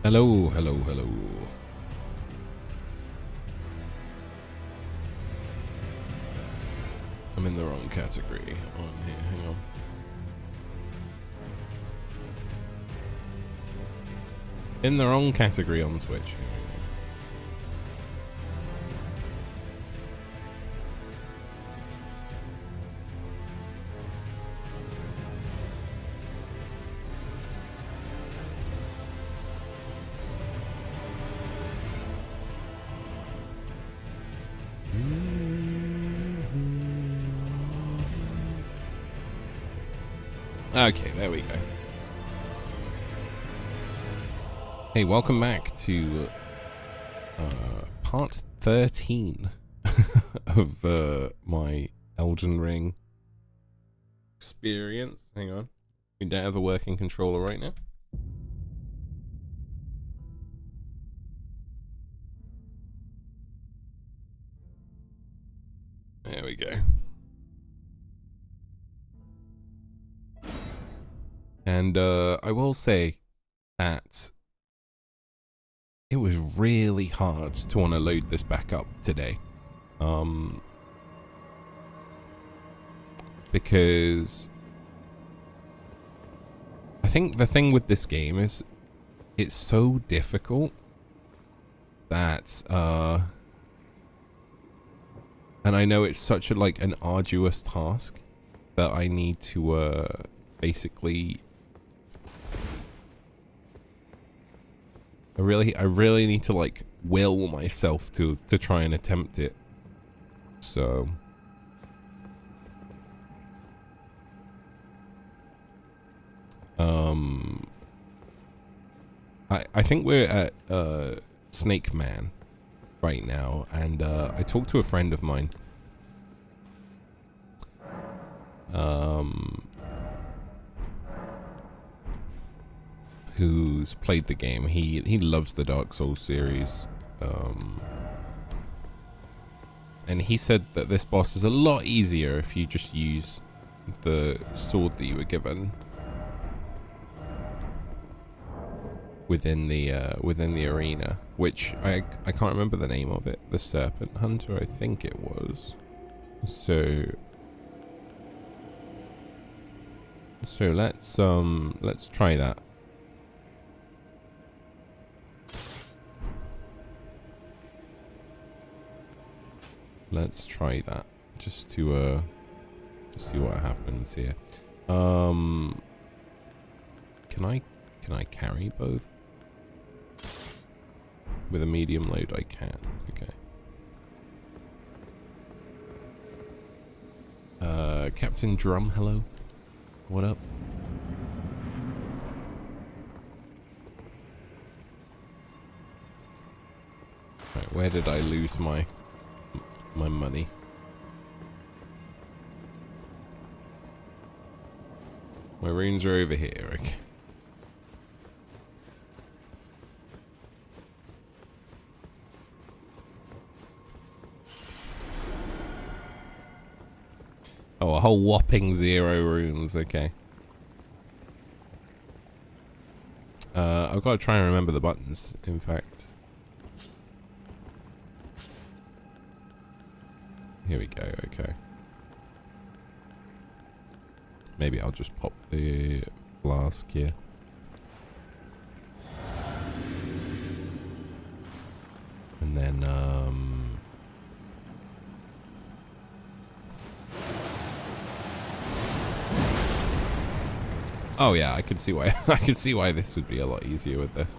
Hello, hello, hello. I'm in the wrong category on here, hang on. In the wrong category on Twitch. Okay, there we go. Hey, welcome back to part 13 of my Elden Ring experience. Hang on. We don't have a working controller right now. There we go. And I will say that it was really hard to want to load this back up today. Because I think the thing with this game is it's so difficult that and I know it's such a an arduous task that I need to basically I really need to will myself to try and attempt it. So I think we're at Snake Man right now, and I talked to a friend of mine who's played the game. He loves the Dark Souls series, and he said that this boss is a lot easier if you just use the sword that you were given within the arena, which I can't remember the name of it. The Serpent Hunter, I think it was. So let's try that. Let's try that just to see what happens here. Can I carry both? With a medium load I can. Okay. Captain Drum, hello. What up? Right, where did I lose my money? My runes are over here, okay. Oh, a whole whopping 0 runes, okay. I've got to try and remember the buttons, in fact. Here we go, okay. Maybe I'll just pop the flask here. And then, oh yeah, I can see why I can see why this would be a lot easier with this.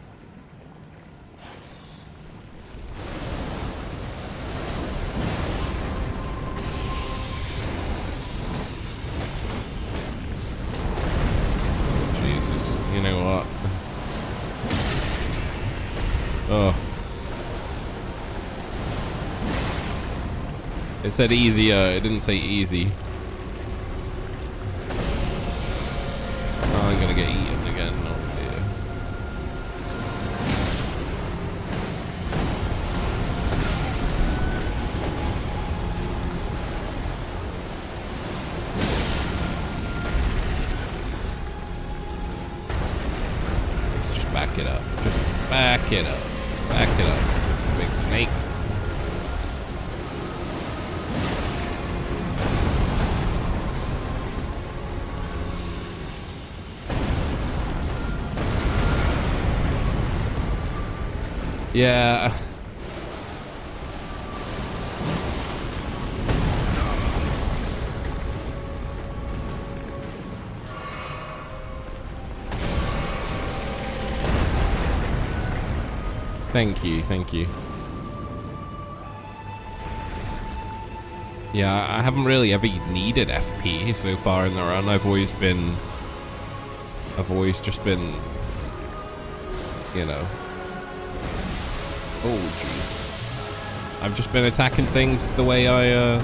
Jesus, you know what? Oh. It said easier, it didn't say easy. Oh, I'm gonna get eaten again. Oh dear. Let's just back it up. Just back it up. Back it up, Mr. Big Snake. Yeah. Thank you, thank you. Yeah, I haven't really ever needed FP so far in the run. I've always just been, you know. Oh, jeez. I've just been attacking things the way I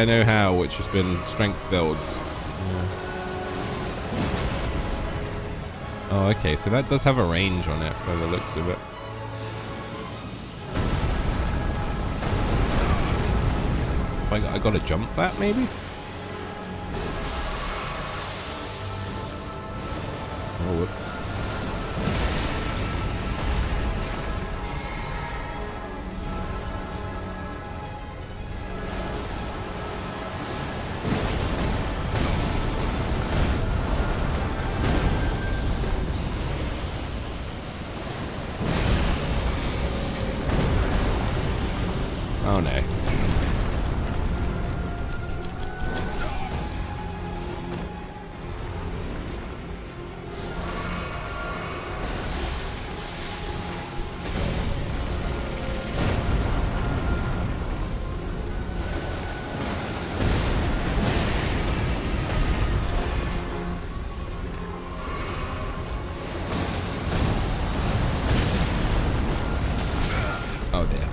know how, which has been strength builds. Yeah. Oh, okay, so that does have a range on it by the looks of it. I gotta jump that, maybe? Oh, whoops. Oh no. Oh dear.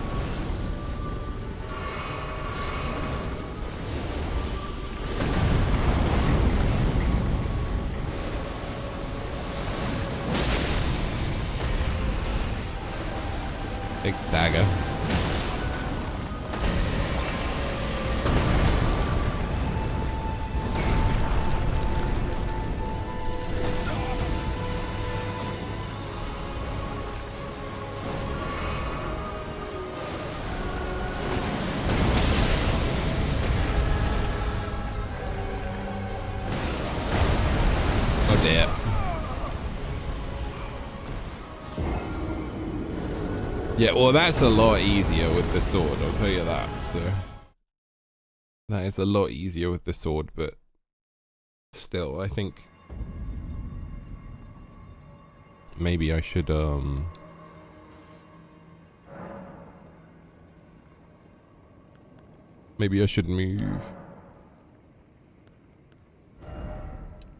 Big stagger. Oh dear. Yeah, well, that's a lot easier with the sword, I'll tell you that, so. That is a lot easier with the sword, but still, I think maybe I should, maybe I should move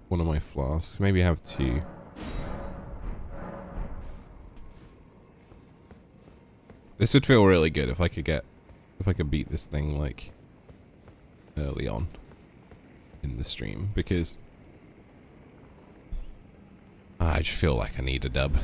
one of my flasks. Maybe I have two. This would feel really good if I could beat this thing like early on in the stream, because I just feel like I need a dub.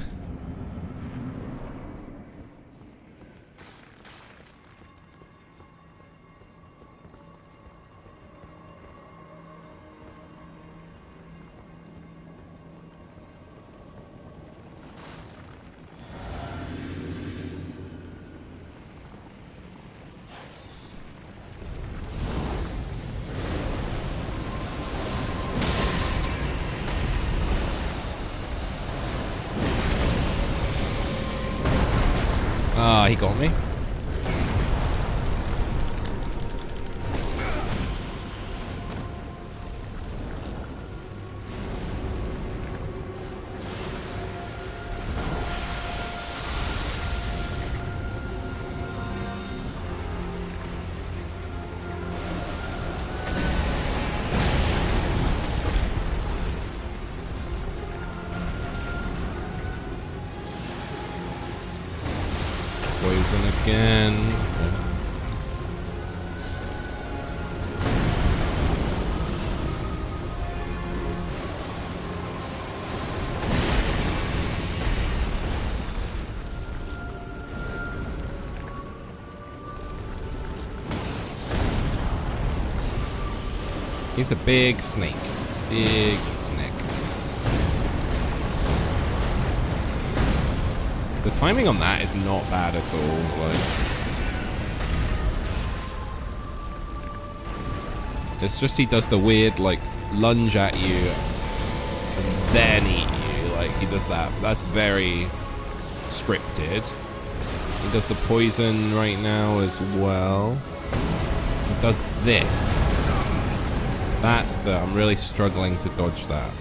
Ah, he got me. Poison again. He's a big snake. Big snake. The timing on that is not bad at all. Like, it's just he does the weird like lunge at you and then eat you. Like he does that. But that's very scripted. He does the poison right now as well. He does this. That's the... I'm really struggling to dodge that.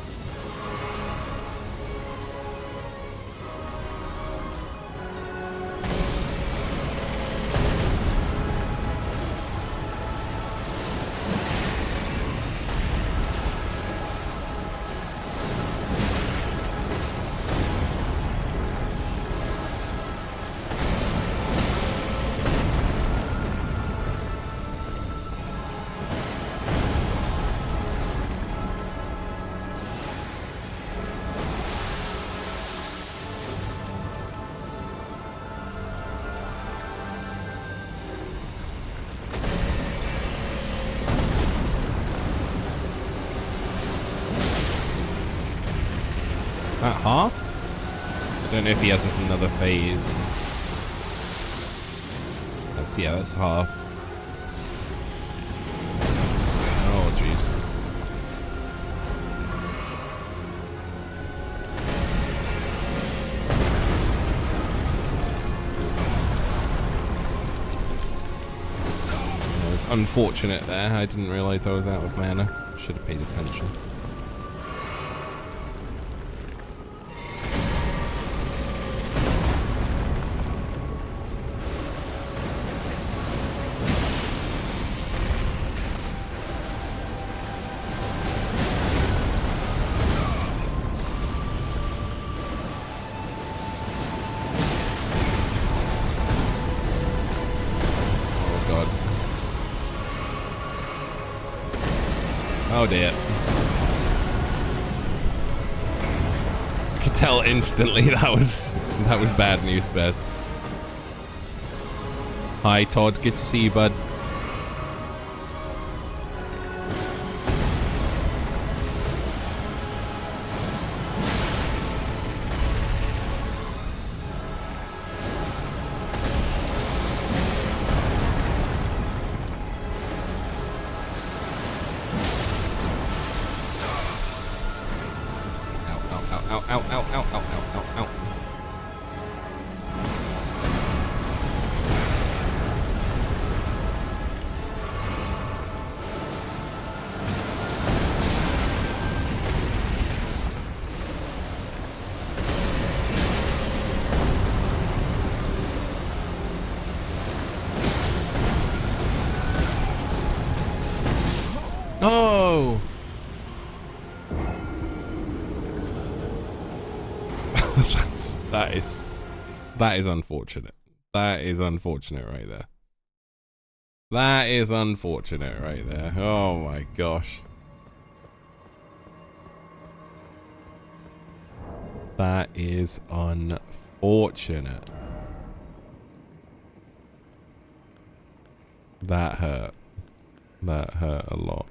Is that half? I don't know if he has this another phase. That's, yeah, that's half. Oh, jeez. It was unfortunate there. I didn't realize I was out of mana. Should have paid attention. Oh dear. I could tell instantly that was bad news, Beth. Hi Todd, good to see you, bud. No! That is unfortunate. That is unfortunate right there. That is unfortunate right there. Oh my gosh. That is unfortunate. That hurt. That hurt a lot.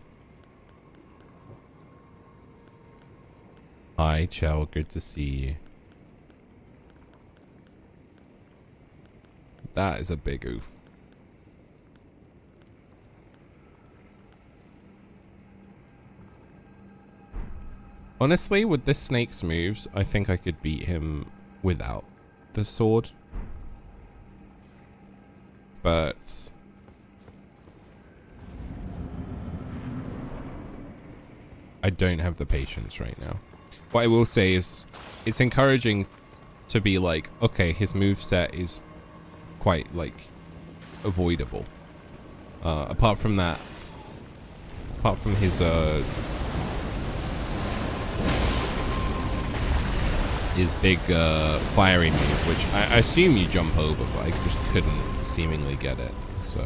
Hi, Chow. Good to see you. That is a big oof. Honestly, with this snake's moves, I think I could beat him without the sword. But I don't have the patience right now. What I will say is it's encouraging to be like, okay, his moveset is quite like avoidable. Apart from that, apart from his big fiery move, which I assume you jump over, but I just couldn't seemingly get it. So,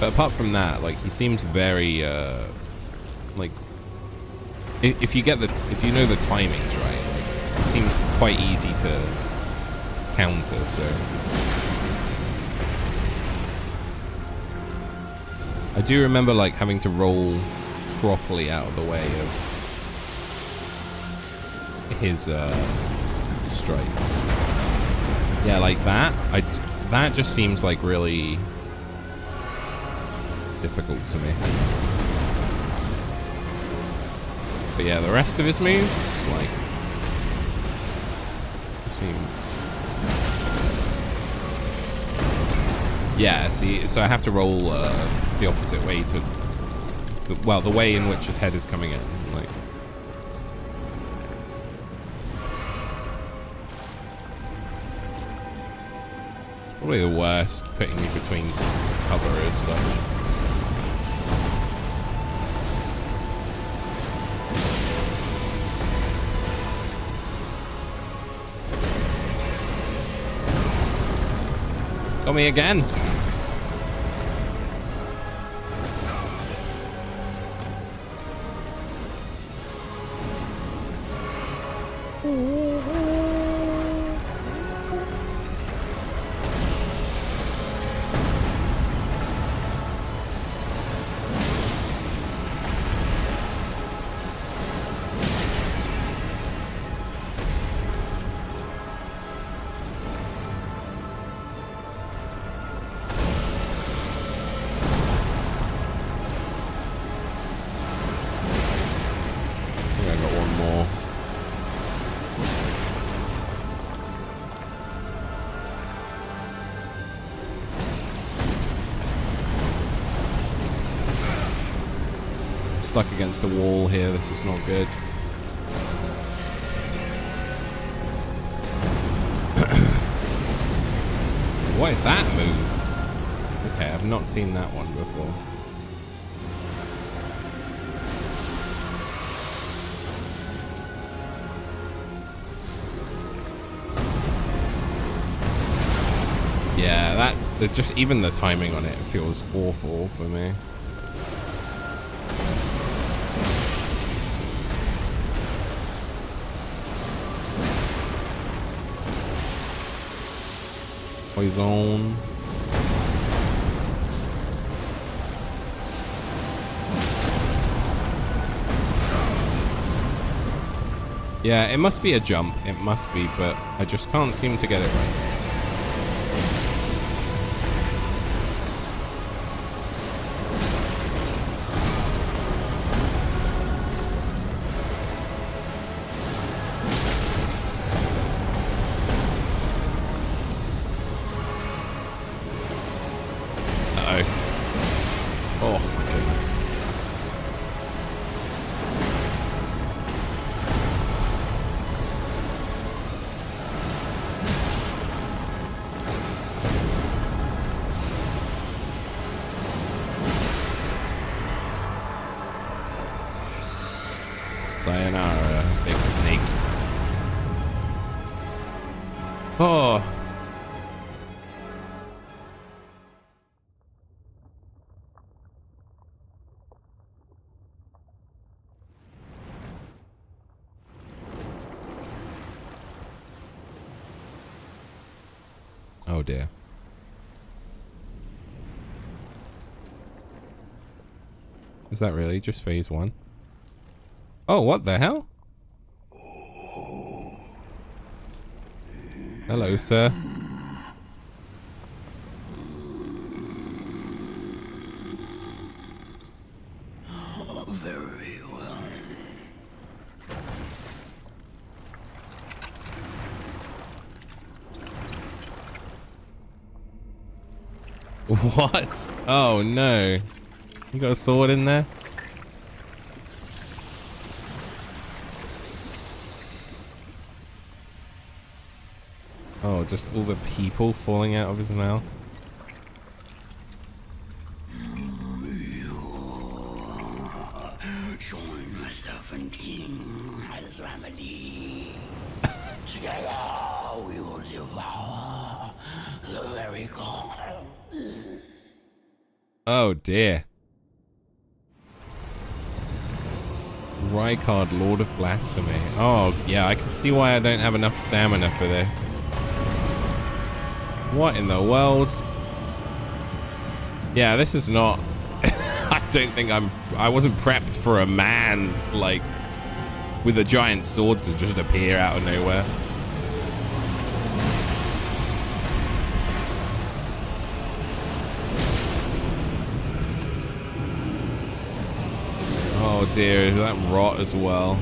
but apart from that, like he seems very like if you know the timings right. It seems quite easy to counter, so I do remember like having to roll properly out of the way of his strikes. Yeah, like that. That just seems like really difficult to me. But yeah, the rest of his moves, like, seem. Yeah, see, so I have to roll the opposite way to, well, the way in which his head is coming in, like. It's probably the worst, putting me between cover as such. Got me again. Stuck against the wall here. This is not good. What is that move? Okay, I've not seen that one before. Yeah, that just even the timing on it feels awful for me. Poison. Yeah, it must be a jump. It must be, but I just can't seem to get it right. Sayonara, big snake. Oh. Oh dear. Is that really just phase one? Oh, what the hell? Hello, sir. Very well. What? Oh no. You got a sword in there? Oh, just all the people falling out of his mouth. Join myself and King as family. Together we will devour the very god. Oh dear. Rykard, Lord of Blasphemy. Oh yeah, I can see why I don't have enough stamina for this. What in the world? Yeah, this is not... I don't think I wasn't prepped for a man, like, with a giant sword to just appear out of nowhere. Oh dear, is that rot as well?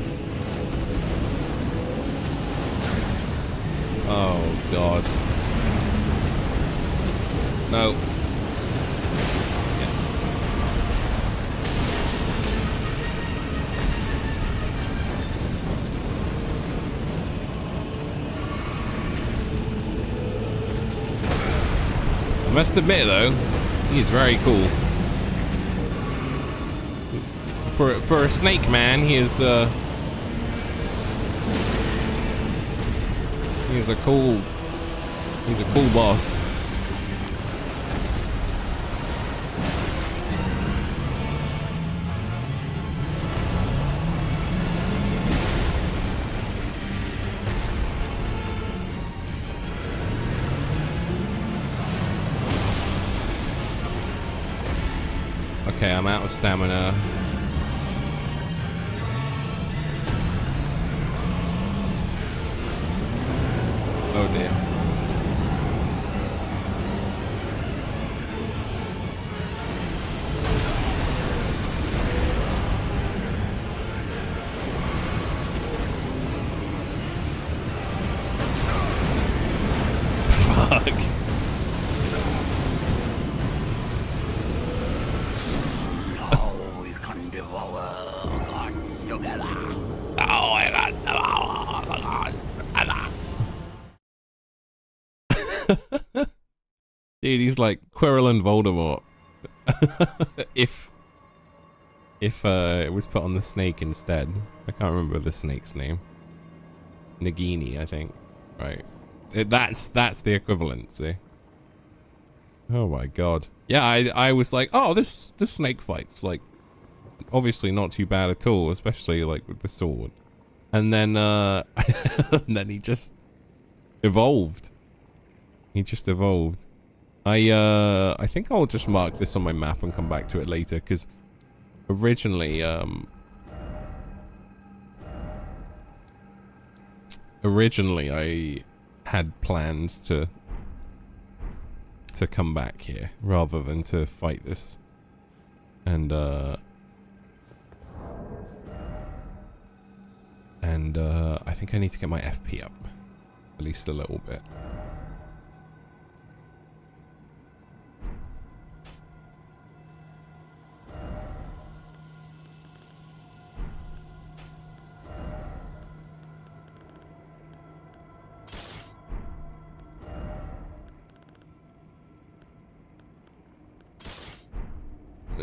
Oh god. No. Yes. I must admit though, he is very cool. For a snake man, he is he's a cool boss. Okay, I'm out of stamina. Oh dear. Fuck. Now we can devour God together. Oh, I got God. Dude, he's like Quirrell and Voldemort. if it was put on the snake instead. I can't remember the snake's name. Nagini, I think. Right. That's the equivalent, see? Oh my god. Yeah, I was like, oh, this snake fight's like obviously not too bad at all, especially like with the sword. And then and then he just evolved. He just evolved. I think I'll just mark this on my map and come back to it later, because originally I had plans to come back here rather than to fight this, and I think I need to get my FP up at least a little bit.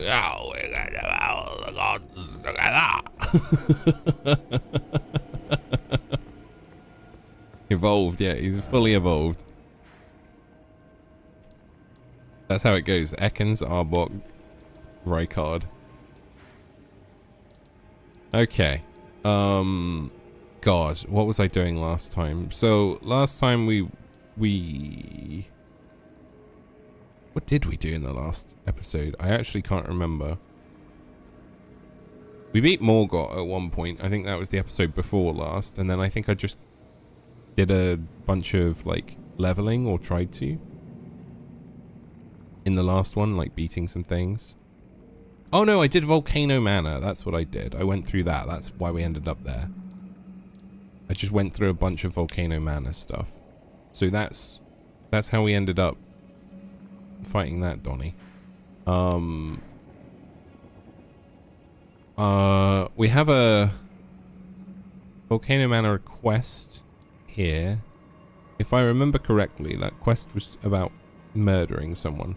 Oh, we're gonna gods together. Evolved, yeah, he's fully evolved. That's how it goes. Ekans, Arbok, Rykard. Okay. God, what was I doing last time? So last time we what did we do in the last episode? I actually can't remember. We beat Morgott at one point. I think that was the episode before last. And then I think I just did a bunch of, like, leveling, or tried to. In the last one, like, beating some things. Oh, no, I did Volcano Manor. That's what I did. I went through that. That's why we ended up there. I just went through a bunch of Volcano Manor stuff. So that's how we ended up fighting that Donnie. We have a Volcano Manor quest here. If I remember correctly, that quest was about murdering someone.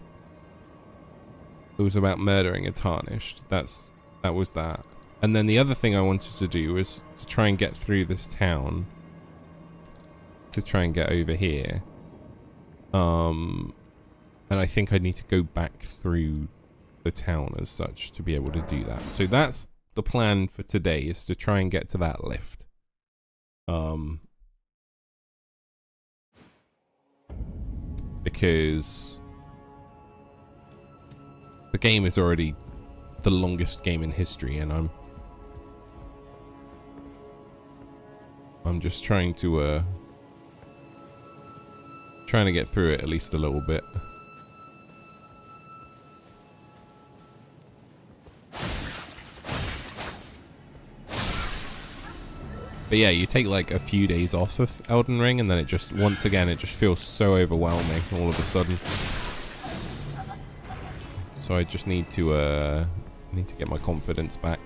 It was about murdering a Tarnished. That was that. And then the other thing I wanted to do was to try and get through this town. To try and get over here. And I think I need to go back through the town as such to be able to do that. So that's the plan for today, is to try and get to that lift. Because the game is already the longest game in history, and I'm just trying to get through it at least a little bit. But yeah, you take like a few days off of Elden Ring and then it just, once again, it just feels so overwhelming all of a sudden. So I just need to get my confidence back.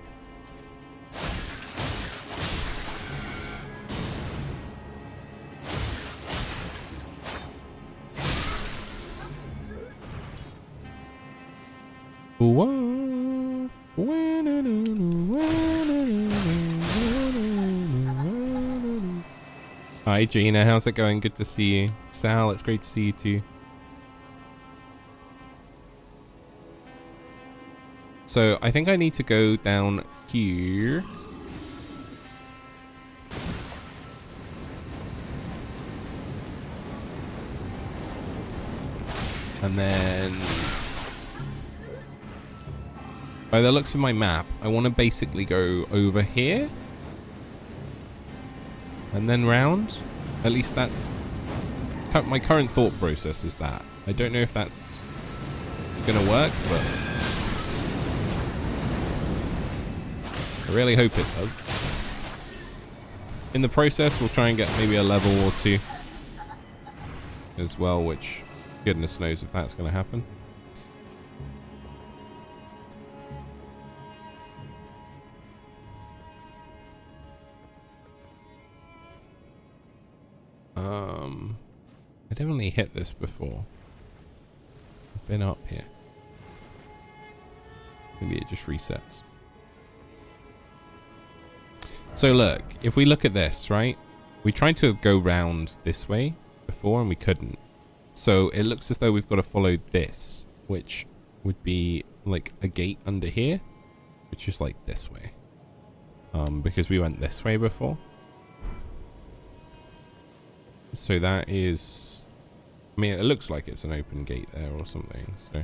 Hi Gina, how's it going? Good to see you. Sal, it's great to see you too. So I think I need to go down here. And then, by the looks of my map, I want to basically go over here. And then round. At least that's my current thought process is that. I don't know if that's gonna work, but I really hope it does. In the process, we'll try and get maybe a level or two as well, which goodness knows if that's gonna happen. I definitely hit this before. I've been up here. Maybe it just resets. So look, if we look at this, right? We tried to go round this way before and we couldn't. So it looks as though we've got to follow this, which would be like a gate under here, which is like this way. Because we went this way before. So that is, I mean, it looks like it's an open gate there or something, so.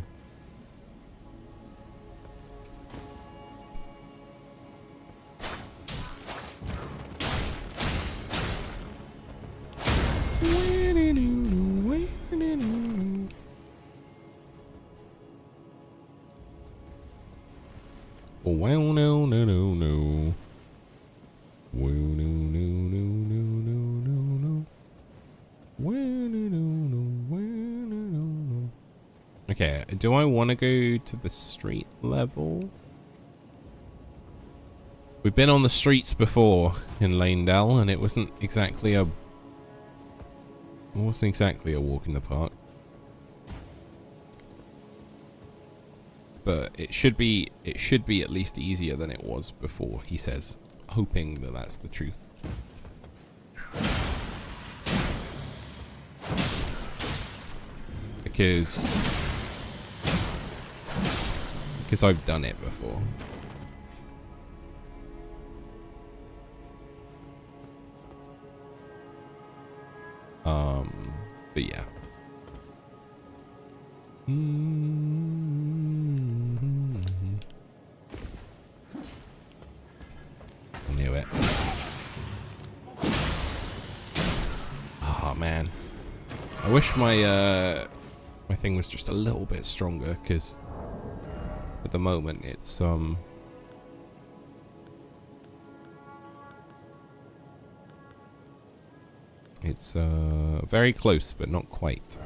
Oh, well, no. Well, no. Okay, do I want to go to the street level? We've been on the streets before in Lanedale, and it wasn't exactly a walk in the park. But it should be at least easier than it was before, he says, hoping that that's the truth. Because I've done it before. But yeah. I knew it. Oh man. I wish my my thing was just a little bit stronger, because at the moment it's very close, but not quite.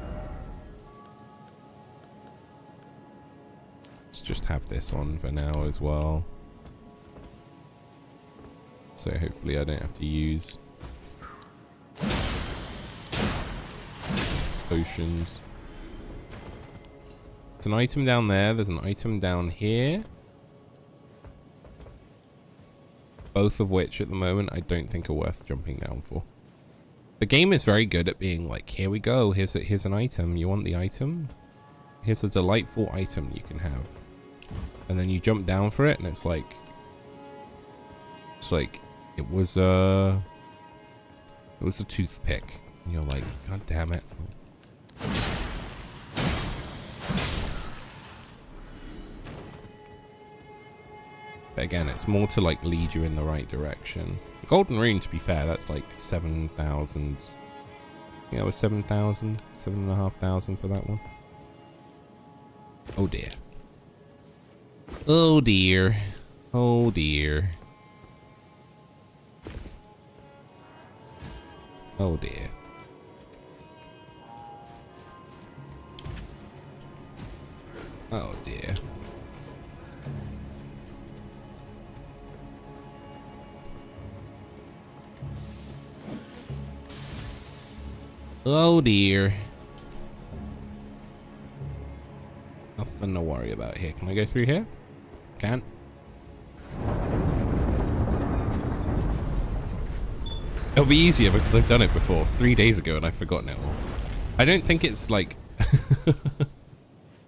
Let's just have this on for now as well. So hopefully I don't have to use potions. There's an item down there. There's an item down here. Both of which at the moment I don't think are worth jumping down for. The game is very good at being like, here we go, here's an item. You want the item? Here's a delightful item you can have. And then you jump down for it and it's like it was a toothpick. And you're like, God damn it. But again, it's more to like lead you in the right direction. Golden Rune, to be fair, that's like 7,000. Yeah, it was 7,000, 7,500 for that one. Oh dear. Oh dear. Oh dear. Oh dear. Oh dear. Oh dear. Nothing to worry about here. Can I go through here? Can't. It'll be easier because I've done it before 3 days ago and I've forgotten it all. I don't think it's like...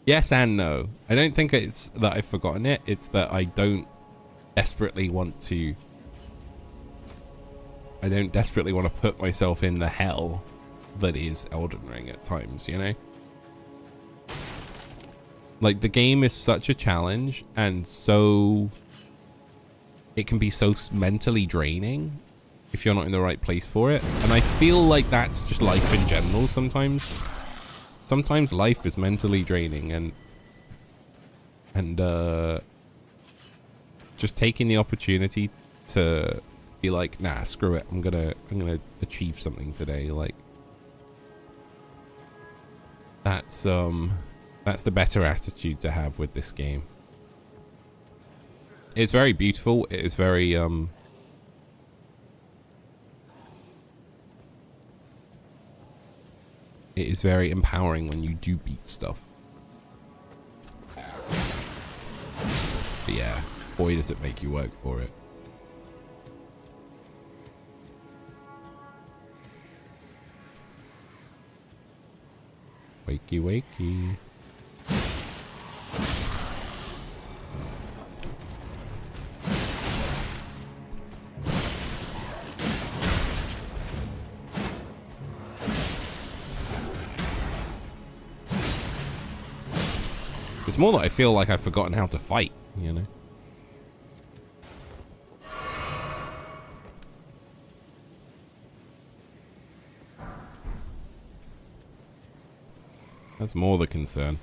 Yes and no. I don't think it's that I've forgotten it. It's that I don't desperately want to... I don't desperately want to put myself in the hell that is Elden Ring at times, you know? Like, the game is such a challenge and so... It can be so mentally draining if you're not in the right place for it. And I feel like that's just life in general sometimes. Sometimes life is mentally draining and just taking the opportunity to be like, nah, screw it. I'm gonna achieve something today. Like, that's the better attitude to have with this game. It's very beautiful. It is very it is very empowering when you do beat stuff. But yeah, boy does it make you work for it. Wakey wakey. It's more that I feel like I've forgotten how to fight, you know? That's more the concern.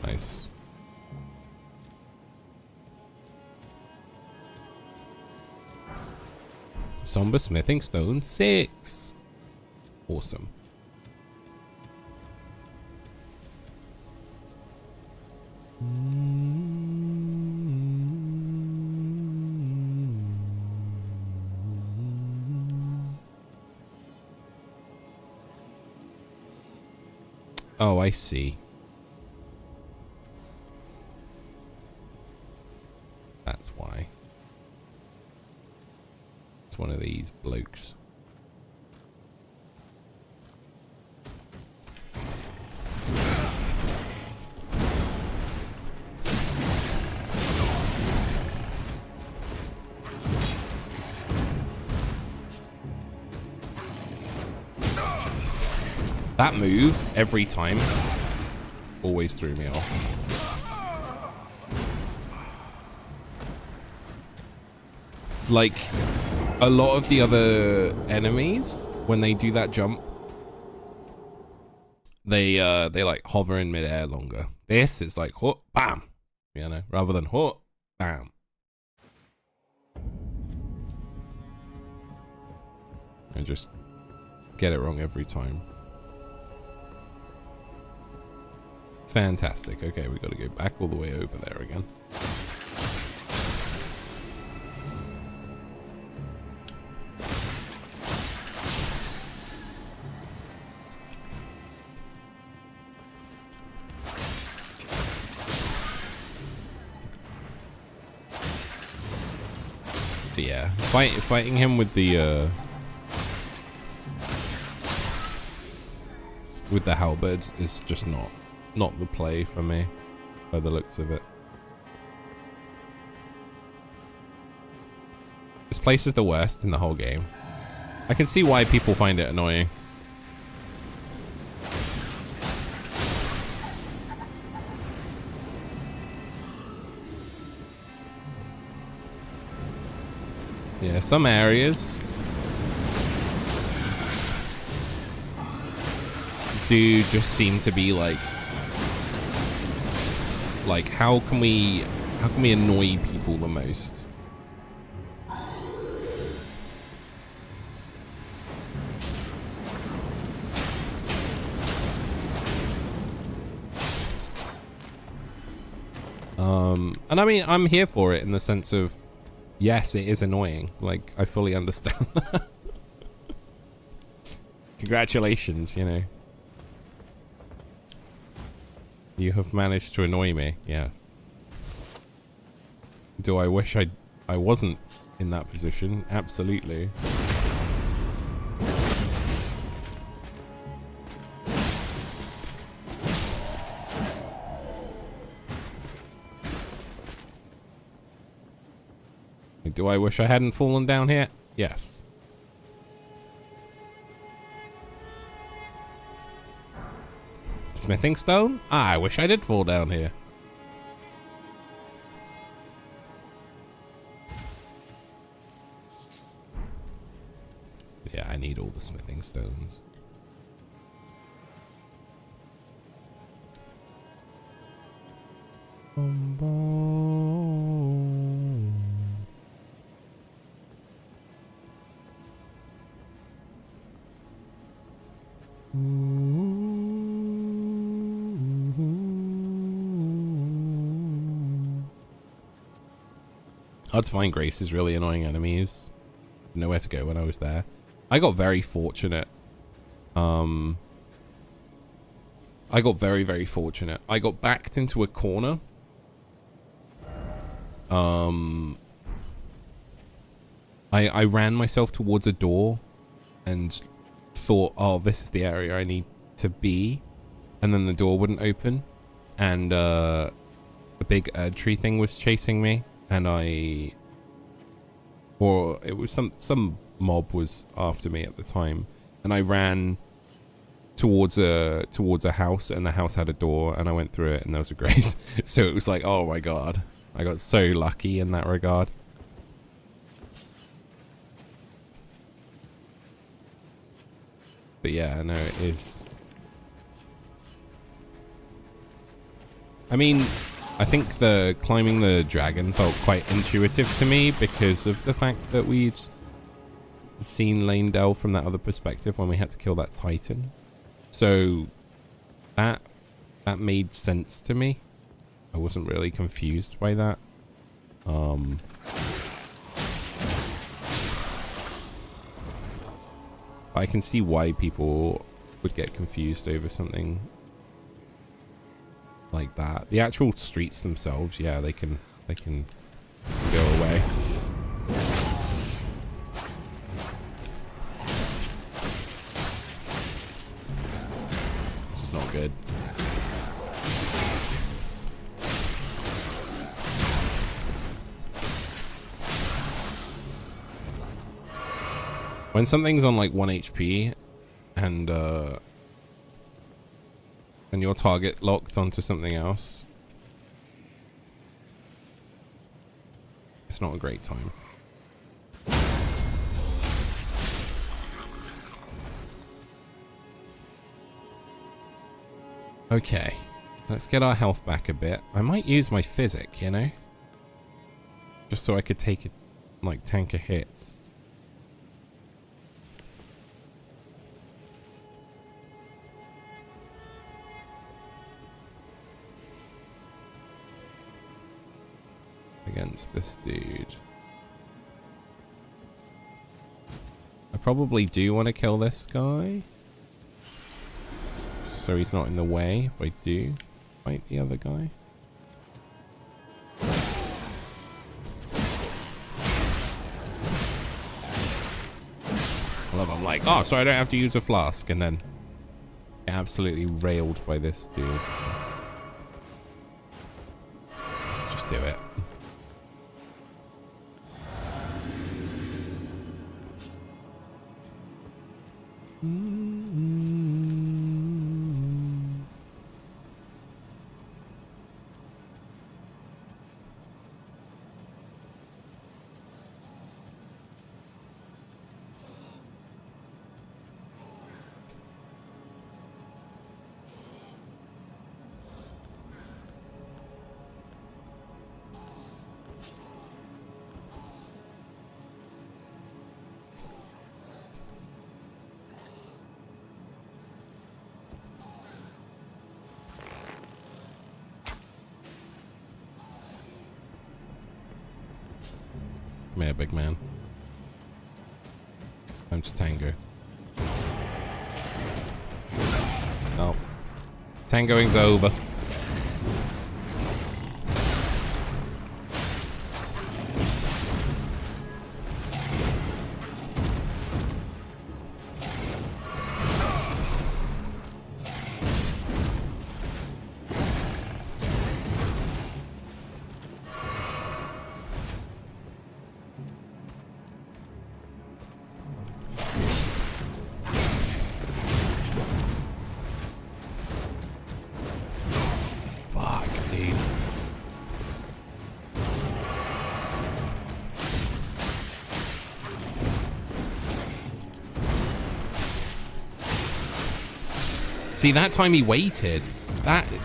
Nice. Somber smithing stone 6. Awesome. Oh, I see. That's why. It's one of these blokes. That move, every time, always threw me off. Like, a lot of the other enemies, when they do that jump, they like hover in midair longer. This is like, hut, bam, you know, rather than hut, bam. I just get it wrong every time. Fantastic. Okay, we got to go back all the way over there again. But yeah, fighting him with the halberd is just not the play for me, by the looks of it. This place is the worst in the whole game. I can see why people find it annoying. Yeah, some areas do just seem to be like how can we annoy people the most? And I mean, I'm here for it in the sense of, yes, it is annoying. Like, I fully understand that. Congratulations, you know. You have managed to annoy me, yes. Do I wish I wasn't in that position? Absolutely. Do I wish I hadn't fallen down here? Yes. Smithing stone? I wish I did fall down here. Yeah, I need all the smithing stones. Hard to find Grace's really annoying enemies. Nowhere to go when I was there. I got very fortunate. I got very, very fortunate. I got backed into a corner. I ran myself towards a door and thought, oh, this is the area I need to be. And then the door wouldn't open. And a big tree thing was chasing me. And or it was some mob was after me at the time, and I ran towards a house, and the house had a door, and I went through it, and there was a grace. So it was like, oh my god, I got so lucky in that regard. But yeah, no, it is. I mean, I think the climbing the dragon felt quite intuitive to me because of the fact that we'd seen Lanedell from that other perspective when we had to kill that Titan. So that made sense to me. I wasn't really confused by that. I can see why people would get confused over something like that. The actual streets themselves, yeah, they can go away. This is not good. When something's on like 1 HP and your target locked onto something else, it's not a great time. Okay, let's get our health back a bit. I might use my physic, you know, just so I could take it, like, tank a hits. Against this dude. I probably do want to kill this guy, just so he's not in the way if I do fight the other guy. I love. I'm like, oh, so I don't have to use a flask, and then get absolutely railed by this dude. Let's just do it. Come here, big man. Time to tango. No. Tangoing's over. See, that time he waited.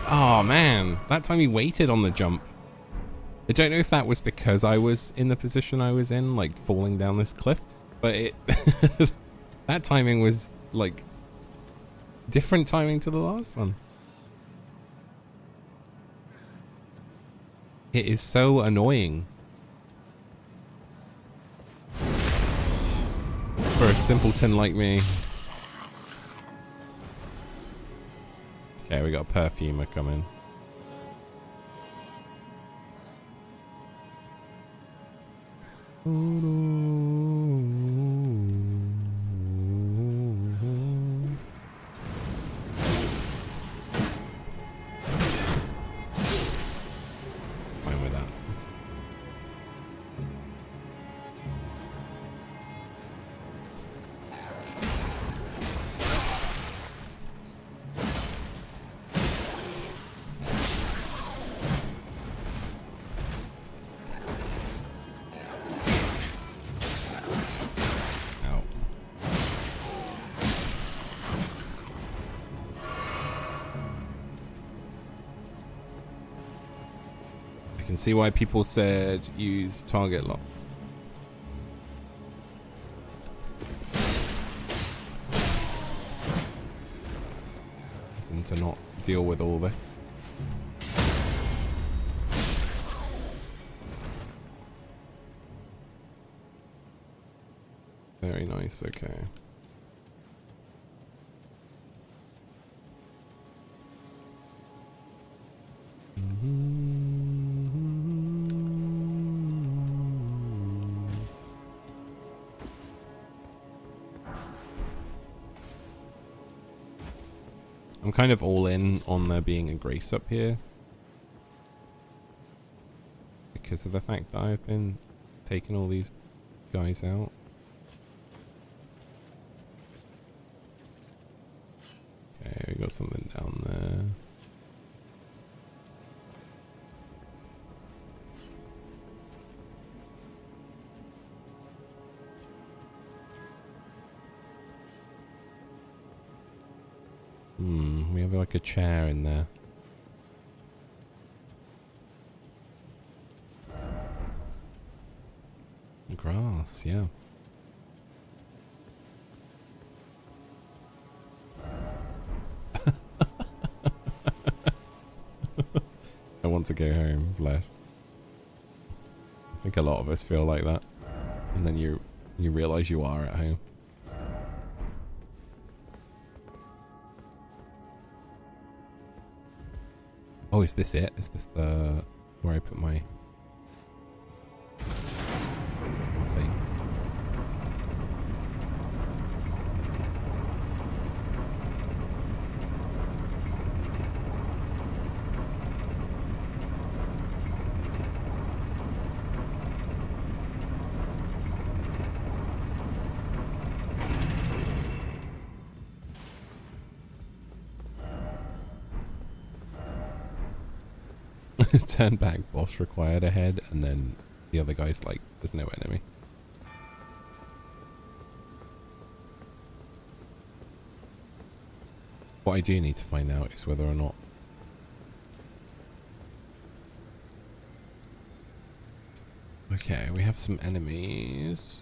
Oh man, that time he waited on the jump. I don't know if that was because I was in the position I was in, like falling down this cliff, but it that timing was like different timing to the last one. It is so annoying for a simpleton like me. Okay, we got a perfumer coming. Fine with that. Can see why people said use target lock. And to not deal with all this. Very nice, okay. I'm kind of all in on there being a grace up here because of the fact that I've been taking all these guys out. Okay, we got something down there. We have like a chair in there. Grass, yeah. I want to go home, bless. I think a lot of us feel like that. And then you realize you are at home. Oh, is this it? Is this the where I put my thing? Turn back boss required ahead, and then the other guy's like, there's no enemy. What I do need to find out is whether or not okay, we have some enemies.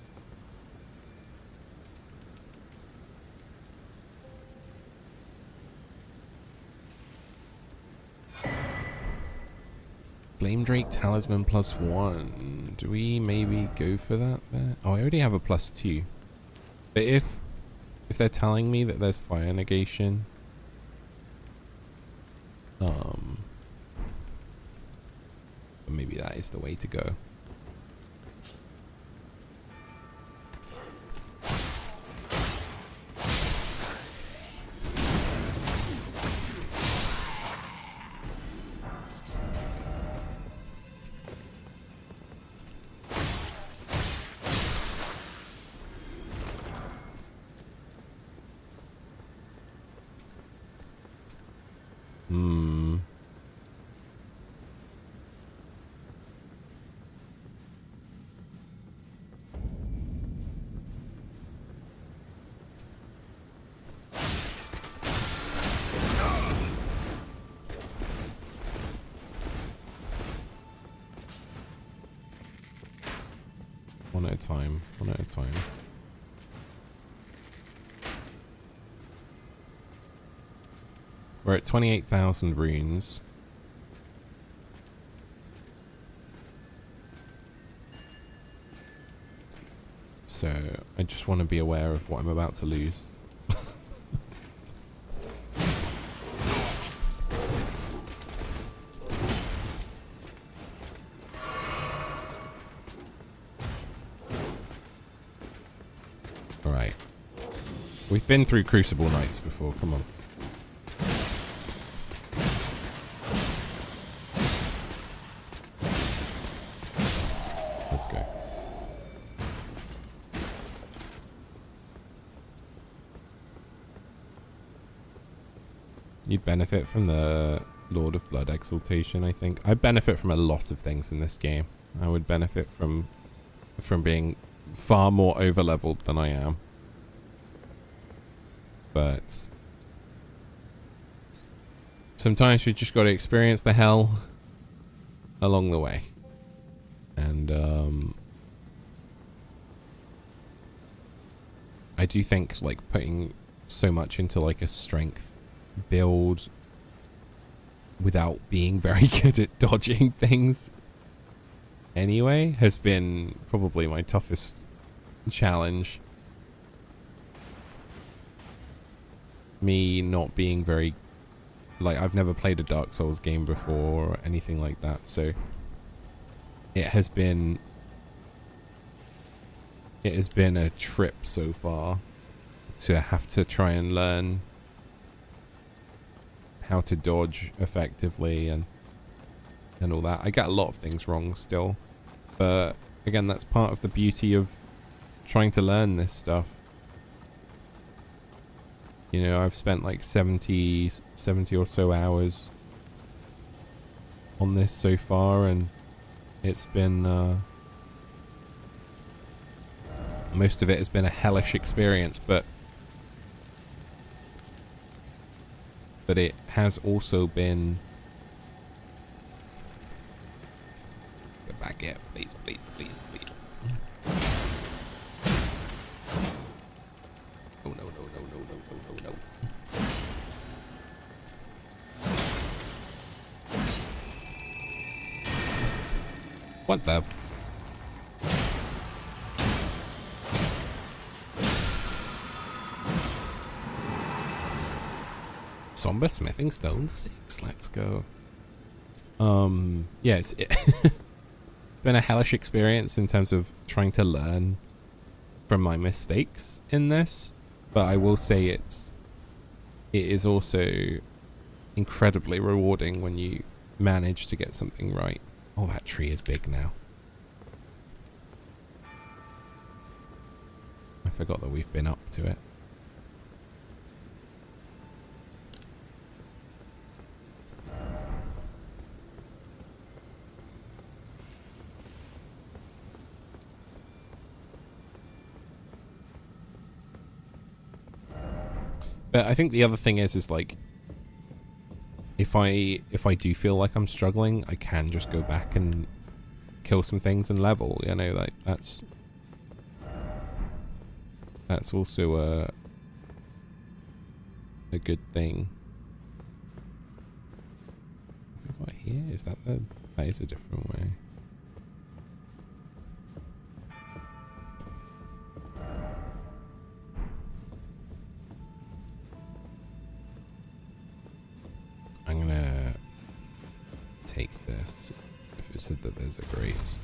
Flame Drake Talisman +1. Do we maybe go for that there? Oh, I already have a +2. But if they're telling me that there's fire negation, maybe that is the way to go. One at a time, one at a time. We're at 28,000 runes. So I just want to be aware of what I'm about to lose. Alright. We've been through Crucible Nights before, come on. Let's go. You'd benefit from the Lord of Blood exaltation, I think. I benefit from a lot of things in this game. I would benefit from being far more over-leveled than I am. But sometimes we just got to experience the hell along the way. And I do think like putting so much into like a strength build without being very good at dodging things anyway has been probably my toughest challenge. Me not being very, like, I've never played a Dark Souls game before or anything like that, so it has been a trip so far to have to try and learn how to dodge effectively and all that. I get a lot of things wrong still, but again, that's part of the beauty of trying to learn this stuff. You know, I've spent like 70 or so hours on this so far, and it's been most of it has been a hellish experience, but it has also been... Get back here, please, please, please, please. Oh, no, no, no, no, no, no, no, no. What the... Somber Smithing Stone 6, let's go. Yeah, it's been a hellish experience in terms of trying to learn from my mistakes in this, but I will say it is also incredibly rewarding when you manage to get something right. Oh, that tree is big now. I forgot that we've been up to it. But I think the other thing is like, if I do feel like I'm struggling, I can just go back and kill some things and level. You know, like that's also a good thing. What here is that? That is a different way. I'm gonna take this if it said that there's a grace.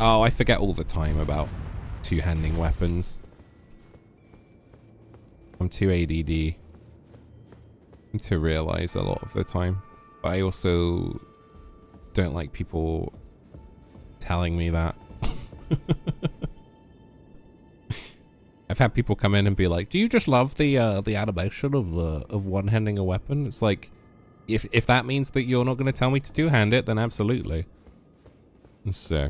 Oh, I forget all the time about two-handing weapons. I'm too ADD to realize a lot of the time. But I also don't like people telling me that. I've had people come in and be like, "Do you just love the animation of one-handing a weapon?" It's like, if that means that you're not going to tell me to two-hand it, then absolutely. So.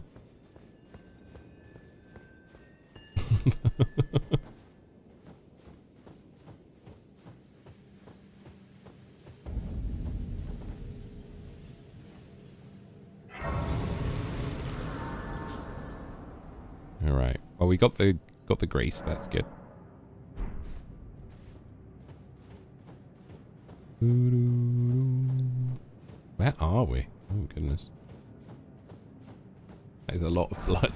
All right. Well, we got the grace. That's good. Where are we? Oh goodness. That is a lot of blood.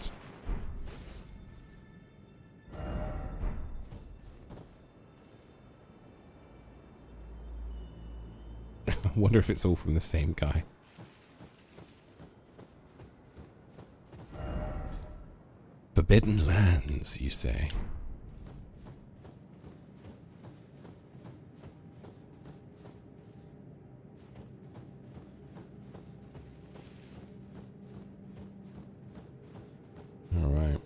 I wonder if it's all from the same guy. Forbidden lands, you say? All right.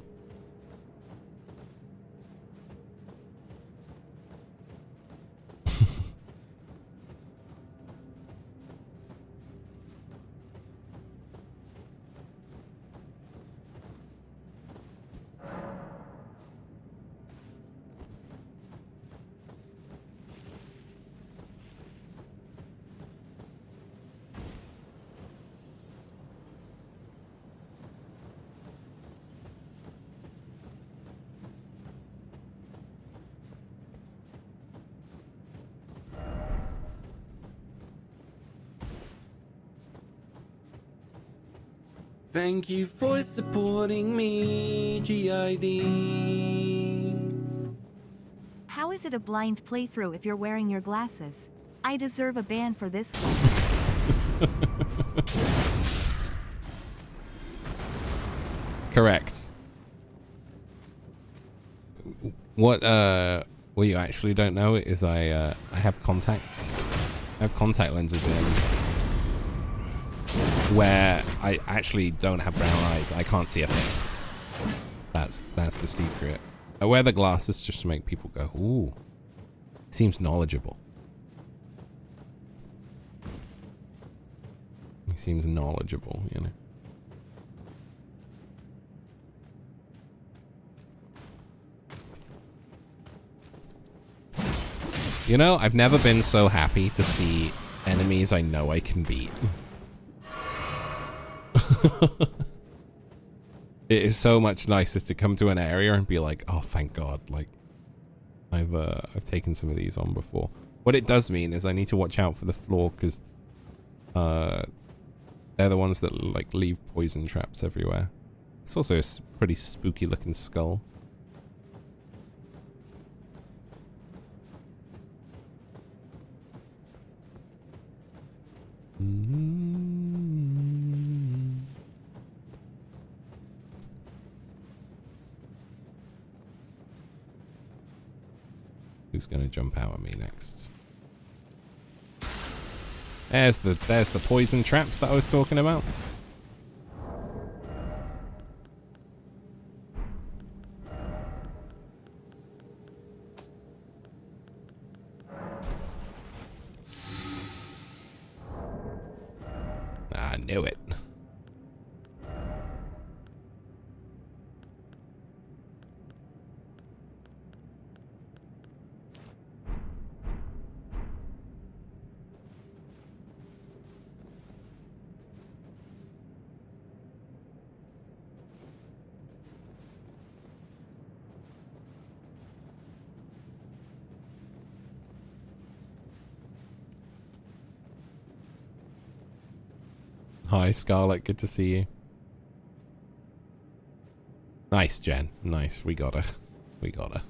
Thank you for supporting me, GID. How is it a blind playthrough if you're wearing your glasses? I deserve a ban for this one. Correct. What you actually don't know is I have contacts. I have contact lenses in where I actually don't have brown eyes. I can't see a thing. That's the secret. I wear the glasses just to make people go, ooh, seems knowledgeable. He seems knowledgeable, you know. You know, I've never been so happy to see enemies I know I can beat. It is so much nicer to come to an area and be like, oh, thank God, like I've taken some of these on before. What it does mean is I need to watch out for the floor because they're the ones that like leave poison traps everywhere. It's also a pretty spooky looking skull. Who's gonna jump out at me next? There's the poison traps that I was talking about. knew it. Hi, Scarlet. Good to see you. Nice, Jen. Nice. We got her. We got her.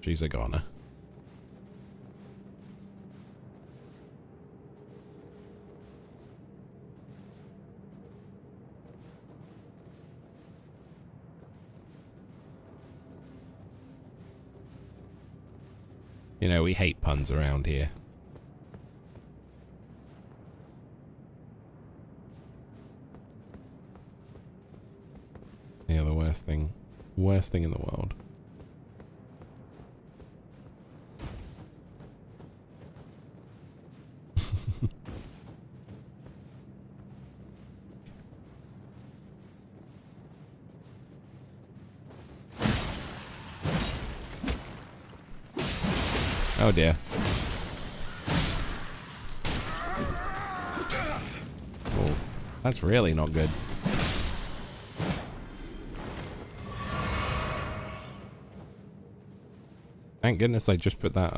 She's a goner. You know, we hate puns around here. Yeah, the worst thing in the world. Oh dear. Oh, that's really not good. Thank goodness I just put that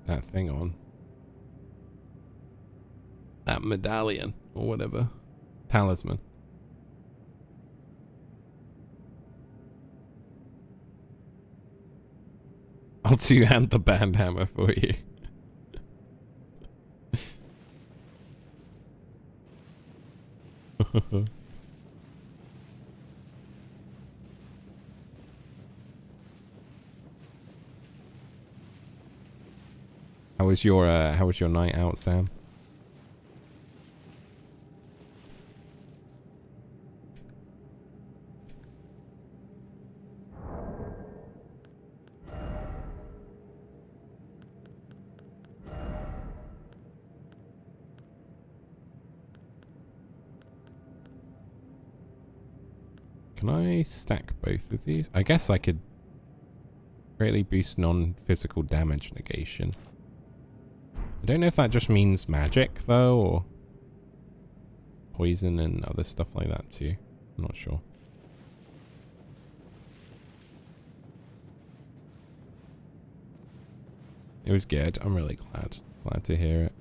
that thing on. That medallion or whatever. Talisman. I'll two-hand the band hammer for you. How was your night out, Sam? Can I stack both of these? I guess I could greatly boost non-physical damage negation. I don't know if that just means magic, though, or poison and other stuff like that, too. I'm not sure. It was good. I'm really glad. Glad to hear it.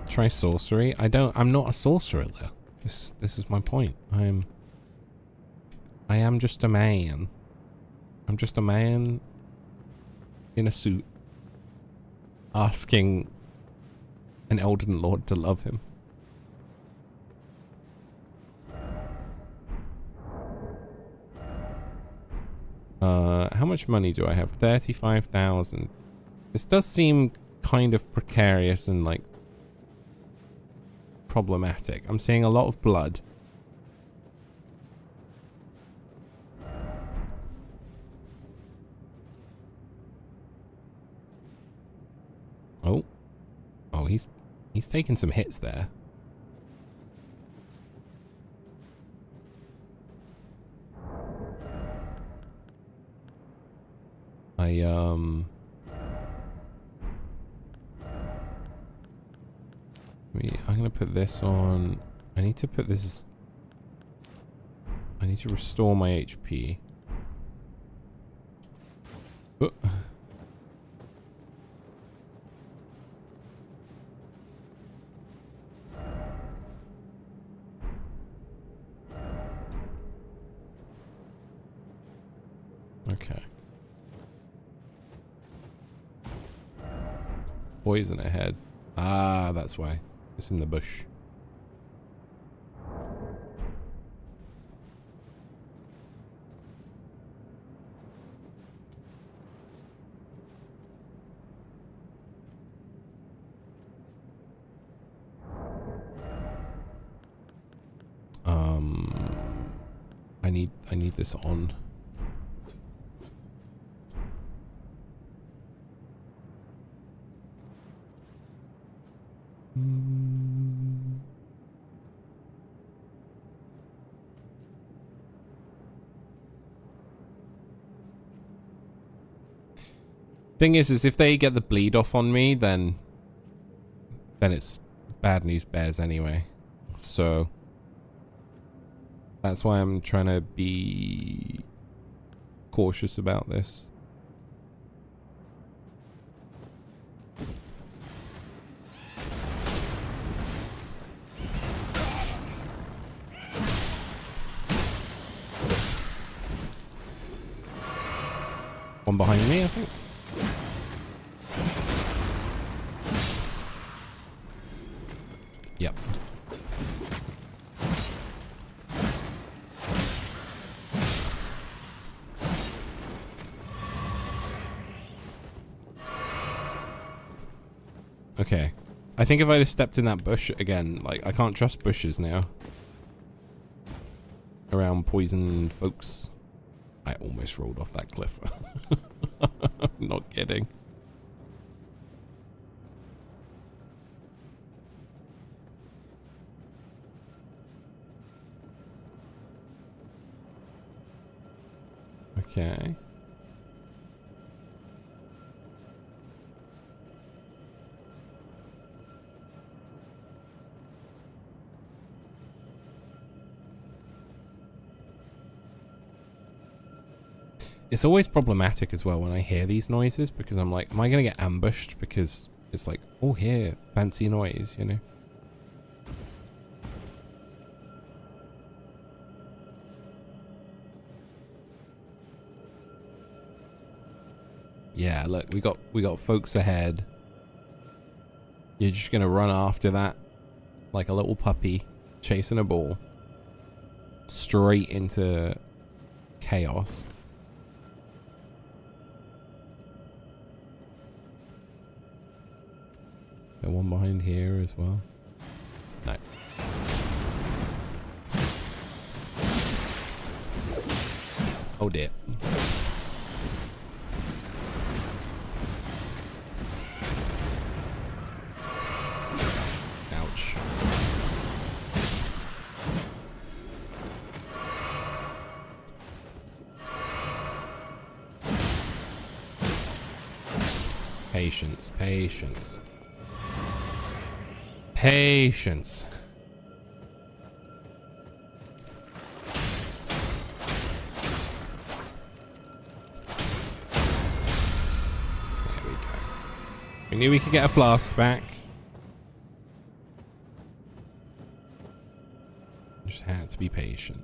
Try sorcery. I'm not a sorcerer though. This is my point. I am just a man. I'm just a man in a suit asking an Elden Lord to love him. How much money do I have? 35,000. This does seem kind of precarious and like problematic. I'm seeing a lot of blood. Oh. Oh, he's taking some hits there. I'm gonna put this on. I need to put this. I need to restore my HP. Oh. poison ahead. Ah, that's why. It's in the bush. I need this on. Thing is if they get the bleed off on me, then it's bad news bears anyway. So that's why I'm trying to be cautious about this. One behind me, I think. Yep. Okay. I think if I'd have stepped in that bush again, like, I can't trust bushes now. Around poison folks. I almost rolled off that cliff. I'm not kidding. Okay. It's always problematic as well when I hear these noises because I'm like, am I going to get ambushed? Because it's like, oh, here, fancy noise, you know? Yeah, look, we got folks ahead. You're just going to run after that like a little puppy chasing a ball straight into chaos. Got one behind here as well. No. Oh dear. Ouch. Patience, patience. Patience. There we go. We knew we could get a flask back. Just had to be patient.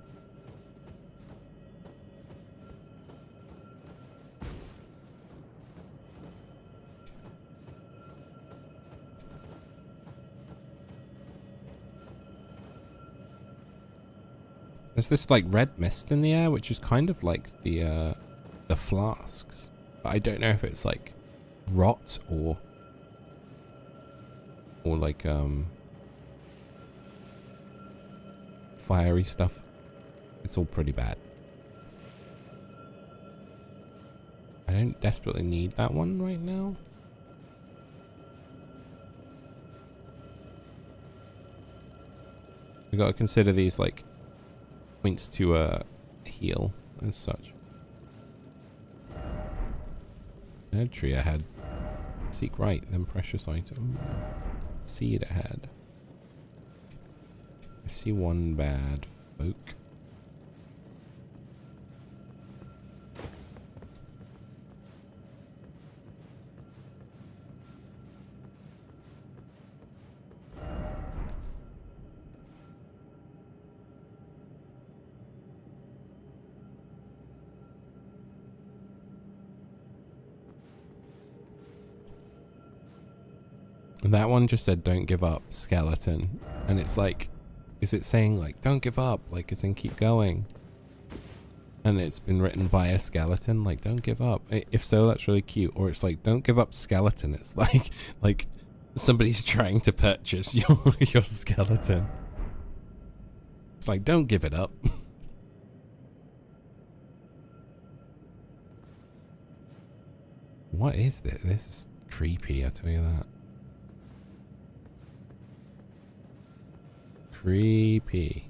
There's this like red mist in the air, which is kind of like the flasks, but I don't know if it's like rot or like fiery stuff. It's all pretty bad. I don't desperately need that one right now. We got to consider these like points to heal as such. Nerd tree ahead. Seek right, then precious item. Seed ahead. I see one bad folk. And that one just said, don't give up, skeleton. And it's like, is it saying like, don't give up? Like, as in keep going. And it's been written by a skeleton, like, don't give up. If so, that's really cute. Or it's like, don't give up, skeleton. It's like somebody's trying to purchase your skeleton. It's like, don't give it up. What is this? This is creepy, I tell you that. Creepy.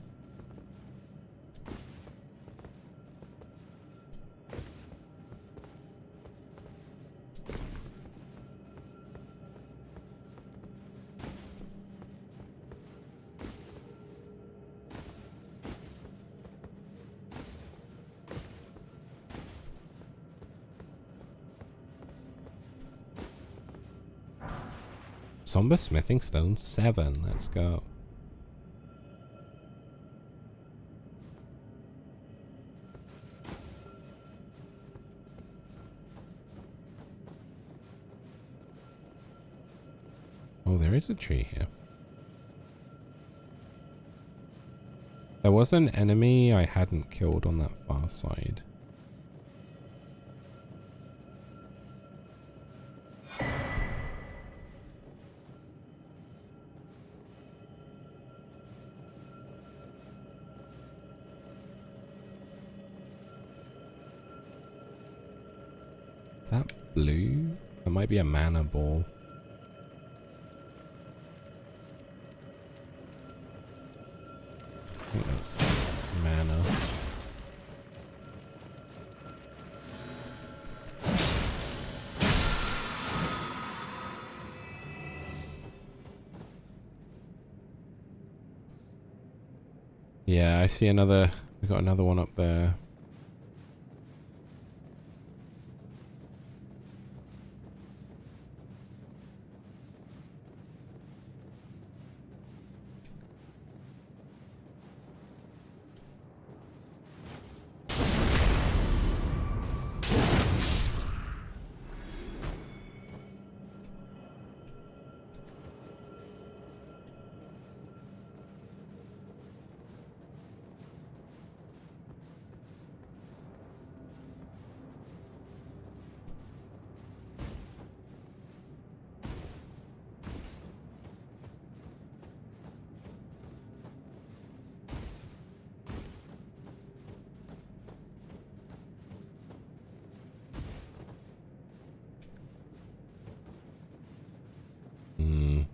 Somber smithing stone 7. Let's go. Oh, there is a tree here. There was an enemy I hadn't killed on that far side. Is that blue? That might be a mana ball. I think that's mana. Yeah, I see another. We got another one up there.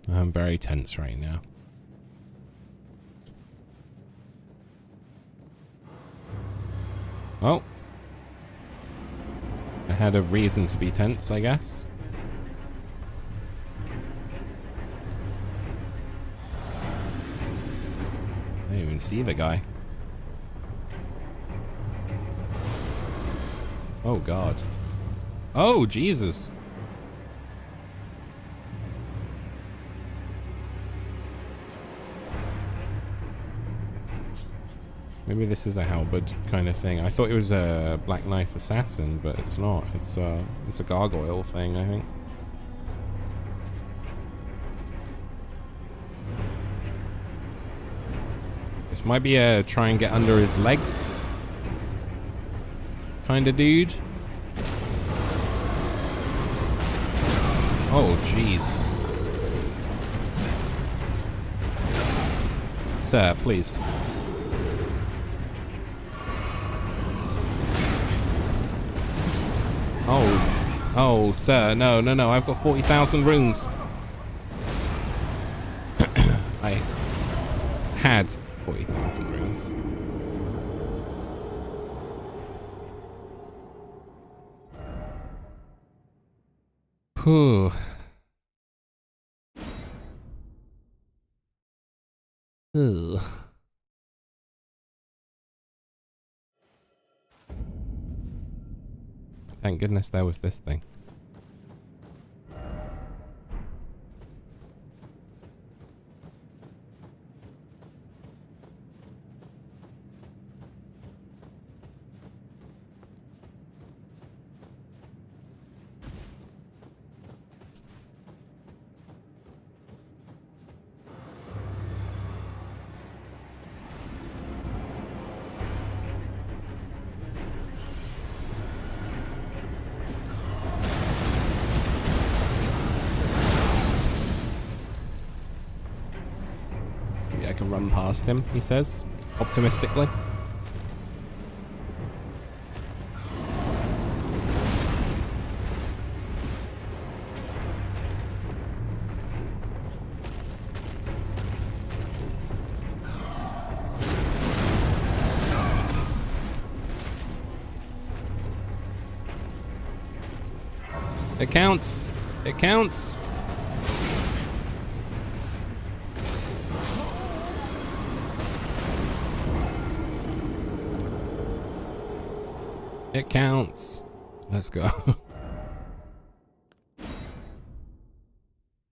I'm very tense right now. Oh. I had a reason to be tense, I guess. I didn't even see the guy. Oh, God. Oh, Jesus. Maybe this is a halberd kind of thing. I thought it was a black knife assassin, but it's not. It's a gargoyle thing, I think. This might be a try and get under his legs kind of dude. Oh, jeez. Sir, please. Oh, sir, no, I've got 40,000 runes. I had 40,000 runes. Whew. Ugh. Thank goodness there was this thing. can run past him, he says, optimistically. It counts. It counts. It counts. Let's go.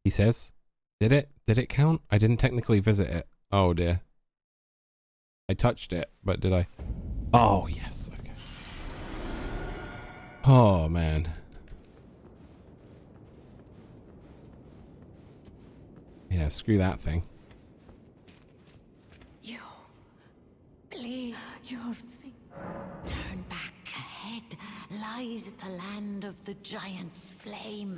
He says, did it count? I didn't technically visit it. Oh dear. I touched it, but did I? Oh, yes. Okay. Oh, man. Yeah, screw that thing. You believe your thing. Turn back. Ahead lies the land of the giant's flame,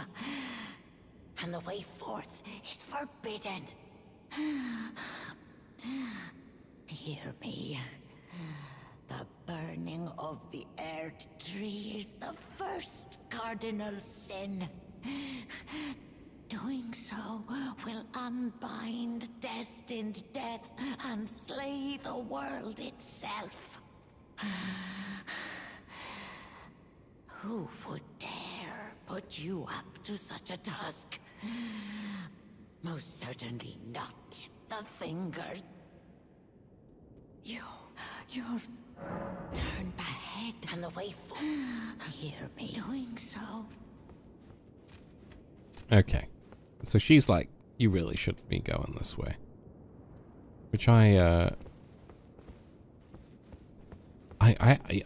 and the way forth is forbidden. Hear me. The burning of the Earth Tree is the first cardinal sin. Doing so will unbind destined death and slay the world itself. Who would dare put you up to such a task? Most certainly not the Finger. You're... Turn ahead and the way forward. Hear me. Doing so. Okay. So she's like, you really shouldn't be going this way. Which I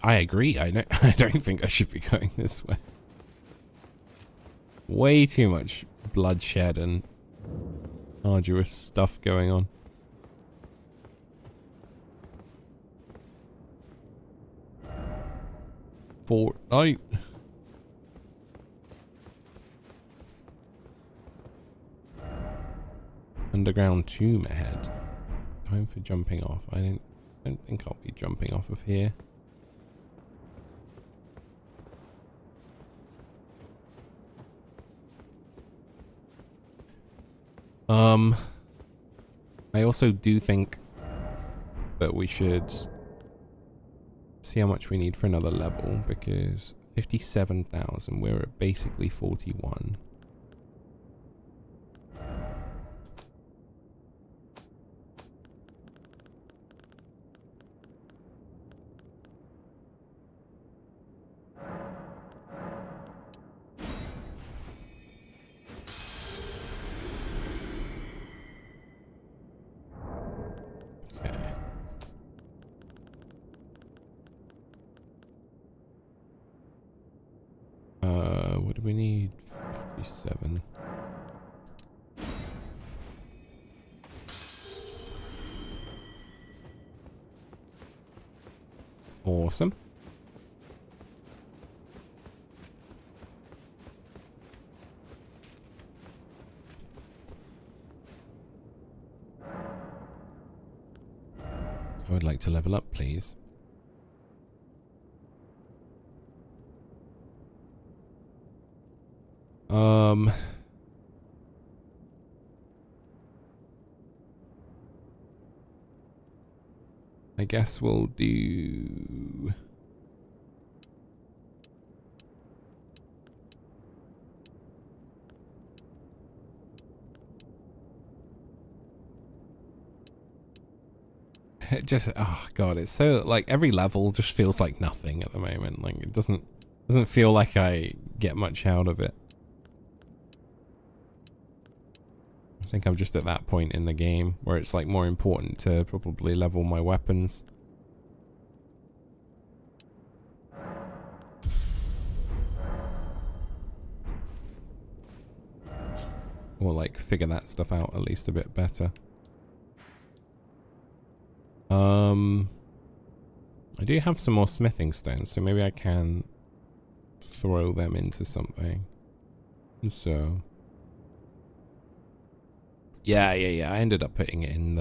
agree. I don't think I should be going this way. Way too much bloodshed and arduous stuff going on. Fortnite. Underground tomb ahead. Time for jumping off. I don't think I'll be jumping off of here. I also do think that we should see how much we need for another level, because 57,000, we're at basically 41. What do we need? 57. Awesome. I would like to level up, please. I guess we'll do... It just, oh god, it's so, like, every level just feels like nothing at the moment. Like, it doesn't feel like I get much out of it. I think I'm just at that point in the game where it's like more important to probably level my weapons. Or like figure that stuff out at least a bit better. I do have some more smithing stones, so maybe I can throw them into something. So... Yeah. I ended up putting it in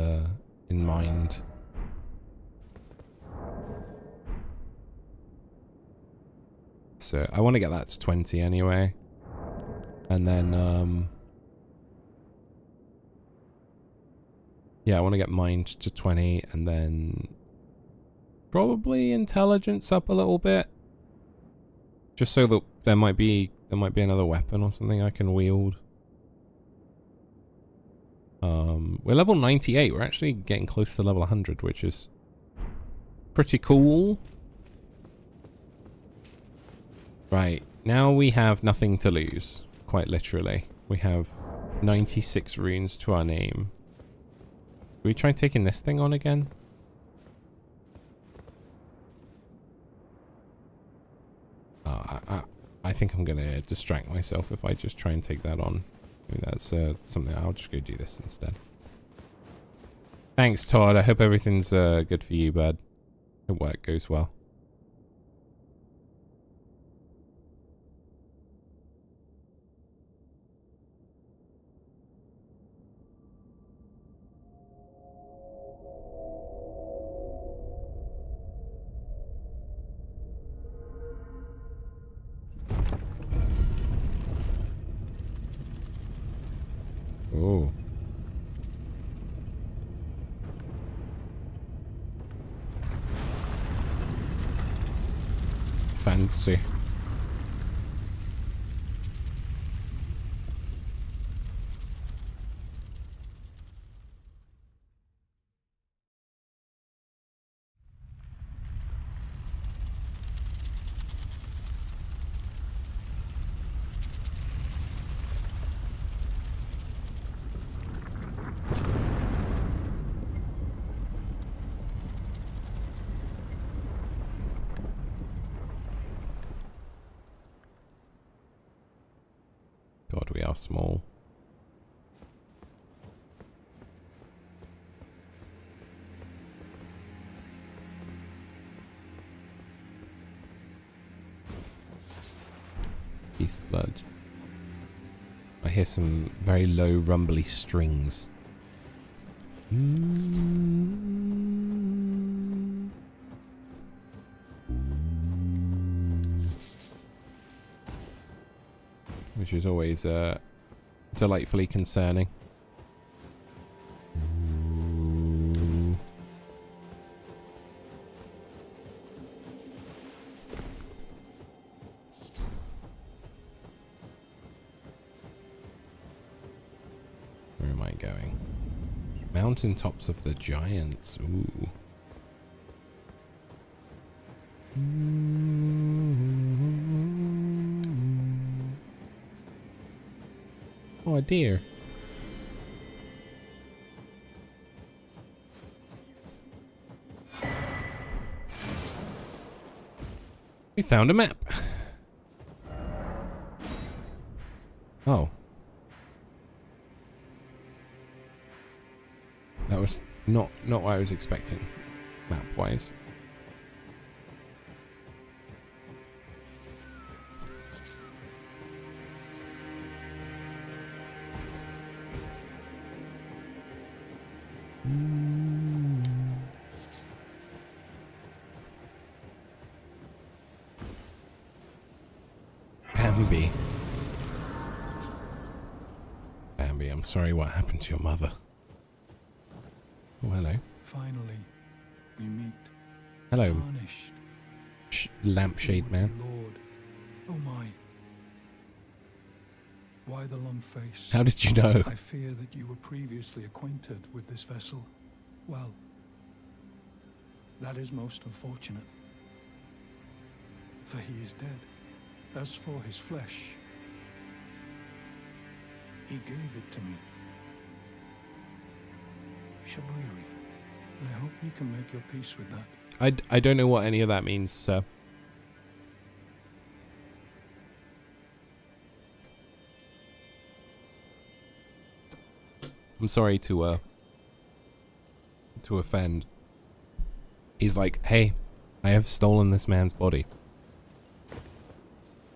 in mind. So I want to get that to 20 anyway. And then, yeah, I want to get mind to 20 and then probably intelligence up a little bit. Just so that there might be another weapon or something I can wield. We're level 98. We're actually getting close to level 100, which is pretty cool. Right, now we have nothing to lose, quite literally. We have 96 runes to our name. Will we try taking this thing on again? I think I'm gonna distract myself if I just try and take that on. I mean, that's something. I'll just go do this instead. Thanks, Todd. I hope everything's good for you, bud. Hope work goes well. Oh. Fancy. God, we are small. Beast blood. I hear some very low, rumbly strings. Which is always delightfully concerning. Ooh. Where am I going? Mountaintops of the Giants. Ooh. Oh dear. We found a map. Oh. That was not what I was expecting, map-wise. Bambi, I'm sorry what happened to your mother. Oh, hello. Finally, we meet. Hello. Tarnished. Lampshade man. Lord. Oh my. Why the long face? How did you know? I fear that you were previously acquainted with this vessel. Well, that is most unfortunate. For he is dead. As for his flesh, he gave it to me. Shabriri, I hope you can make your peace with that. I don't know what any of that means, sir. I'm sorry to offend. He's like, hey, I have stolen this man's body.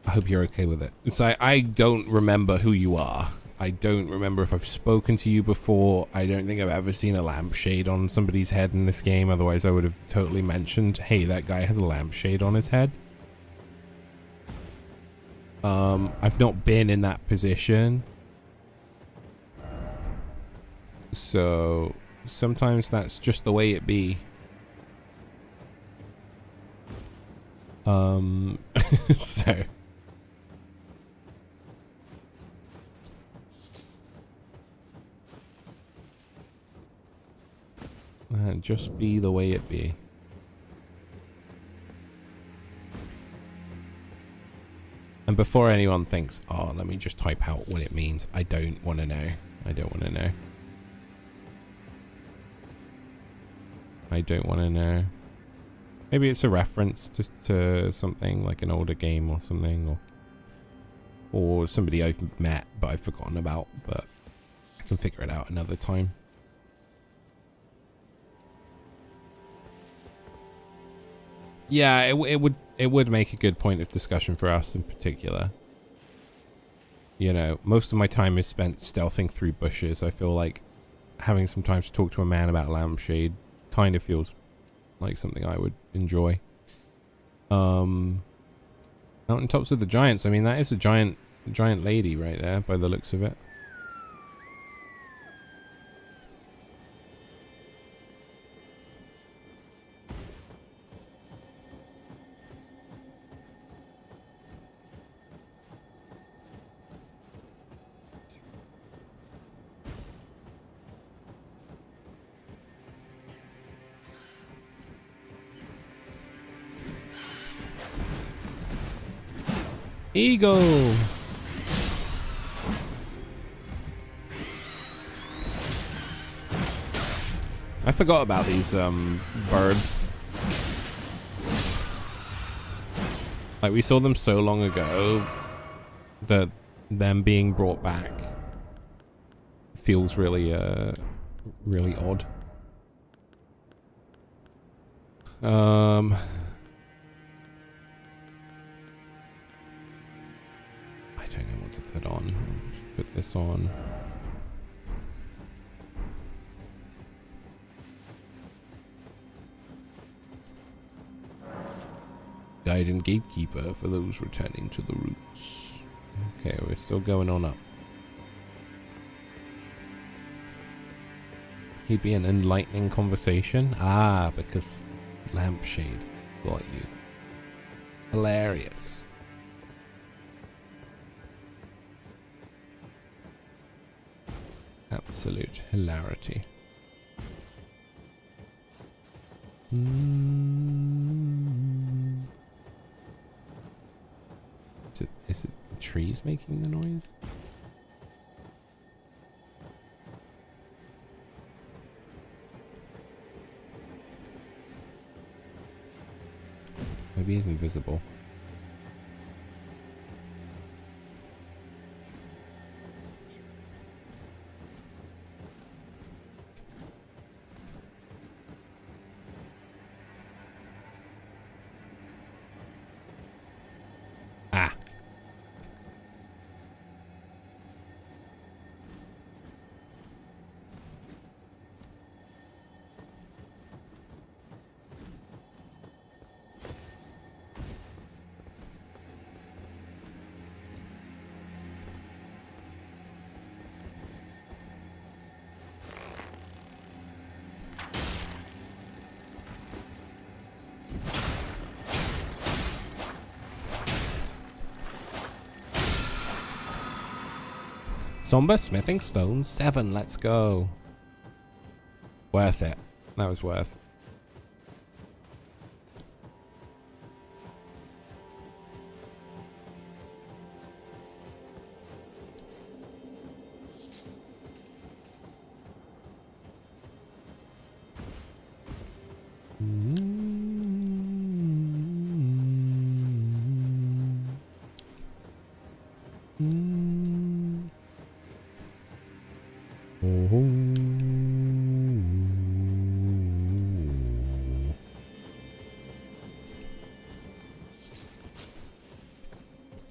I hope you're okay with it. So I don't remember who you are. I don't remember if I've spoken to you before. I don't think I've ever seen a lampshade on somebody's head in this game. Otherwise, I would have totally mentioned, hey, that guy has a lampshade on his head. I've not been in that position. So sometimes that's just the way it be. So just be the way it be. And before anyone thinks, oh, let me just type out what it means, I don't want to know. I don't want to know. I don't want to know. Maybe it's a reference to something like an older game or something, or somebody I've met but I've forgotten about, but I can figure it out another time. Yeah, it would make a good point of discussion for us in particular. You know, most of my time is spent stealthing through bushes. I feel like having some time to talk to a man about lampshade kind of feels like something I would enjoy. Mountaintops of the Giants. I mean, that is a giant lady right there by the looks of it. Eagle. I forgot about these birds. Like, we saw them so long ago that them being brought back feels really really odd. I don't know what to put on. I'll just put this on. Guide and gatekeeper for those returning to the roots. Okay, we're still going on up. He'd be an enlightening conversation. Ah, because lampshade got you. Hilarious. Absolute hilarity. Is it the trees making the noise? Maybe he's invisible. Somber smithing stone 7. Let's go. Worth it. That was worth.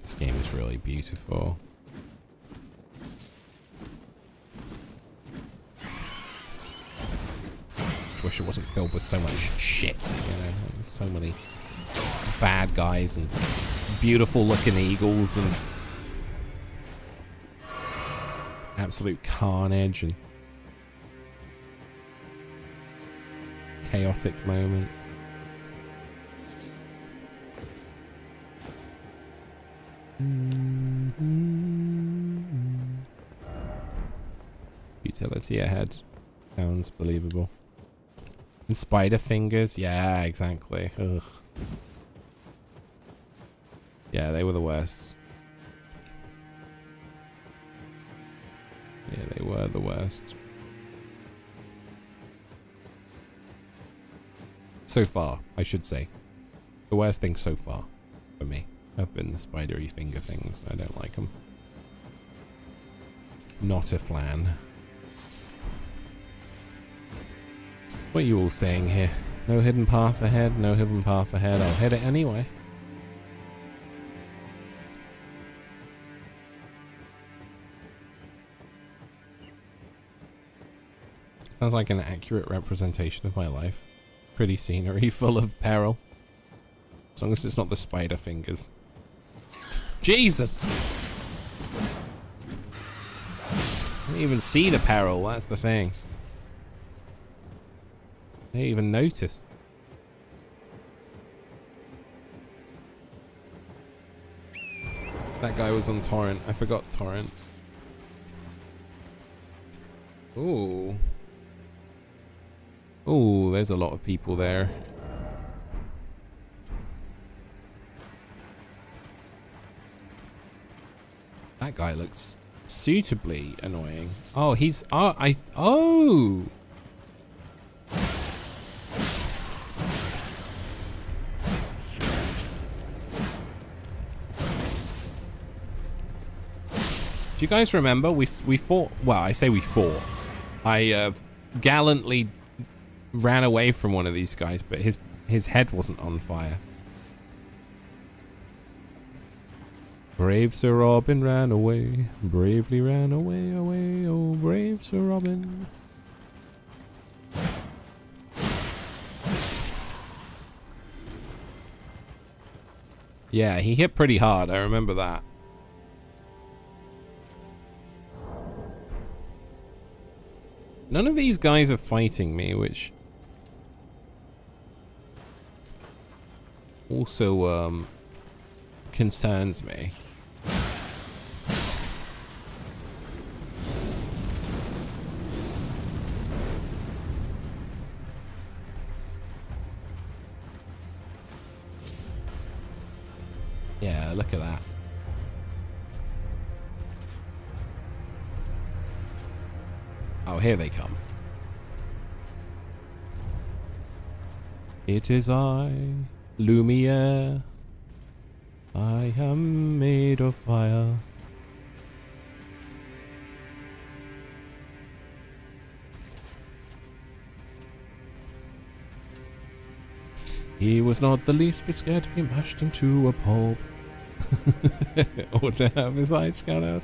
This game is really beautiful. just wish it wasn't filled with so much shit, you know? There's so many bad guys and beautiful looking eagles and absolute carnage and chaotic moments. Utility ahead. Sounds believable. And spider fingers? Yeah, exactly. Ugh. Yeah, they were the worst. Yeah, they were the worst. So far, I should say. The worst thing so far, for me, have been the spidery finger things. I don't like them. Not a flan. What are you all saying here? No hidden path ahead, no hidden path ahead. I'll hit it anyway. Sounds like an accurate representation of my life. Pretty scenery, full of peril. As long as it's not the spider fingers. Jesus! I didn't even see the peril, that's the thing. I didn't even notice. That guy was on torrent. I forgot torrent. Ooh. Ooh, there's a lot of people there. That guy looks suitably annoying. Oh, he's... Oh, Oh! Do you guys remember we fought? Well, I say we fought. I gallantly ran away from one of these guys, but his head wasn't on fire. Brave Sir Robin ran away, bravely ran away, away, oh brave Sir Robin. Yeah, he hit pretty hard, I remember that. None of these guys are fighting me, which also concerns me. Yeah, look at that. Oh, here they come. It is I, Lumiere. I am made of fire. He was not the least bit scared to be mashed into a pulp. Or to have his eyes cut out.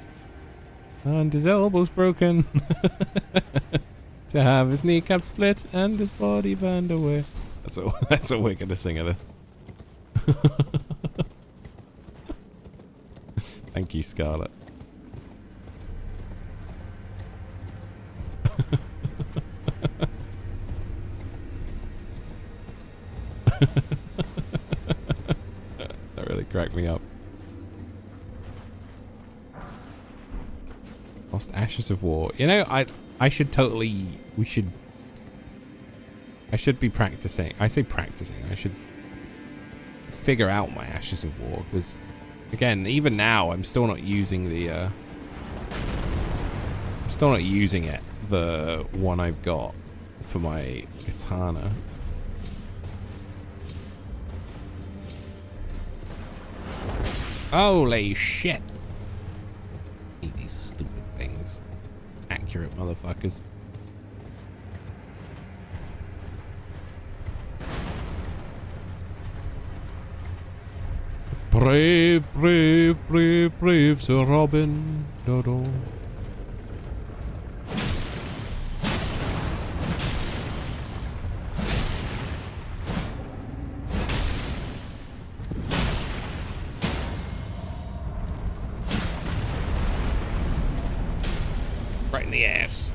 And his elbows broken. To have his kneecap split and his body burned away. That's what we're gonna sing of this. Thank you, Scarlet. That really cracked me up. Lost Ashes of War. You know, I should totally... I should be practicing. I say practicing. I should figure out my Ashes of War, because, again, even now, I'm still not using the... still not using it, the one I've got for my katana. Holy shit! I hate these stupid things. Accurate motherfuckers. Brave, brave, brave, brave Sir Robin. Do-do. Right in the ass.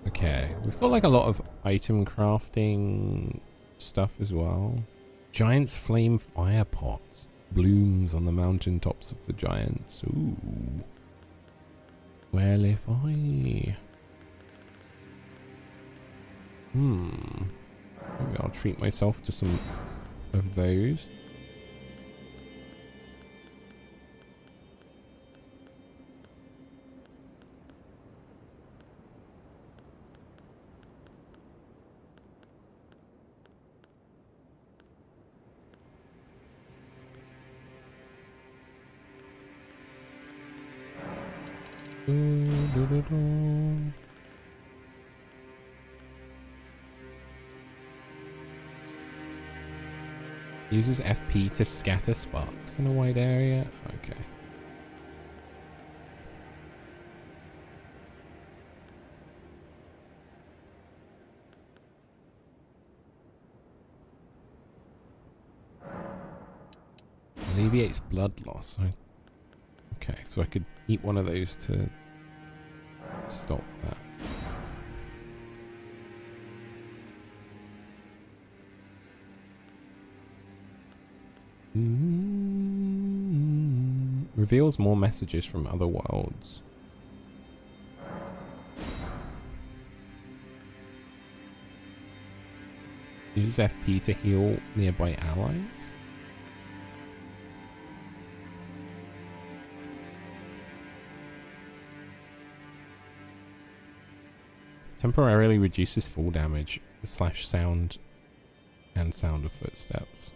Okay, we've got like a lot of item crafting stuff as well. Giant's flame fire pot blooms on the mountain tops of the giants. Ooh. Well, if I... Maybe I'll treat myself to some of those. Uses FP to scatter sparks in a wide area. Okay. Alleviates blood loss. Okay, so I could eat one of those to stop that. Reveals more messages from other worlds. Uses FP to heal nearby allies. Temporarily reduces fall damage / sound and sound of footsteps.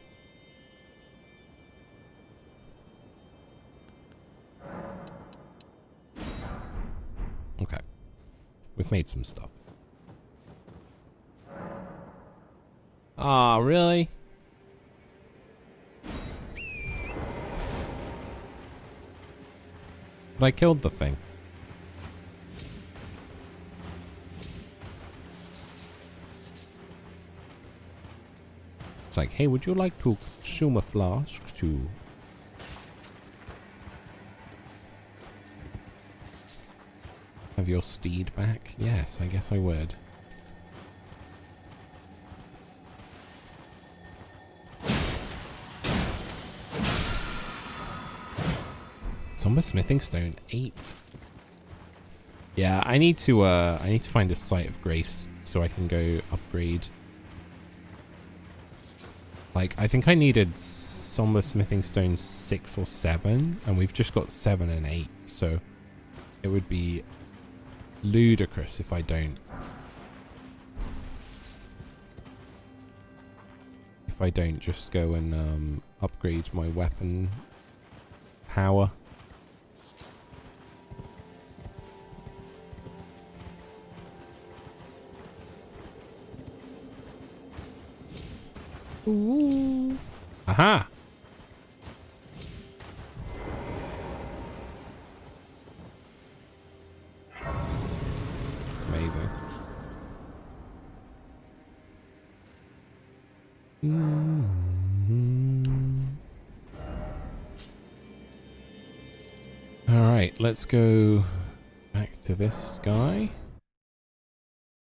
Okay. We've made some stuff. Ah, really? But I killed the thing. It's like, hey, would you like to consume a flask to... have your steed back? Yes, I guess I would. Somber smithing stone 8. Yeah, I need to find a site of grace so I can go upgrade. Like, I think I needed somber smithing stone 6 or 7, and we've just got 7 and 8, so it would be ludicrous if I don't. If I don't just go and upgrade my weapon power. Ooh. Aha! Amazing. All right, let's go back to this guy.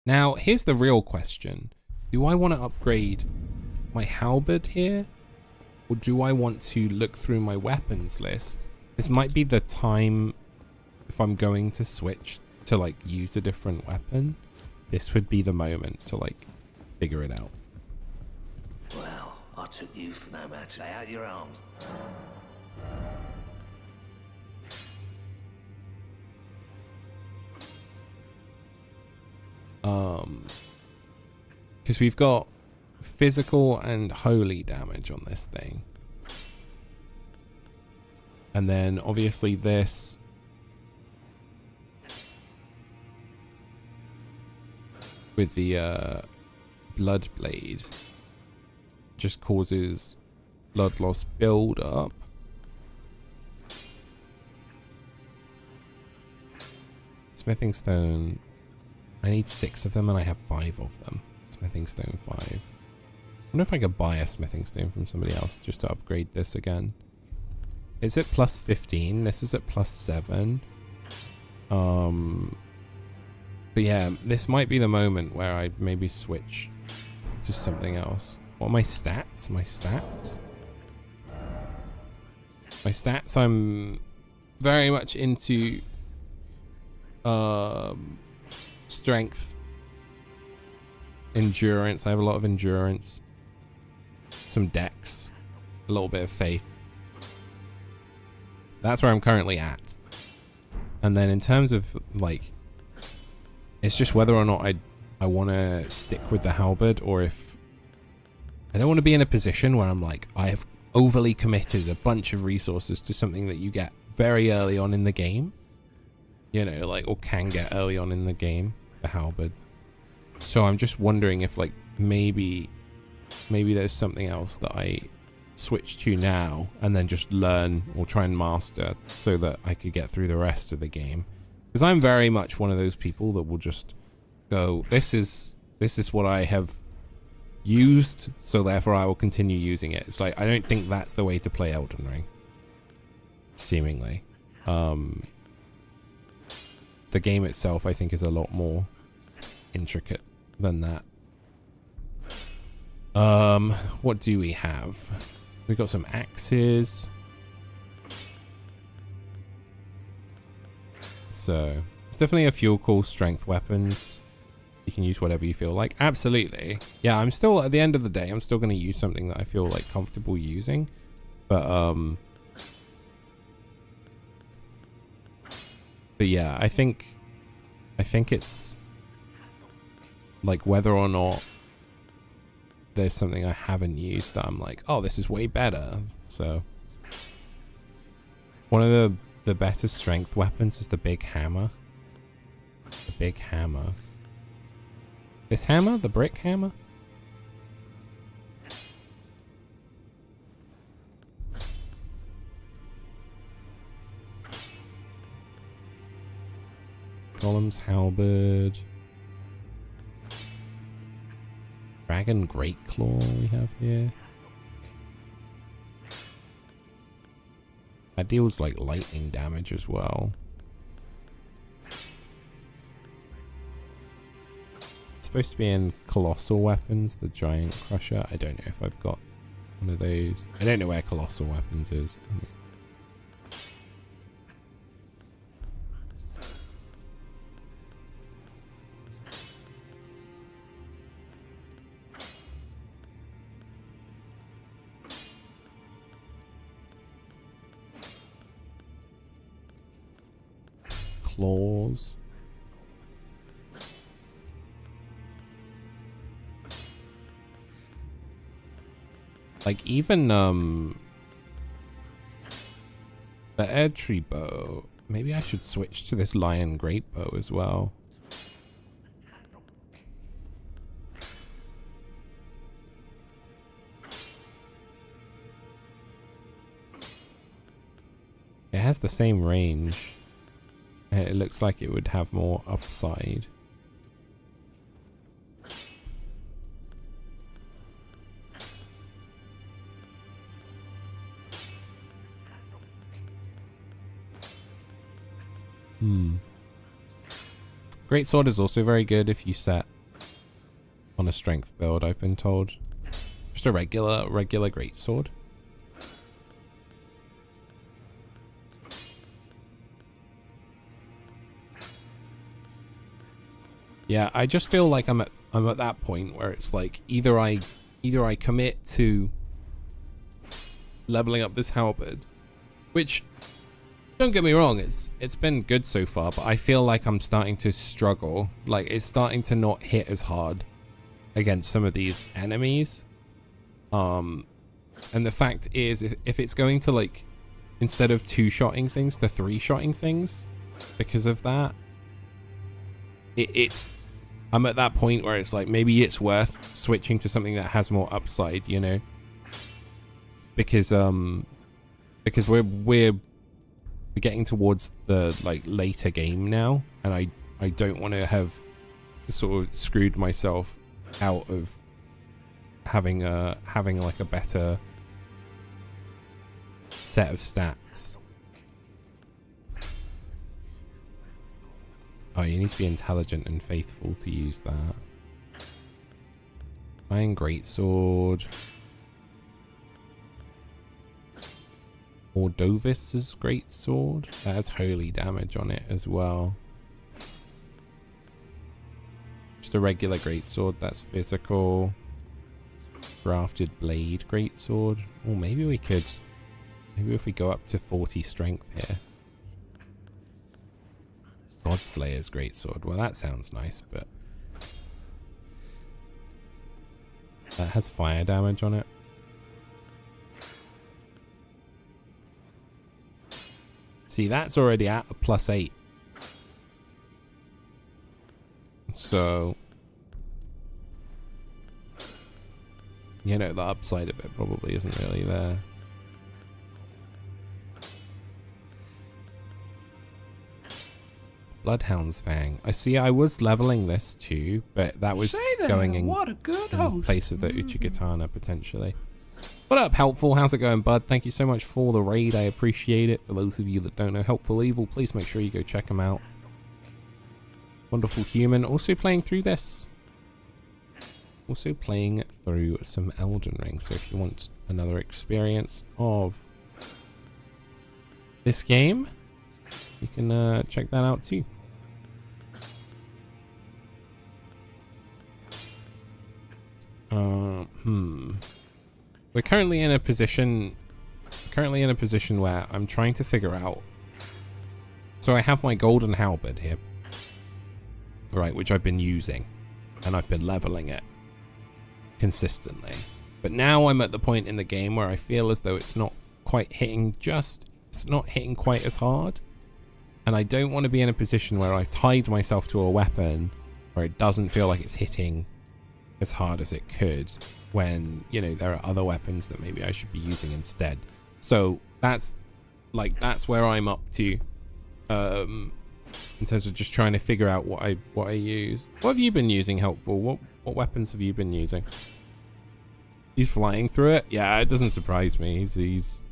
Now, here's the real question. Do I want to upgrade my halberd here? Or do I want to look through my weapons list? This might be the time if I'm going to switch to like use a different weapon. This would be the moment to like figure it out. Well, I took you for no matter. Lay out your arms. Because we've got physical and holy damage on this thing. And then obviously this. With the blood blade. Just causes blood loss build up. Smithing stone. I need 6 of them and I have 5 of them. Smithing stone 5. I wonder if I could buy a smithing stone from somebody else just to upgrade this again. It's at plus 15. This is at plus 7. But yeah, this might be the moment where I'd maybe switch to something else. What are my stats? My stats? My stats, I'm very much into strength, endurance. I have a lot of endurance, some dex, a little bit of faith. That's where I'm currently at. And then in terms of like, it's just whether or not I want to stick with the halberd, or if I don't want to be in a position where I'm like, I have overly committed a bunch of resources to something that you get very early on in the game. You know, like, or can get early on in the game, the halberd. So I'm just wondering if, like, maybe there's something else that I switch to now and then just learn or try and master so that I could get through the rest of the game. Because I'm very much one of those people that will just go, this is what I have used, so therefore I will continue using it. It's like, I don't think that's the way to play Elden Ring. Seemingly. The game itself, I think, is a lot more intricate than that. What do we have? We've got some axes. So, it's definitely a few cool strength weapons. You can use whatever you feel like. Absolutely. Yeah, I'm still, at the end of the day, I'm still going to use something that I feel like comfortable using. But yeah, I think it's like whether or not there's something I haven't used that I'm like, oh, this is way better. So one of the better strength weapons is the big hammer. The big hammer. This hammer? The brick hammer? Golem's halberd. Dragon Great Claw we have here. That deals like lightning damage as well. It's supposed to be in Colossal Weapons, the Giant Crusher. I don't know if I've got one of those. I don't know where Colossal Weapons is. Claws. Like even the air tree bow. Maybe I should switch to this lion great bow as well. It has the same range. It looks like it would have more upside. Great sword is also very good if you set on a strength build, I've been told. Just a regular great sword. Yeah, I just feel like I'm at that point where it's like either I commit to leveling up this halberd, which, don't get me wrong, it's been good so far, but I feel like I'm starting to struggle. Like, it's starting to not hit as hard against some of these enemies. And the fact is, if it's going to, like, instead of 2-shotting things to 3-shotting things because of that, I'm at that point where it's like, maybe it's worth switching to something that has more upside, you know? Because we're getting towards the, like, later game now, and I don't want to have sort of screwed myself out of having like a better set of stats. Oh, you need to be intelligent and faithful to use that. Iron Greatsword. Ordovis's Greatsword. That has holy damage on it as well. Just a regular Greatsword, that's physical. Grafted Blade Greatsword. Or maybe we could... Maybe if we go up to 40 strength here. Godslayer's Greatsword. Well, that sounds nice, but... That has fire damage on it. See, that's already at a +8. So... You know, the upside of it probably isn't really there. Bloodhound's Fang. I see I was leveling this too, but that was going in place of the Uchigatana potentially. What up, Helpful? How's it going, bud? Thank you so much for the raid. I appreciate it. For those of you that don't know Helpful Evil, please make sure you go check him out. Wonderful human. Also playing through this. Also playing through some Elden Ring. So if you want another experience of this game, you can check that out too. We're currently in a position where I'm trying to figure out. So I have my golden halberd here, right, which I've been using, and I've been leveling it consistently. But now I'm at the point in the game where I feel as though it's not quite hitting quite as hard. And I don't want to be in a position where I've tied myself to a weapon where it doesn't feel like it's hitting as hard as it could when, you know, there are other weapons that maybe I should be using instead. So that's where I'm up to in terms of just trying to figure out what I use. What have you been using, Helpful? What weapons have you been using? He's flying through it? Yeah, it doesn't surprise me. He's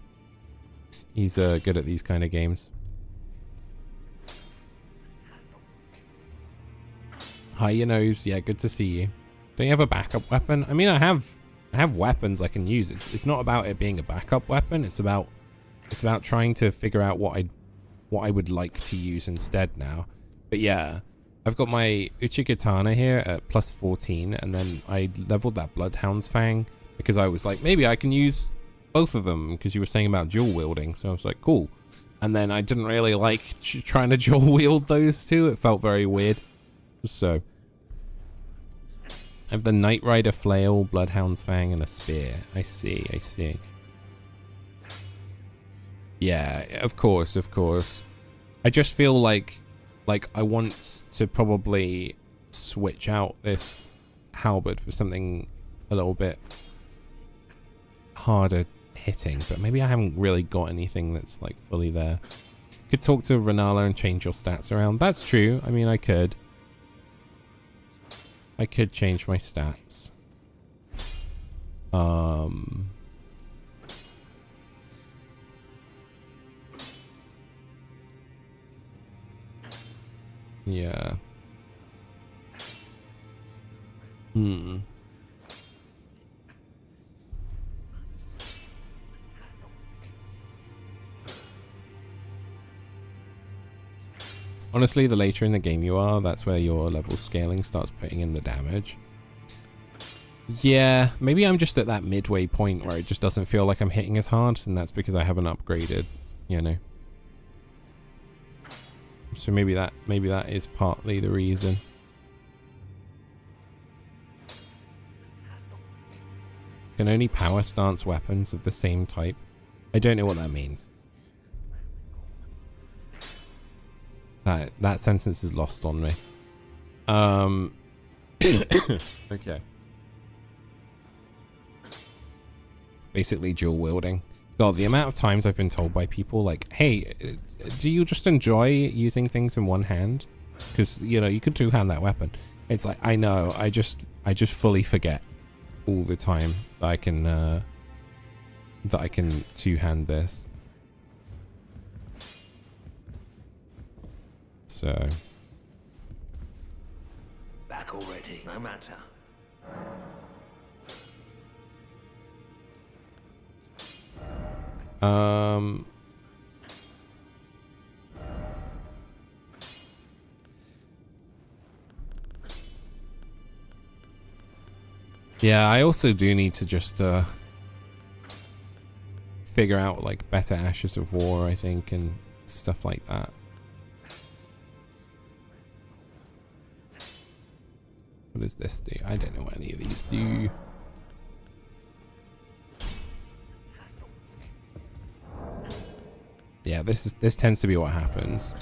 good at these kind of games. Hi, your nose. Yeah, good to see you. Don't you have a backup weapon? I mean, I have weapons I can use. It's not about it being a backup weapon. It's about trying to figure out what I would like to use instead now. But yeah, I've got my Uchigatana here at +14, and then I leveled that Bloodhound's Fang because I was like, maybe I can use both of them because you were saying about dual wielding. So I was like, cool. And then I didn't really like trying to dual wield those two. It felt very weird. So I have the Knight Rider Flail, Bloodhound's Fang, and a spear. I see. Yeah, of course. I just feel like I want to probably switch out this halberd for something a little bit harder hitting, but maybe I haven't really got anything that's like fully there. Could talk to Renala and change your stats around. That's true. I mean, I could change my stats. Yeah. Honestly, the later in the game you are, that's where your level scaling starts putting in the damage. Yeah, maybe I'm just at that midway point where it just doesn't feel like I'm hitting as hard, and that's because I haven't upgraded, you know. So maybe that is partly the reason. Can only power stance weapons of the same type. I don't know what that means. That sentence is lost on me. Okay. Basically dual wielding. God, the amount of times I've been told by people like, hey, do you just enjoy using things in one hand? Because, you know, you could two-hand that weapon. It's like, I know, I just fully forget all the time that I can two-hand this. So. Back already, no matter. Yeah, I also do need to just figure out like better Ashes of War, I think, and stuff like that. What does this do? I don't know what any of these do. Yeah, this tends to be what happens.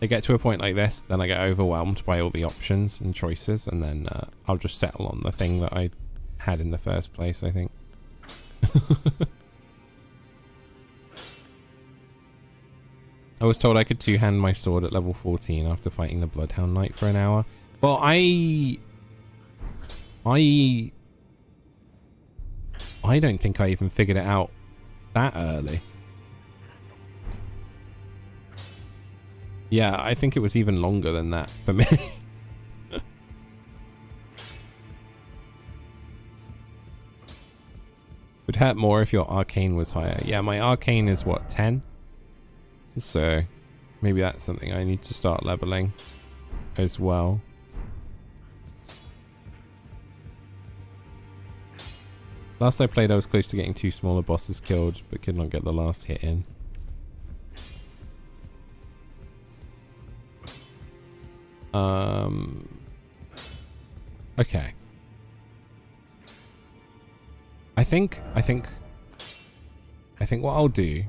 I get to a point like this, then I get overwhelmed by all the options and choices, and then I'll just settle on the thing that I had in the first place, I think. I was told I could two-hand my sword at level 14 after fighting the Bloodhound Knight for an hour. Well, I don't think I even figured it out that early. Yeah, I think it was even longer than that for me. Would hurt more if your arcane was higher. Yeah, my arcane is what, 10? So maybe that's something I need to start leveling as well. Last I played, I was close to getting 2 smaller bosses killed, but could not get the last hit in. Okay. I think what I'll do,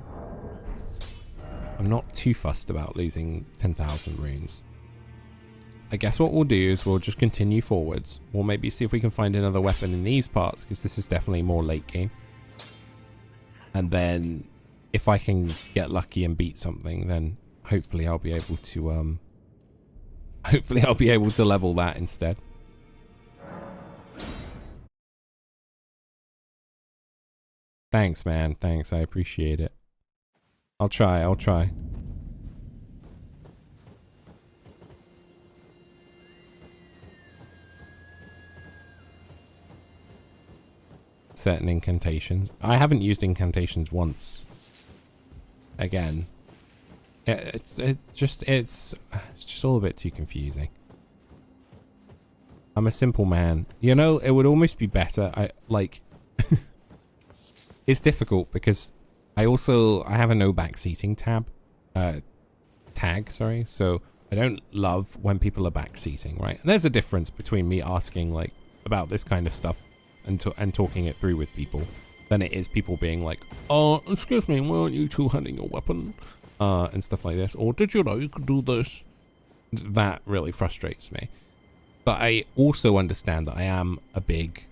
I'm not too fussed about losing 10,000 runes. I guess what we'll do is we'll just continue forwards. We'll maybe see if we can find another weapon in these parts, because this is definitely more late game. And then if I can get lucky and beat something, then hopefully I'll be able to level that instead. Thanks, man. Thanks. I appreciate it. I'll try. Certain incantations. I haven't used incantations once. Again. It's just all a bit too confusing. I'm a simple man. You know, it would almost be better. It's difficult because I have a no backseating tag, sorry. So I don't love when people are backseating, right? And there's a difference between me asking like about this kind of stuff and talking it through with people than it is people being like, oh, excuse me, why aren't you two-handing your weapon? And stuff like this. Or did you know you could do this? That really frustrates me. But I also understand that I am a big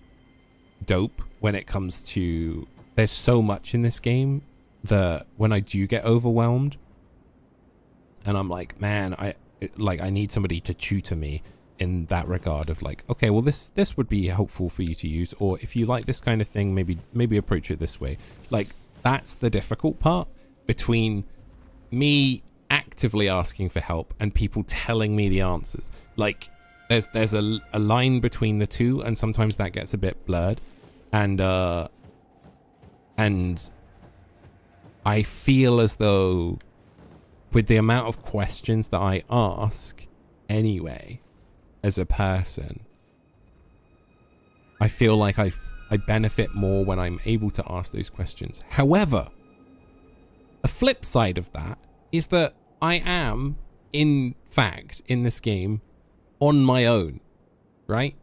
dope when it comes to, there's so much in this game that when I do get overwhelmed and I'm like, man, I need somebody to tutor me in that regard of like, okay, well this would be helpful for you to use, or if you like this kind of thing, maybe approach it this way. Like, that's the difficult part between me actively asking for help and people telling me the answers. Like, there's a line between the two, and sometimes that gets a bit blurred, and I feel as though with the amount of questions that I ask anyway as a person, I feel like I benefit more when I'm able to ask those questions. However, the flip side of that is that I am, in fact, in this game on my own, right?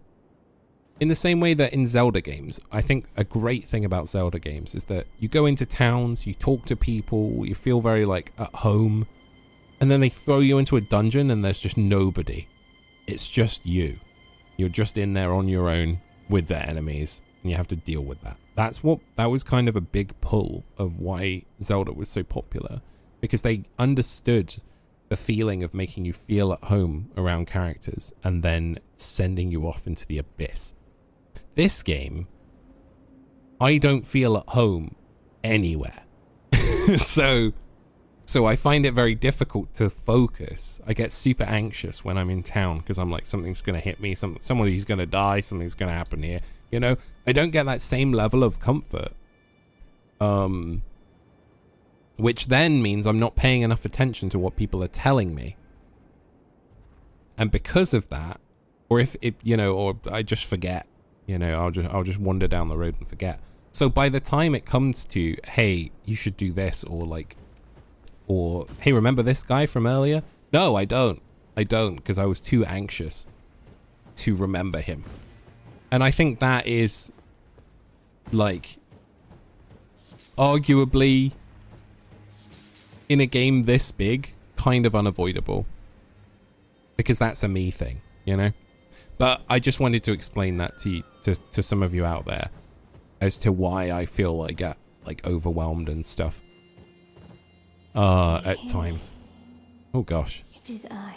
In the same way that in Zelda games, I think a great thing about Zelda games is that you go into towns, you talk to people, you feel very like at home, and then they throw you into a dungeon and there's just nobody. It's just you. You're just in there on your own with the enemies, and you have to deal with that. That was kind of a big pull of why Zelda was so popular, because they understood the feeling of making you feel at home around characters and then sending you off into the abyss. This game, I don't feel at home anywhere. So I find it very difficult to focus. I get super anxious when I'm in town because I'm like, something's going to hit me, somebody's going to die, something's going to happen here. You know, I don't get that same level of comfort. Which then means I'm not paying enough attention to what people are telling me. And because of that, or if it, you know, or I just forget, you know, I'll just wander down the road and forget. So by the time it comes to, hey, you should do this, or like, or hey, remember this guy from earlier? No, I don't, because I was too anxious to remember him. And I think that is like arguably in a game this big kind of unavoidable, because that's a me thing, you know. But I just wanted to explain that to some of you out there as to why I feel like overwhelmed and stuff at times. Oh gosh. It is I,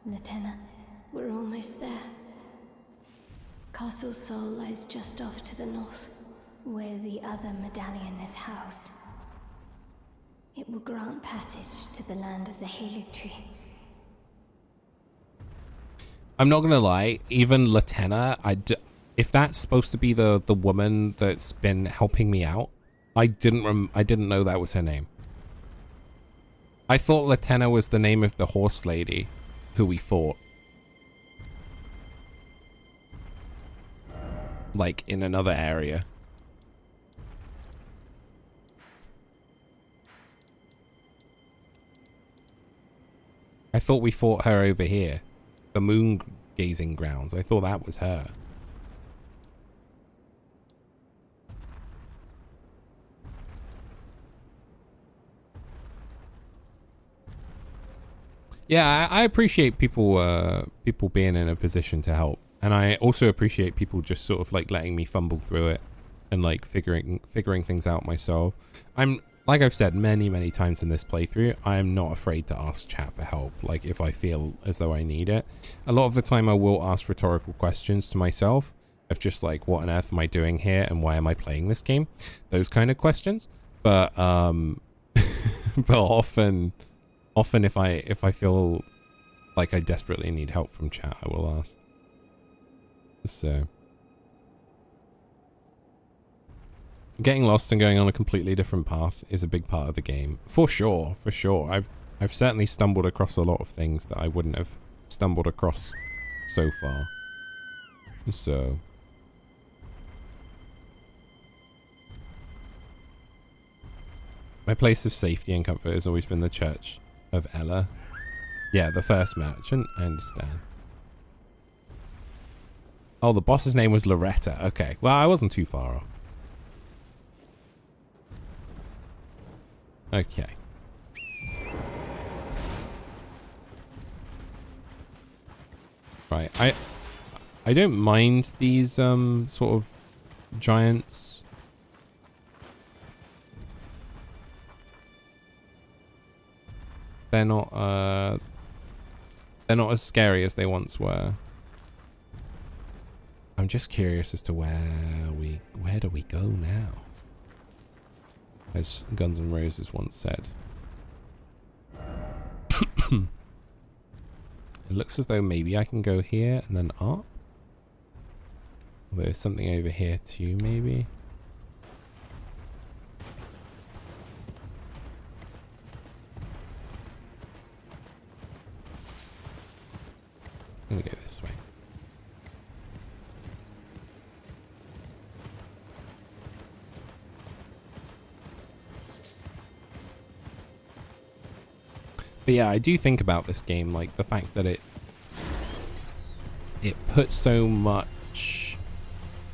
Lieutenant. We're almost there. Castle Sol lies just off to the north, where the other medallion is housed. It will grant passage to the land of the Halig Tree. I'm not gonna lie, even Latenna, if that's supposed to be the woman that's been helping me out, I didn't know that was her name. I thought Latenna was the name of the horse lady who we fought. Like in another area. I thought we fought her over here. The moon gazing grounds. I thought that was her. Yeah, I appreciate people people being in a position to help. And I also appreciate people just sort of like letting me fumble through it and like figuring things out myself. Like I've said many times in this playthrough, I am not afraid to ask chat for help, like if I feel as though I need it. A lot of the time I will ask rhetorical questions to myself of just like, what on earth am I doing here and why am I playing this game? Those kind of questions. But but often if I feel like I desperately need help from chat, I will ask. So getting lost and going on a completely different path is a big part of the game. For sure. I've certainly stumbled across a lot of things that I wouldn't have stumbled across so far. So my place of safety and comfort has always been the Church of Ella. Yeah, the first merchant, I understand. Oh, the boss's name was Loretta. Okay, well, I wasn't too far off. Okay. Right, I don't mind these sort of giants. They're not as scary as they once were. I'm just curious as to where do we go now? As Guns N' Roses once said. It looks as though maybe I can go here and then up. There's something over here too, maybe. I'm gonna go this way. But yeah, I do think about this game, like the fact that it puts so much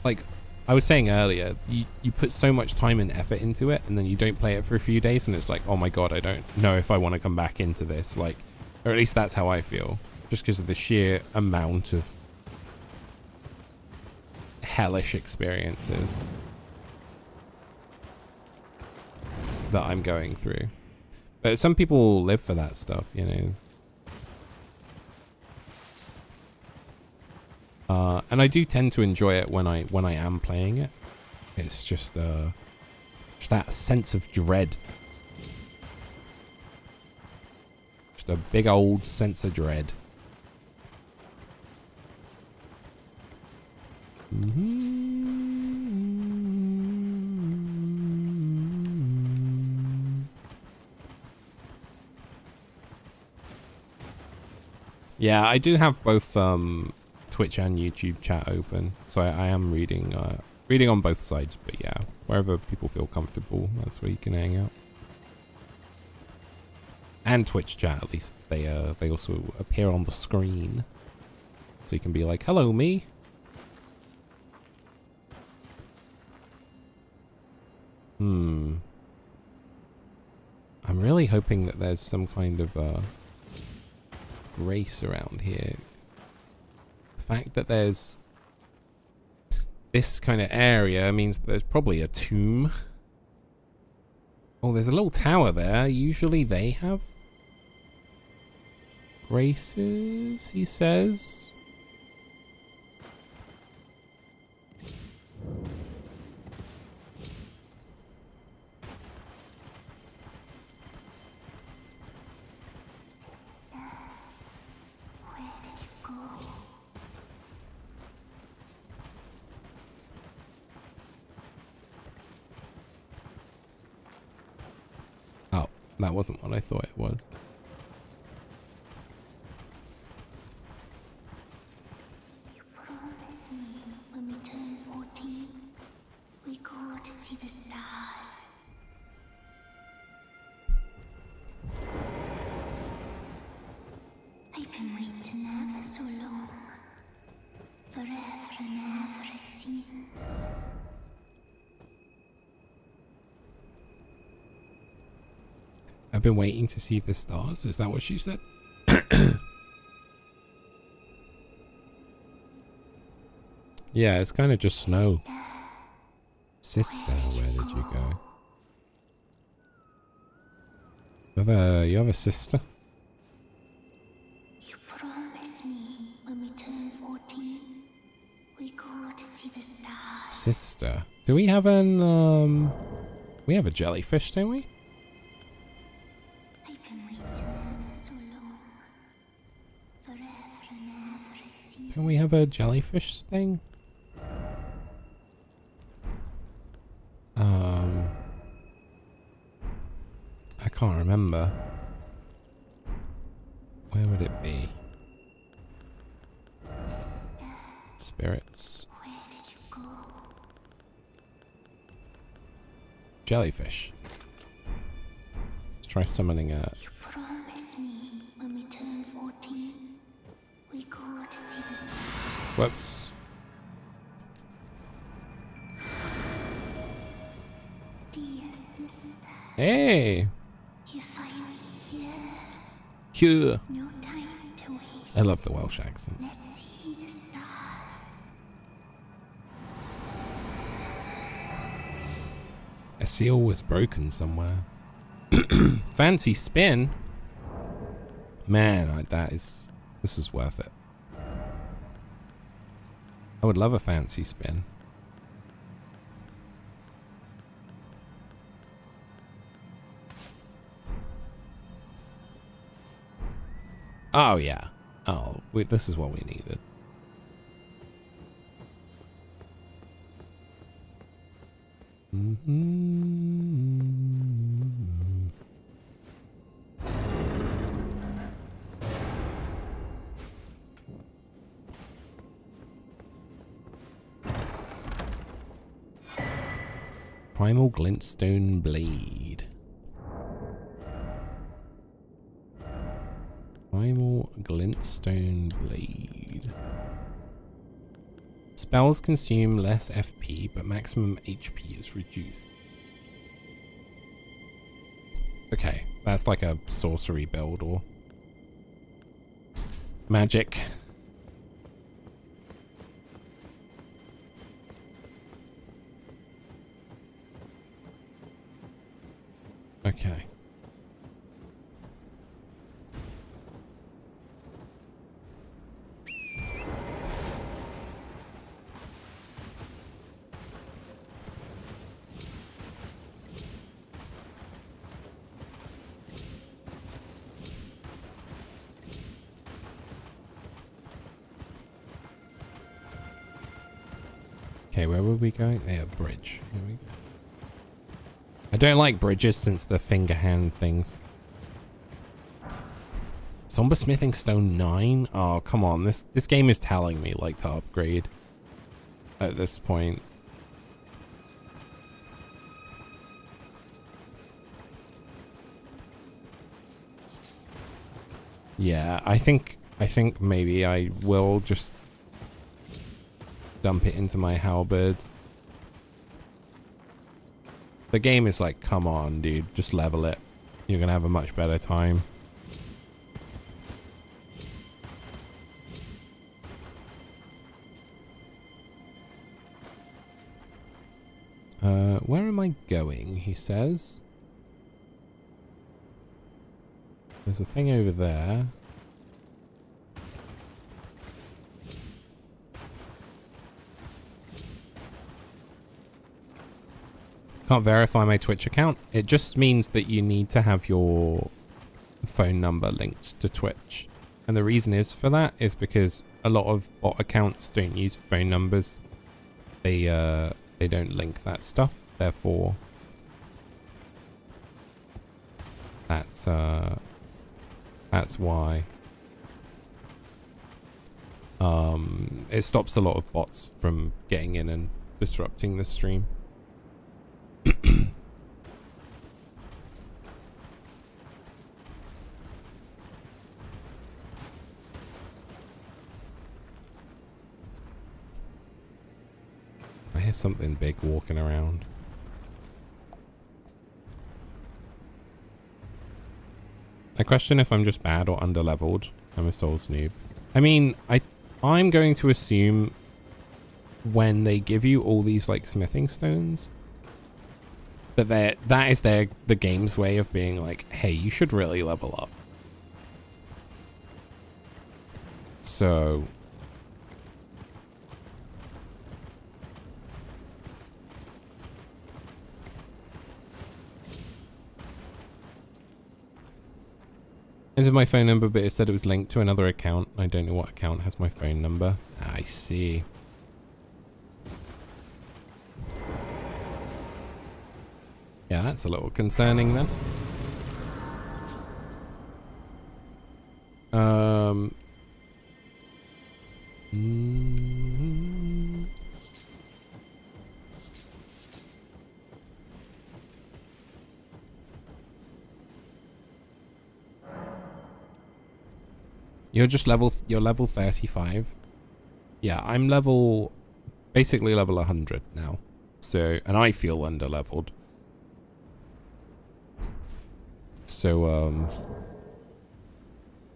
like I was saying earlier, you put so much time and effort into it, and then you don't play it for a few days, and it's like, oh my god, I don't know if I want to come back into this. Like, or at least that's how I feel, just because of the sheer amount of hellish experiences that I'm going through. But some people live for that stuff, you know. And I do tend to enjoy it when I am playing it. It's just that sense of dread. Just a big old sense of dread. Yeah, I do have both Twitch and YouTube chat open, so I am reading on both sides. But yeah, wherever people feel comfortable, that's where you can hang out. And Twitch chat, at least they also appear on the screen, so you can be like, "Hello, me." I'm really hoping that there's some kind of grace around here. The fact that there's this kind of area means that there's probably a tomb. Oh, there's a little tower there. Usually they have graces, he says. That wasn't what I thought it was. You promised me when we turn 14, we go to see the stars. I've been waiting ever so long. Forever and ever it seems. I've been waiting to see the stars. Is that what she said? Yeah, it's kind of just snow. Sister, where did you go? You have a sister? You promised me when we turn 14, we go to see the stars. Sister? Do we have an we have a jellyfish, don't we? Don't we have a jellyfish thing? I can't remember. Where would it be? Sister, spirits. Where did you go? Jellyfish. Let's try summoning a... You promised me when we turn 14, we go to see the sun. Whoops. Dear sister. Hey! You're finally here. Cure. No time to waste. I love the Welsh accent. Let's see the stars. A seal was broken somewhere. Fancy spin. Man, this is worth it. I would love a fancy spin. Oh yeah. Oh, wait, this is what we needed. Primal Glintstone Blade. Primal Glintstone Blade. Spells consume less FP, but maximum HP is reduced. Okay, that's like a sorcery build or magic. Okay. Okay, where were we going? Yeah, bridge. Here we go. I don't like bridges since the finger hand things. Somber Smithing Stone 9? Oh, come on. This game is telling me like to upgrade at this point. Yeah, I think maybe I will just dump it into my halberd. The game is like, come on, dude, just level it. You're gonna have a much better time. Where am I going? He says. There's a thing over there. Can't verify my Twitch account. It just means that you need to have your phone number linked to Twitch. And the reason is for that is because a lot of bot accounts don't use phone numbers. They don't link that stuff. Therefore, that's why. It stops a lot of bots from getting in and disrupting the stream. I hear something big walking around. I question if I'm just bad or underleveled. I'm a Souls noob. I mean, I'm going to assume when they give you all these like smithing stones that that is the game's way of being like, hey, you should really level up. So this is my phone number, but it said it was linked to another account. I don't know what account has my phone number. I see. Yeah, that's a little concerning then. You're level 35. Yeah, I'm basically level 100 now. So, and I feel underleveled. So,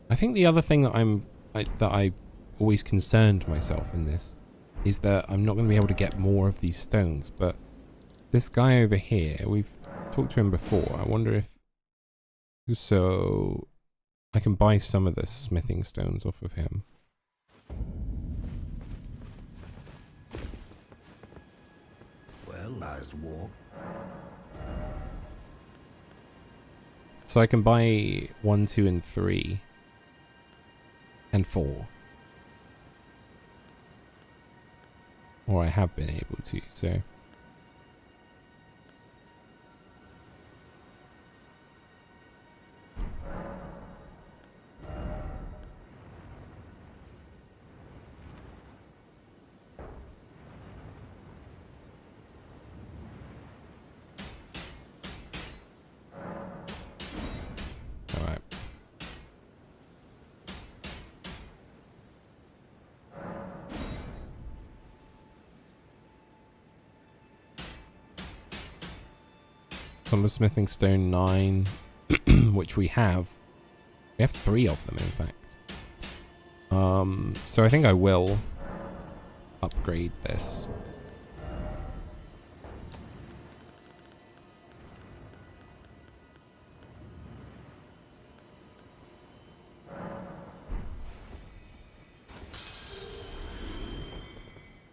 I think the other thing that I always concerned myself in this is that I'm not going to be able to get more of these stones, but this guy over here, we've talked to him before. I wonder if, so I can buy some of the smithing stones off of him. Well, last walk. So I can buy 1, 2, and 3. And 4. Or I have been able to, so. Alright. Some smithing stone 9, which we have. We have 3 of them, in fact. So I think I will upgrade this.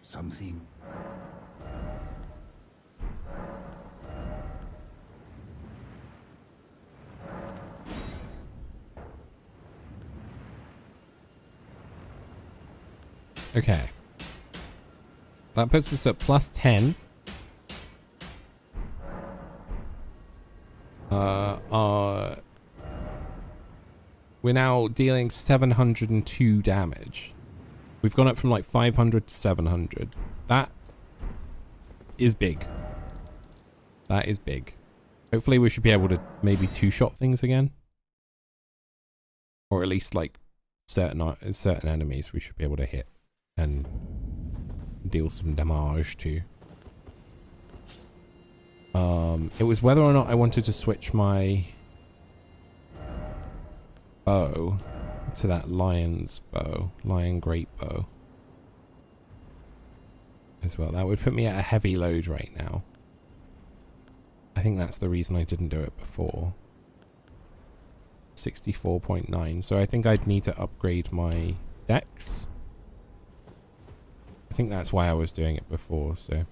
Something. Okay. That puts us at plus 10. We're now dealing 702 damage. We've gone up from like 500 to 700. That is big. That is big. Hopefully we should be able to maybe two-shot things again. Or at least like certain enemies we should be able to hit and deal some damage to. It was whether or not I wanted to switch my bow to that lion's bow, lion great bow as well. That would put me at a heavy load right now. I think that's the reason I didn't do it before. 64.9. So I think I'd need to upgrade my dex. I think that's why I was doing it before, so.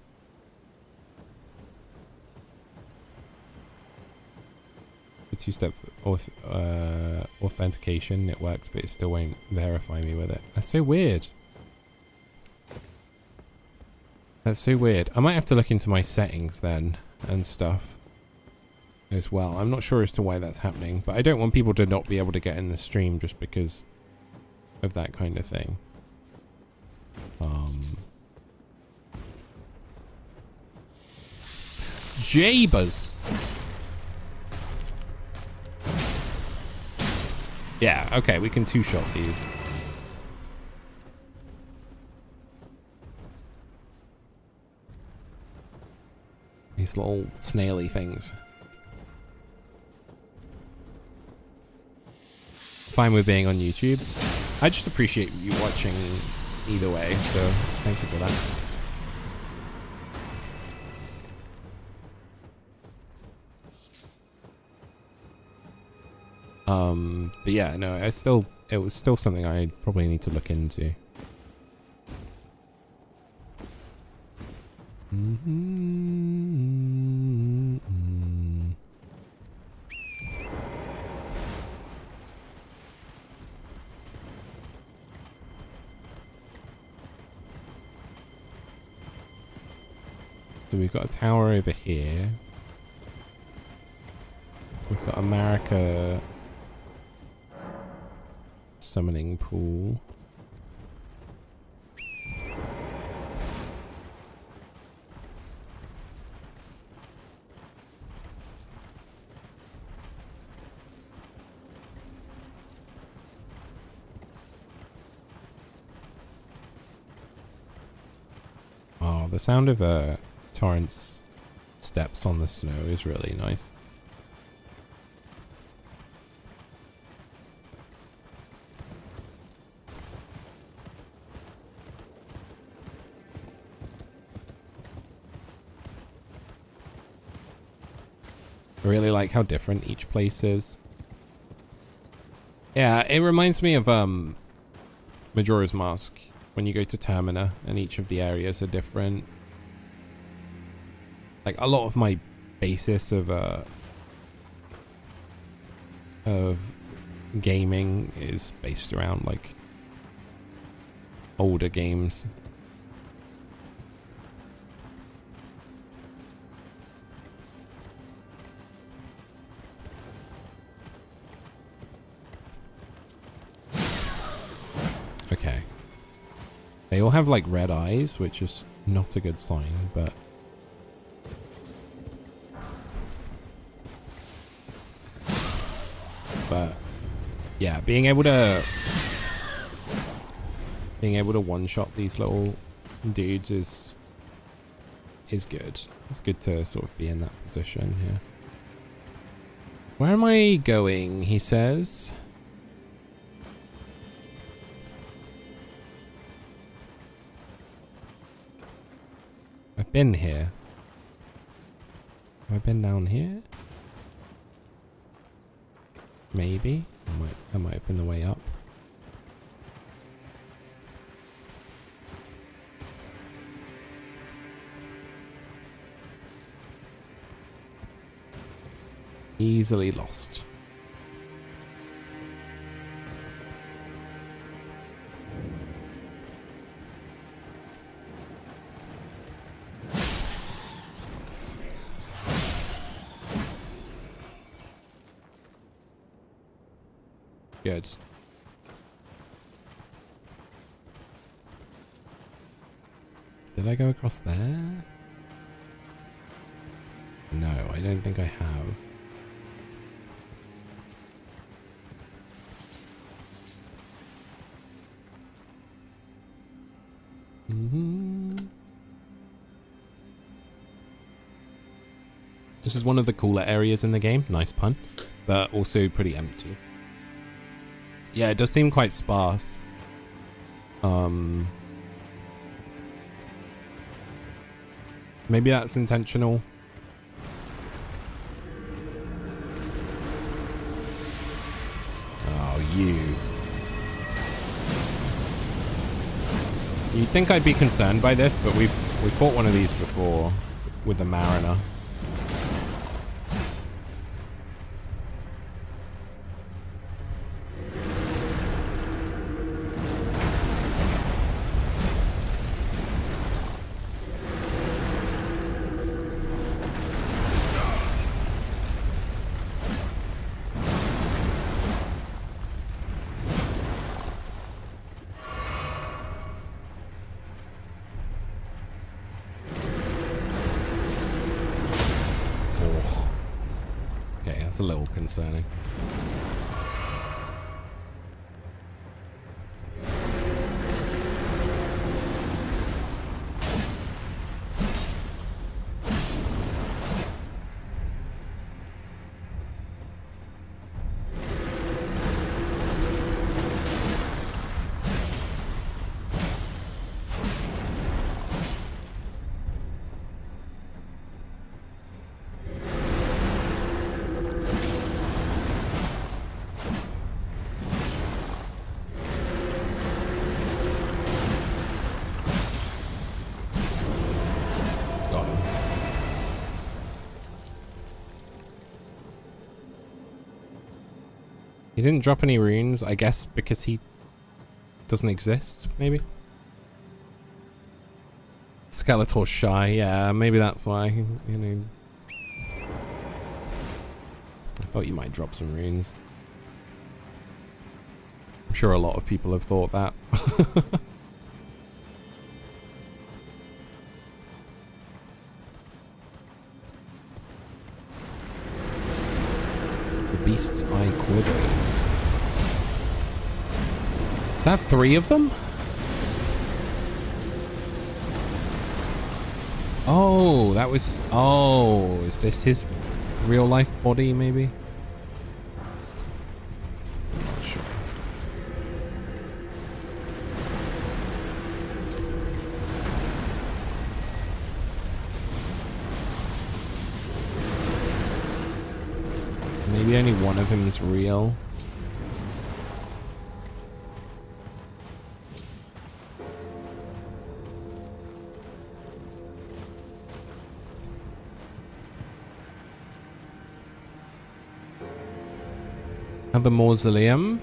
The two-step authentication, it works, but it still won't verify me with it. That's so weird. That's so weird. I might have to look into my settings then and stuff as well. I'm not sure as to why that's happening, but I don't want people to not be able to get in the stream just because of that kind of thing. Jabers. Yeah, okay, we can two-shot these. These little snaily things. Fine with being on YouTube. I just appreciate you watching either way, so thank you for that. But yeah, no, it was still something I probably need to look into. So we've got a tower over here. We've got America summoning pool. Oh, the sound of Torrent's steps on the snow is really nice. I really like how different each place is. Yeah, it reminds me of Majora's Mask when you go to Termina and each of the areas are different. Like a lot of my basis of gaming is based around like older games. Okay. They all have like red eyes, which is not a good sign, but yeah, being able to one-shot these little dudes is good. It's good to sort of be in that position here. Where am I going, he says. I've been here. Have I been down here? Maybe. That might have been the way up. Easily lost. Good. Did I go across there? No, I don't think I have. This is one of the cooler areas in the game. Nice pun. But also pretty empty. Yeah, it does seem quite sparse. Maybe that's intentional. Oh, you. You'd think I'd be concerned by this, but we fought one of these before with the Mariner. That's a little concerning. He didn't drop any runes, I guess because he doesn't exist, maybe? Skeletor's shy, yeah, maybe that's why, you know. I thought you might drop some runes. I'm sure a lot of people have thought that. Beast's Eye quivers. Is that 3 of them? Oh, that was... Oh, is this his real life body, maybe? I'm not sure. Maybe only one of them is real. Another mausoleum.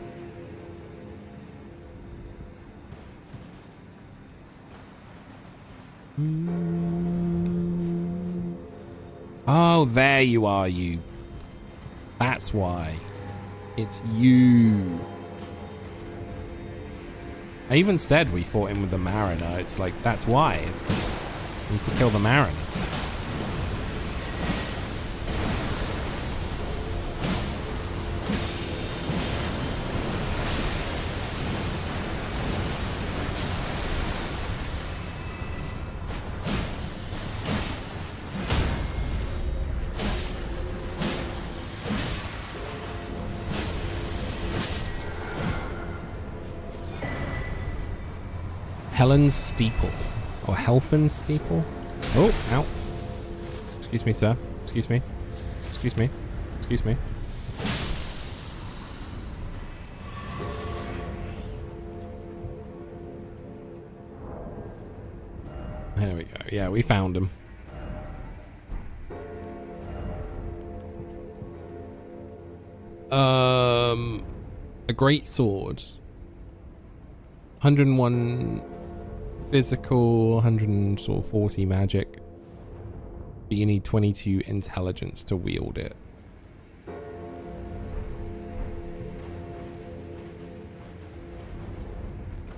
Oh, there you are, you. That's why. It's you. I even said we fought him with the Mariner. It's like, that's why. It's because we need to kill the Mariner. Helen's Steeple. Or Helfen's Steeple? Oh, ow. Excuse me, sir. Excuse me. Excuse me. Excuse me. There we go. Yeah, we found him. A great sword. 101 physical, 140 magic. But you need 22 intelligence to wield it.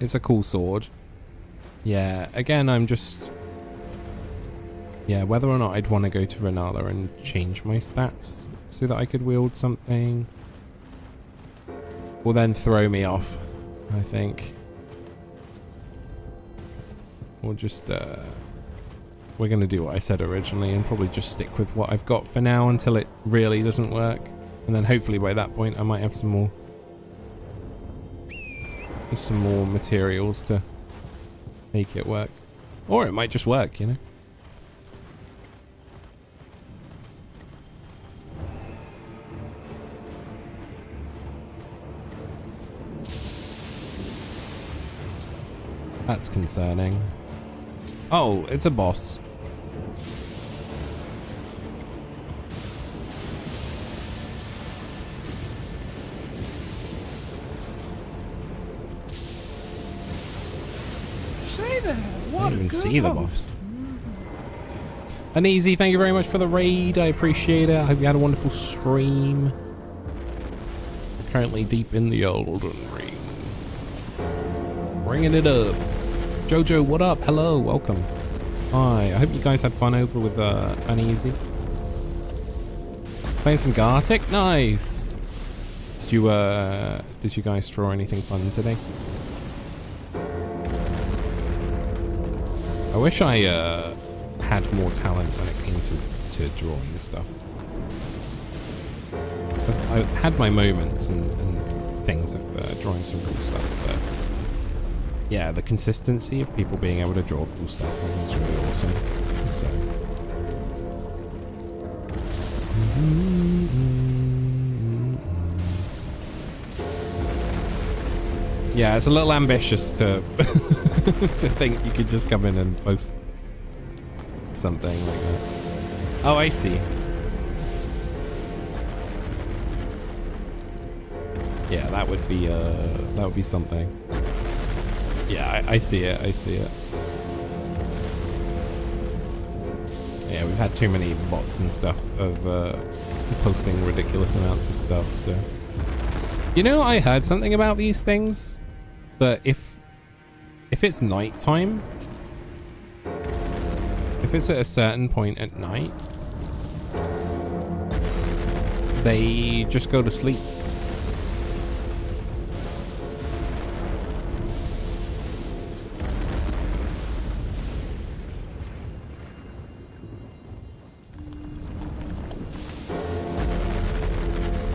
It's a cool sword. Yeah, again, I'm just... Yeah, whether or not I'd want to go to Renala and change my stats so that I could wield something will then throw me off, I think. We'll just, we're going to do what I said originally and probably just stick with what I've got for now until it really doesn't work. And then hopefully by that point I might have some more materials to make it work. Or it might just work, you know? That's concerning. Oh, it's a boss. Say there, I what didn't even a see the good boss. Uneasy, thank you very much for the raid. I appreciate it. I hope you had a wonderful stream. We're currently deep in the Elden Ring. Bringing it up. Jojo, what up? Hello, welcome. Hi, I hope you guys had fun over with Uneasy. Playing some Gartic? Nice. Did you guys draw anything fun today? I wish I had more talent when it came to drawing stuff. I had my moments and things of drawing some cool stuff, but yeah, the consistency of people being able to draw cool stuff I think is really awesome. So yeah, it's a little ambitious to to think you could just come in and post something like that. Oh, I see. Yeah, that would be something. Yeah, I see it. I see it. Yeah, we've had too many bots and stuff of posting ridiculous amounts of stuff. So, you know, I heard something about these things, but if it's nighttime, if it's at a certain point at night, they just go to sleep.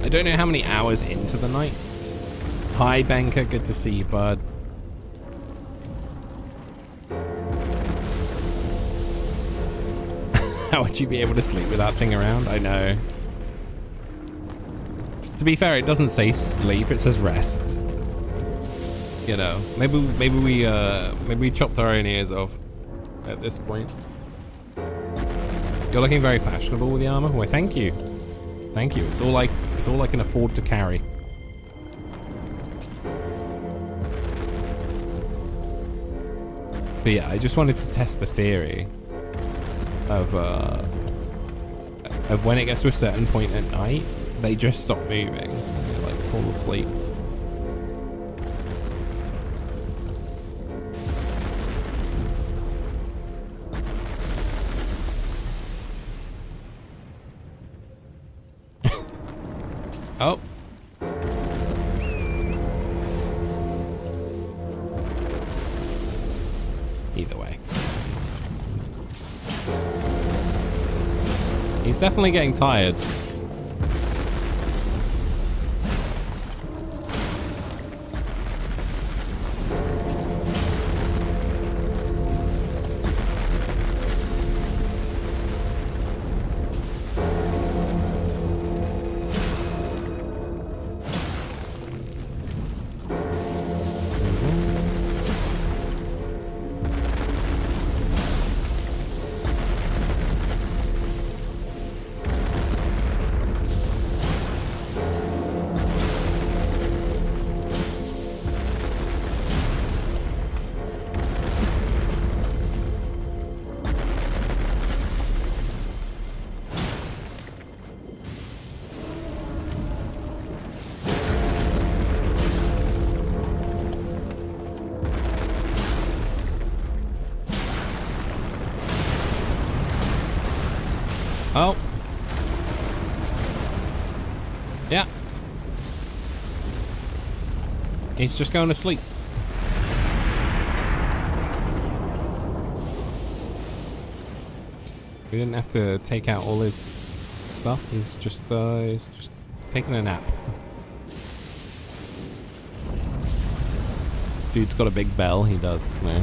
I don't know how many hours into the night. Hi, Banker. Good to see you, bud. How would you be able to sleep with that thing around? I know. To be fair, it doesn't say sleep. It says rest. You know, maybe we chopped our own ears off at this point. You're looking very fashionable with the armor. Why, thank you. Thank you. It's all I can afford to carry. But yeah, I just wanted to test the theory of when it gets to a certain point at night, they just stop moving. They like fall asleep. Oh. Either way. He's definitely getting tired. Oh. Yeah. He's just going to sleep. We didn't have to take out all his stuff. He's just taking a nap. Dude's got a big bell. He does, doesn't he?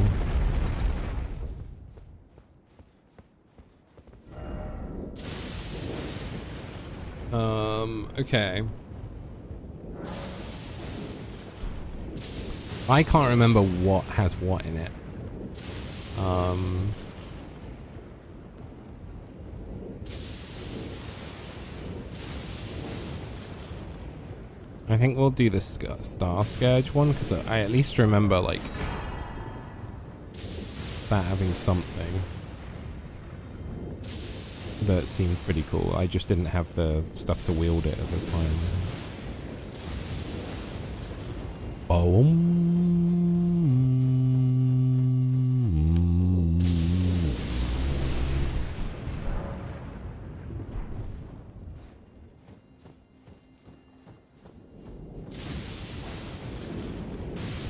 Okay. I can't remember what has what in it. I think we'll do the Star Scourge one, because I at least remember, like, that having something that seemed pretty cool. I just didn't have the stuff to wield it at the time. Boom.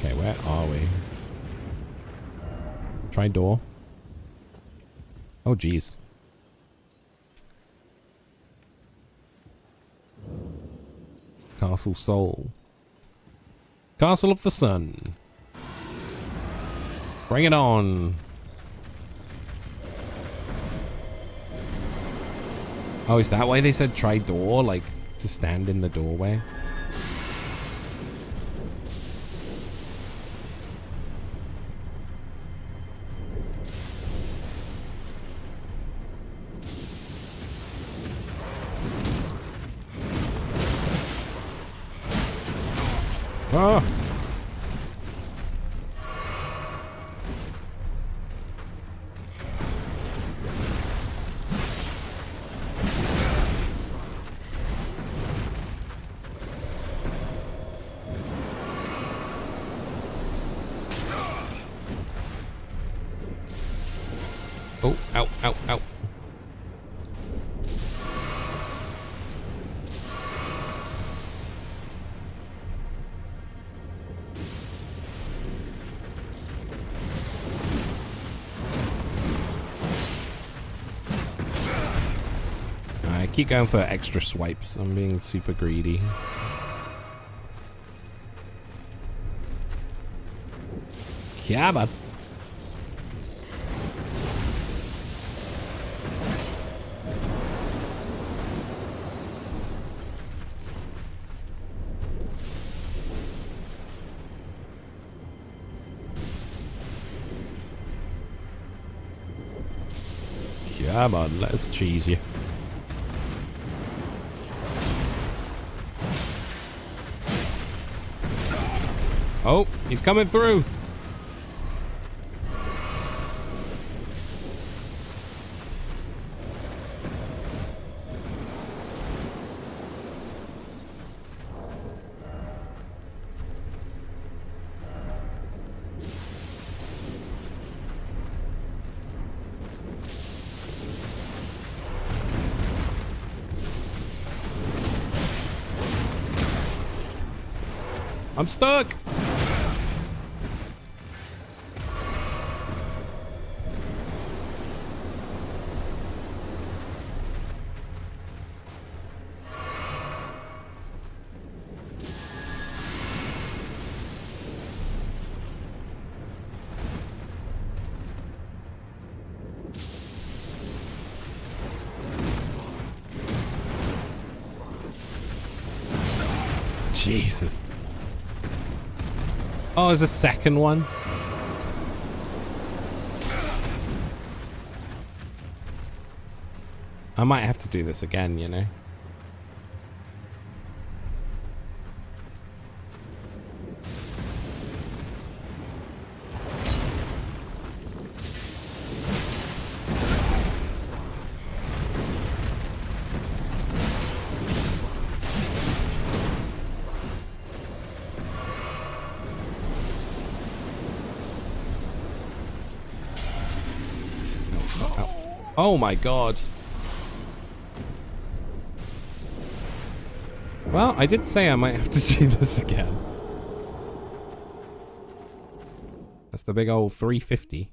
Okay, where are we? Try door. Oh, geez. Castle Soul. Castle of the Sun. Bring it on. Oh, is that why they said try door? Like, to stand in the doorway? Ah! Oh, ow, ow, ow. I keep going for extra swipes. I'm being super greedy. Yeah, bud. Come on, let's cheese you. Oh, he's coming through. I'm stuck. Jesus. Oh, there's a second one. I might have to do this again, you know. Oh my god. Well, I did say I might have to do this again. That's the big old 350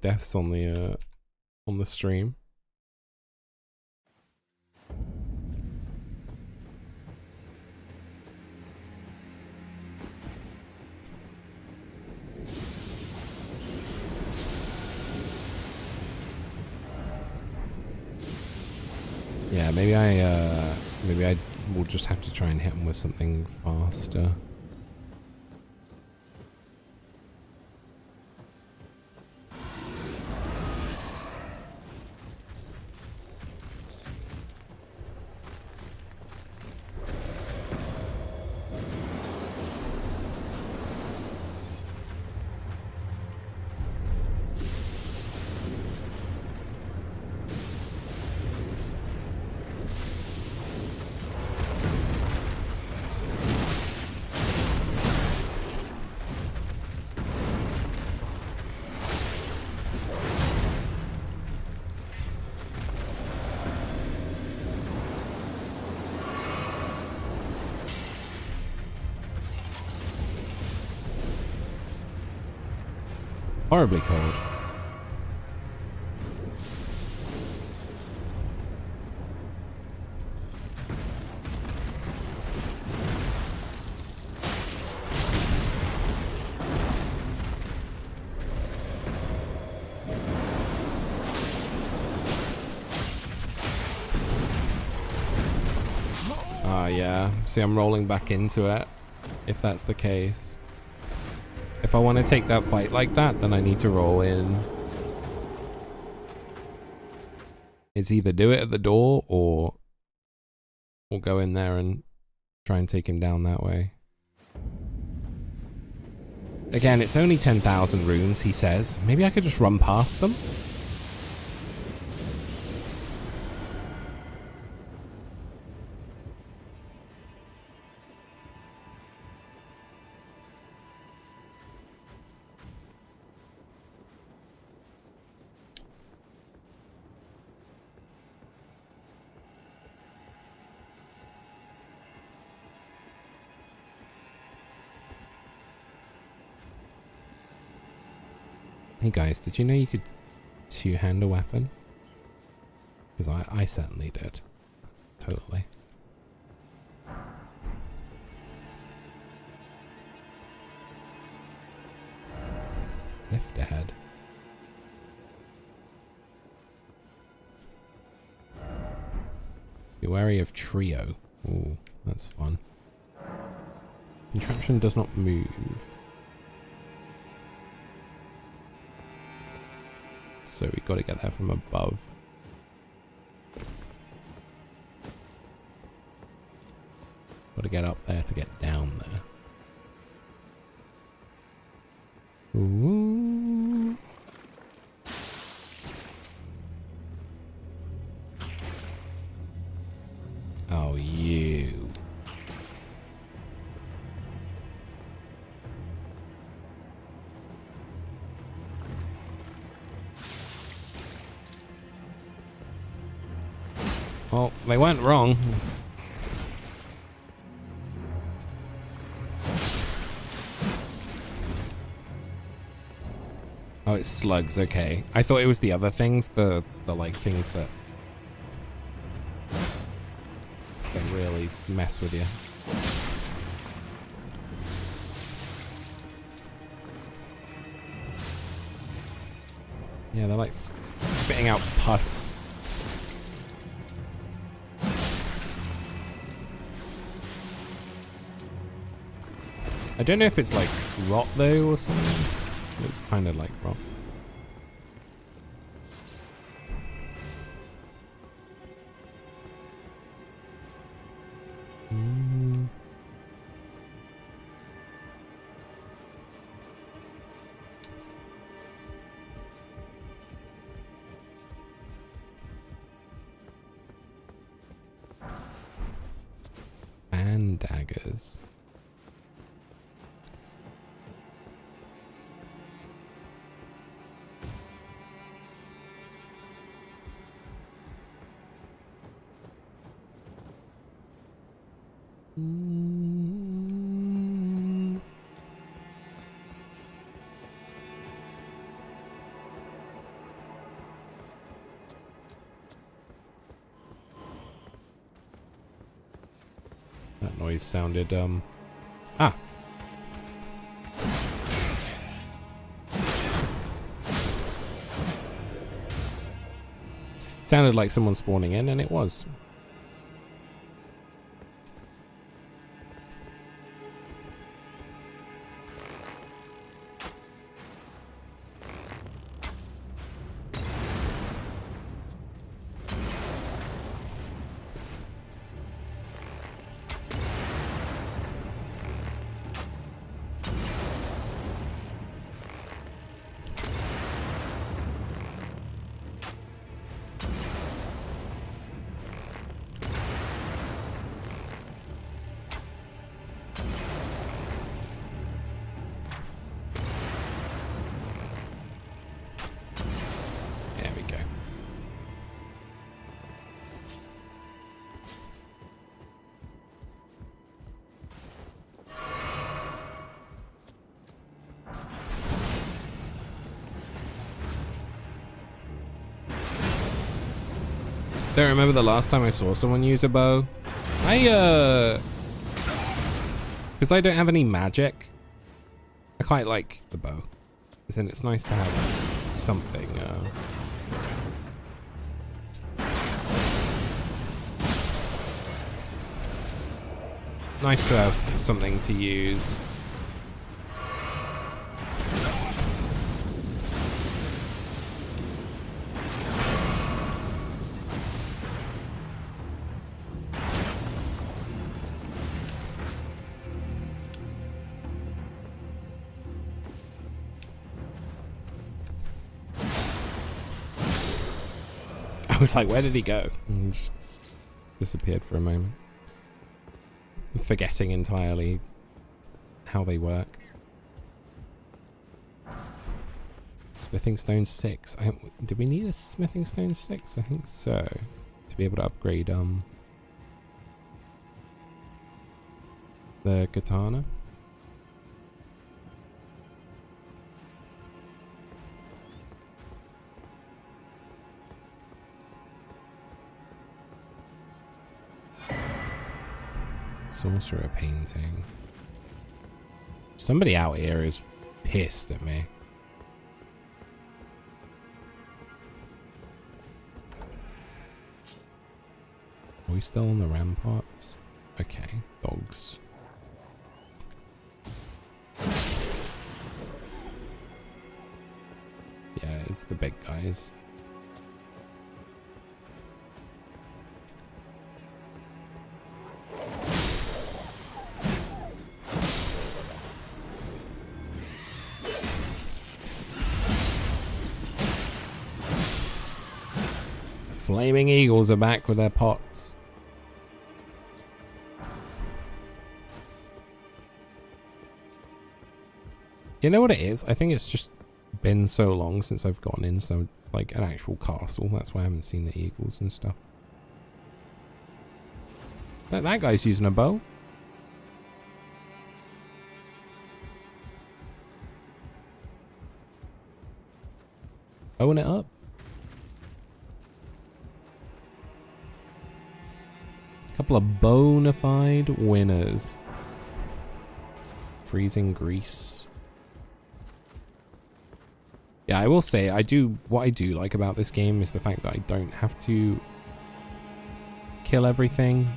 deaths on the stream. Yeah, maybe I will just have to try and hit him with something faster. Horribly cold. Ah, yeah. See, I'm rolling back into it, if that's the case. If I want to take that fight like that, then I need to roll in. It's either do it at the door or go in there and try and take him down that way. Again, it's only 10,000 runes, he says. Maybe I could just run past them? Hey guys, did you know you could two-hand a weapon? Because I certainly did. Totally. Lift ahead. Be wary of trio. Ooh, that's fun. Contraption does not move. So we got to get there from above. Got to get up there to get down there. Ooh. Oh, you. Well, they weren't wrong. Oh, it's slugs, okay. I thought it was the other things, the like things that really mess with you. Yeah, they're like spitting out pus. I don't know if it's like rot though or something. It's kind of like rot. Fan daggers. That noise sounded, Ah! Sounded like someone spawning in, and it was. There we go. Don't remember the last time I saw someone use a bow. Because I don't have any magic, I quite like the bow. As in, it's nice to have something, nice to have something to use. I was like, where did he go? And just disappeared for a moment. Forgetting entirely how they work. Smithing stone 6. Did we need a smithing stone 6? I think so. To be able to upgrade the katana. Sorcerer painting. Somebody out here is pissed at me. Are we still on the ramparts? Okay, dogs. Yeah, it's the big guys. Flaming eagles are back with their pots. You know what it is? I think it's just been so long since I've gone in some like an actual castle. That's why I haven't seen the eagles and stuff. But that guy's using a bow. Bowing it up. Couple of bona fide winners. Freezing grease. Yeah, I will say what I do like about this game is the fact that I don't have to kill everything.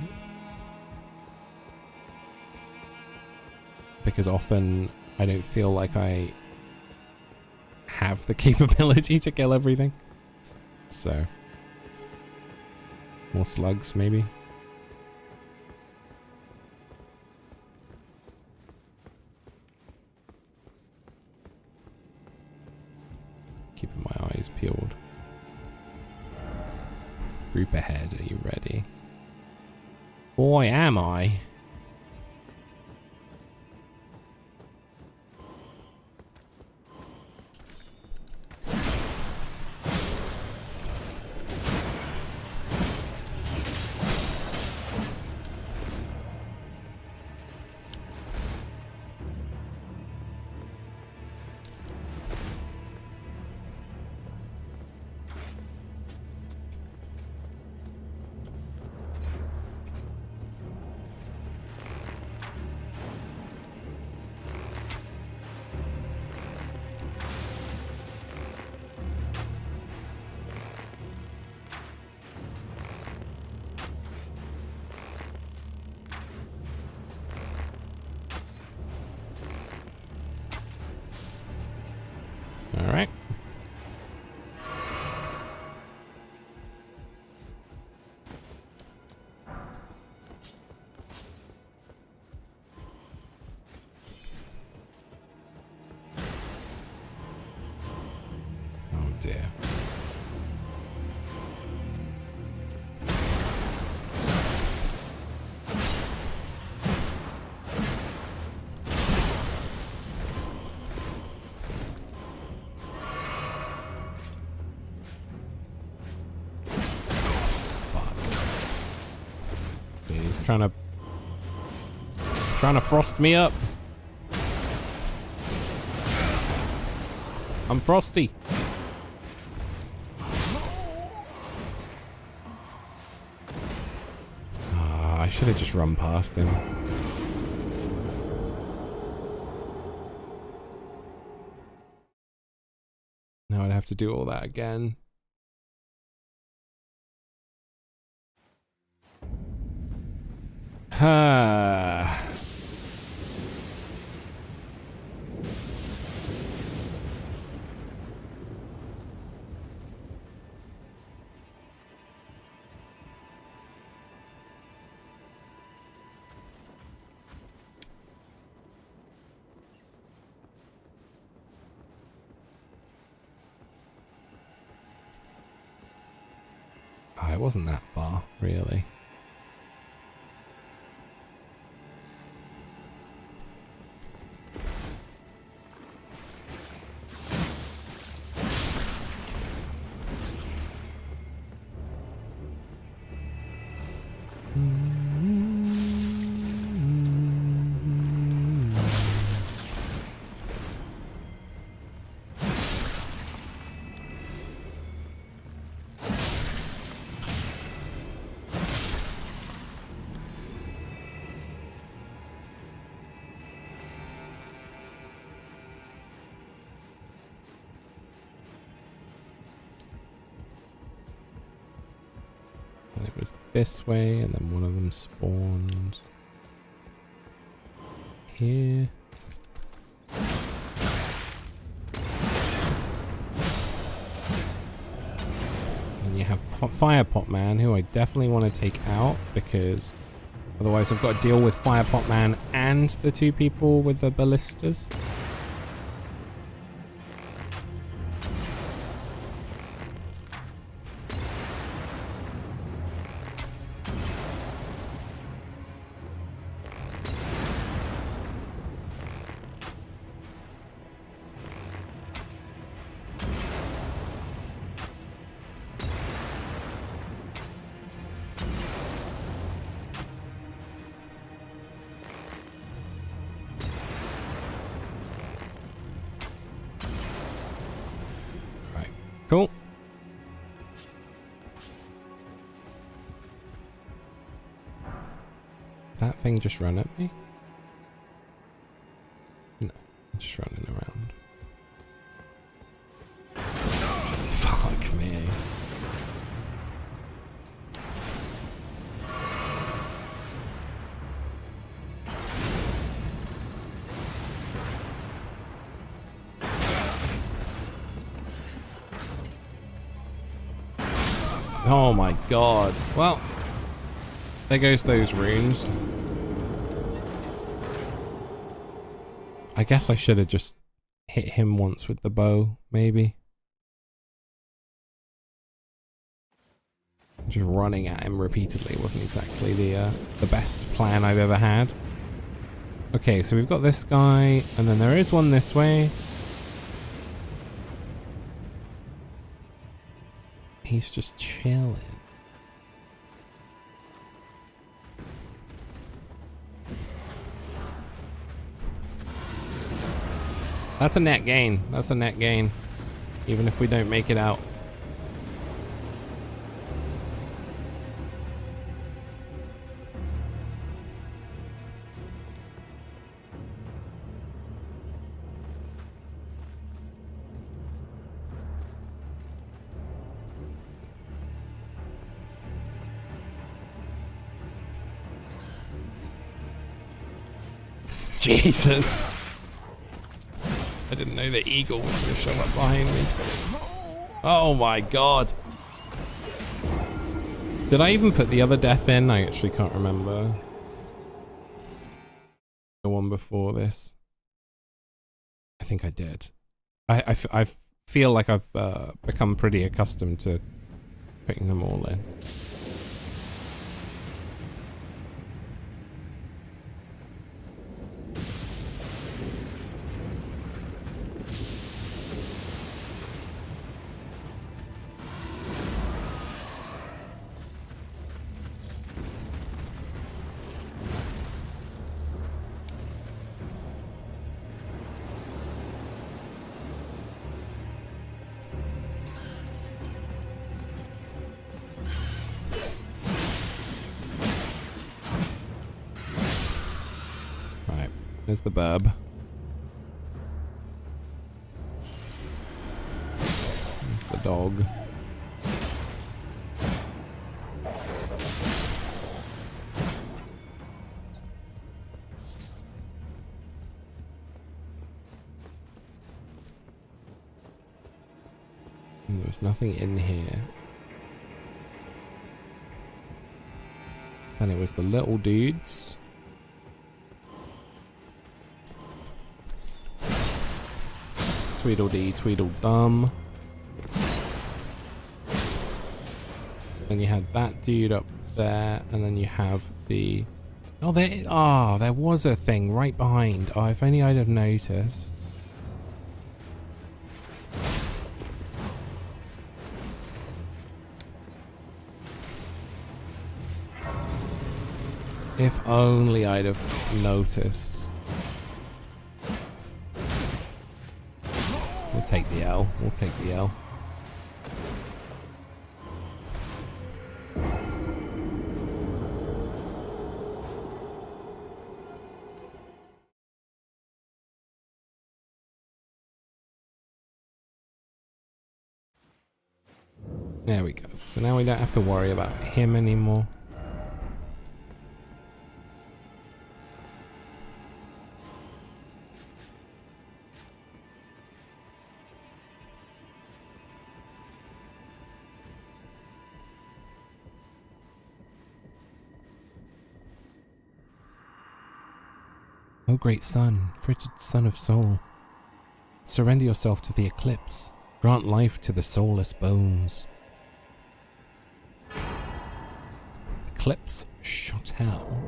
Because often I don't feel like I have the capability to kill everything. So more slugs maybe. Keeping my eyes peeled. Group ahead, are you ready? Boy, am I. Alright. Oh dear. He's trying to frost me up. I'm frosty. I should have just run past him. Now I'd have to do all that again. It wasn't that far, really. And it was this way, and then one of them spawned here. And you have Firepot Man, who I definitely want to take out, because otherwise I've got to deal with Firepot Man and the two people with the ballistas. Cool. That thing just ran at me? No, it's just running around. Fuck me. Oh my god. Well, there goes those runes. I guess I should have just hit him once with the bow, maybe. Just running at him repeatedly wasn't exactly the best plan I've ever had. Okay, so we've got this guy, and then there is one this way. He's just chilling. That's a net gain. That's a net gain. Even if we don't make it out. Jesus. I didn't know the eagle was going to show up behind me. Oh my god. Did I even put the other death in? I actually can't remember. The one before this. I think I did. I feel like I've become pretty accustomed to putting them all in. There's the burb. There's the dog. And there was nothing in here. And it was the little dudes. Tweedledee, Tweedledum. And you had that dude up there, and then you have the... Oh, there was a thing right behind. Oh, if only I'd have noticed. If only I'd have noticed. We'll take the L. We'll take the L. There we go. So now we don't have to worry about him anymore. O great sun, frigid son of soul, surrender yourself to the eclipse. Grant life to the soulless bones. Eclipse Chotel.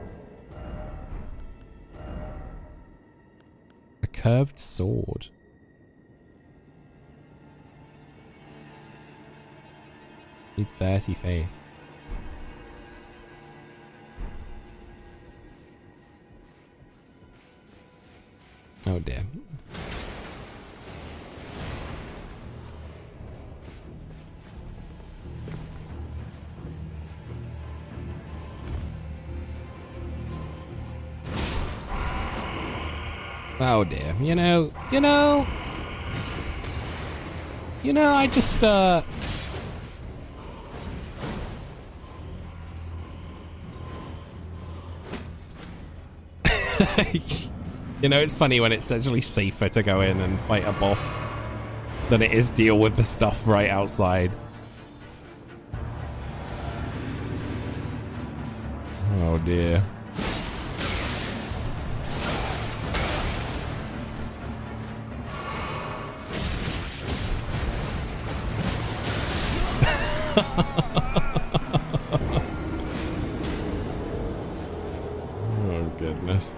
A curved sword. Need 30 faith. Oh dear. Oh dear. You know, I just, you know, it's funny when it's actually safer to go in and fight a boss than it is deal with the stuff right outside. Oh dear. Oh goodness.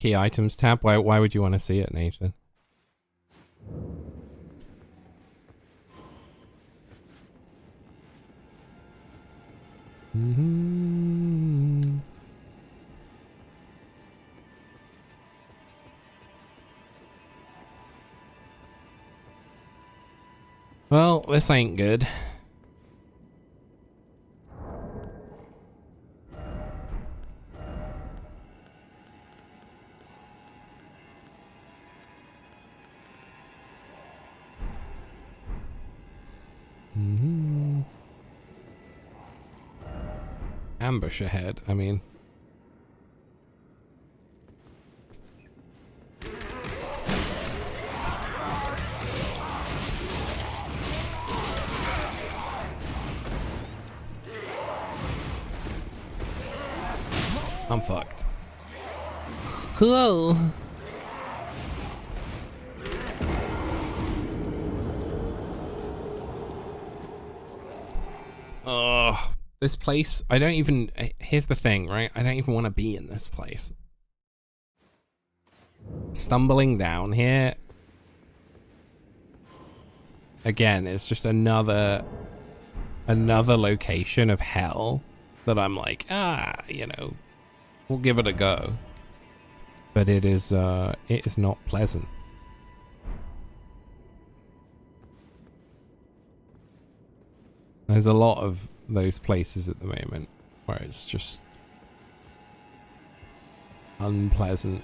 Key items tab. Why would you want to see it, Nathan? Mm-hmm. Well, this ain't good. Mm-hmm. Ambush ahead, I mean. I'm fucked. Whoa. Oh, this place, I don't even, here's the thing, right? I don't even want to be in this place. Stumbling down here, again, it's just another location of hell that I'm like, you know, we'll give it a go. But it is not pleasant. There's a lot of those places at the moment where it's just unpleasant.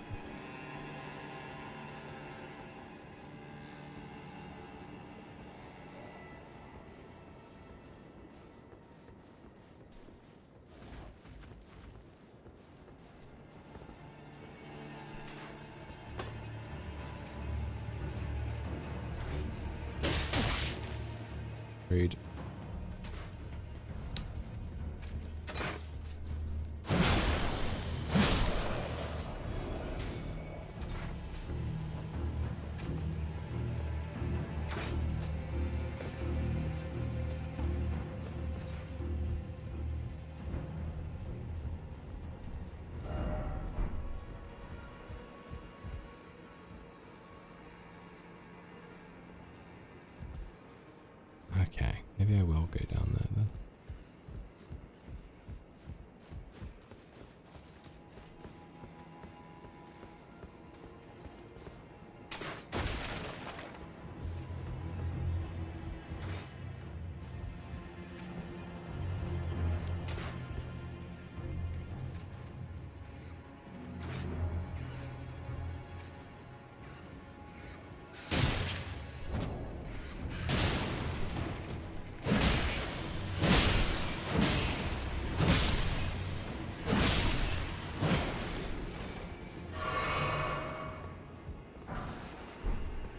Rude. Okay, maybe I will go down there then.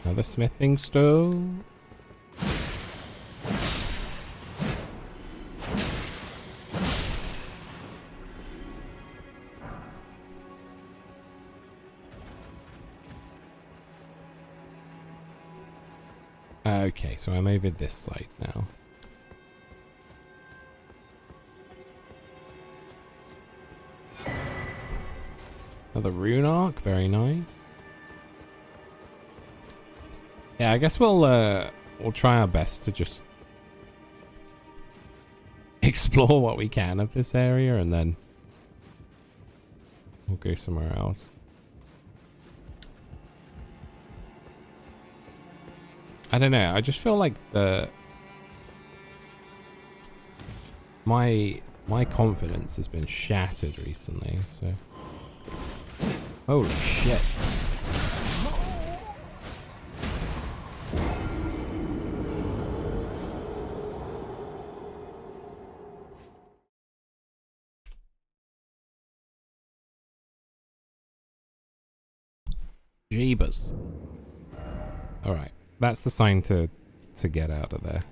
Another smithing stove. Okay, so I'm over this side now. Another rune arc, very nice. Yeah, I guess we'll try our best to just explore what we can of this area, and then we'll go somewhere else. I don't know. I just feel like my confidence has been shattered recently. So, holy shit. Jeebus. All right, that's the sign to get out of there.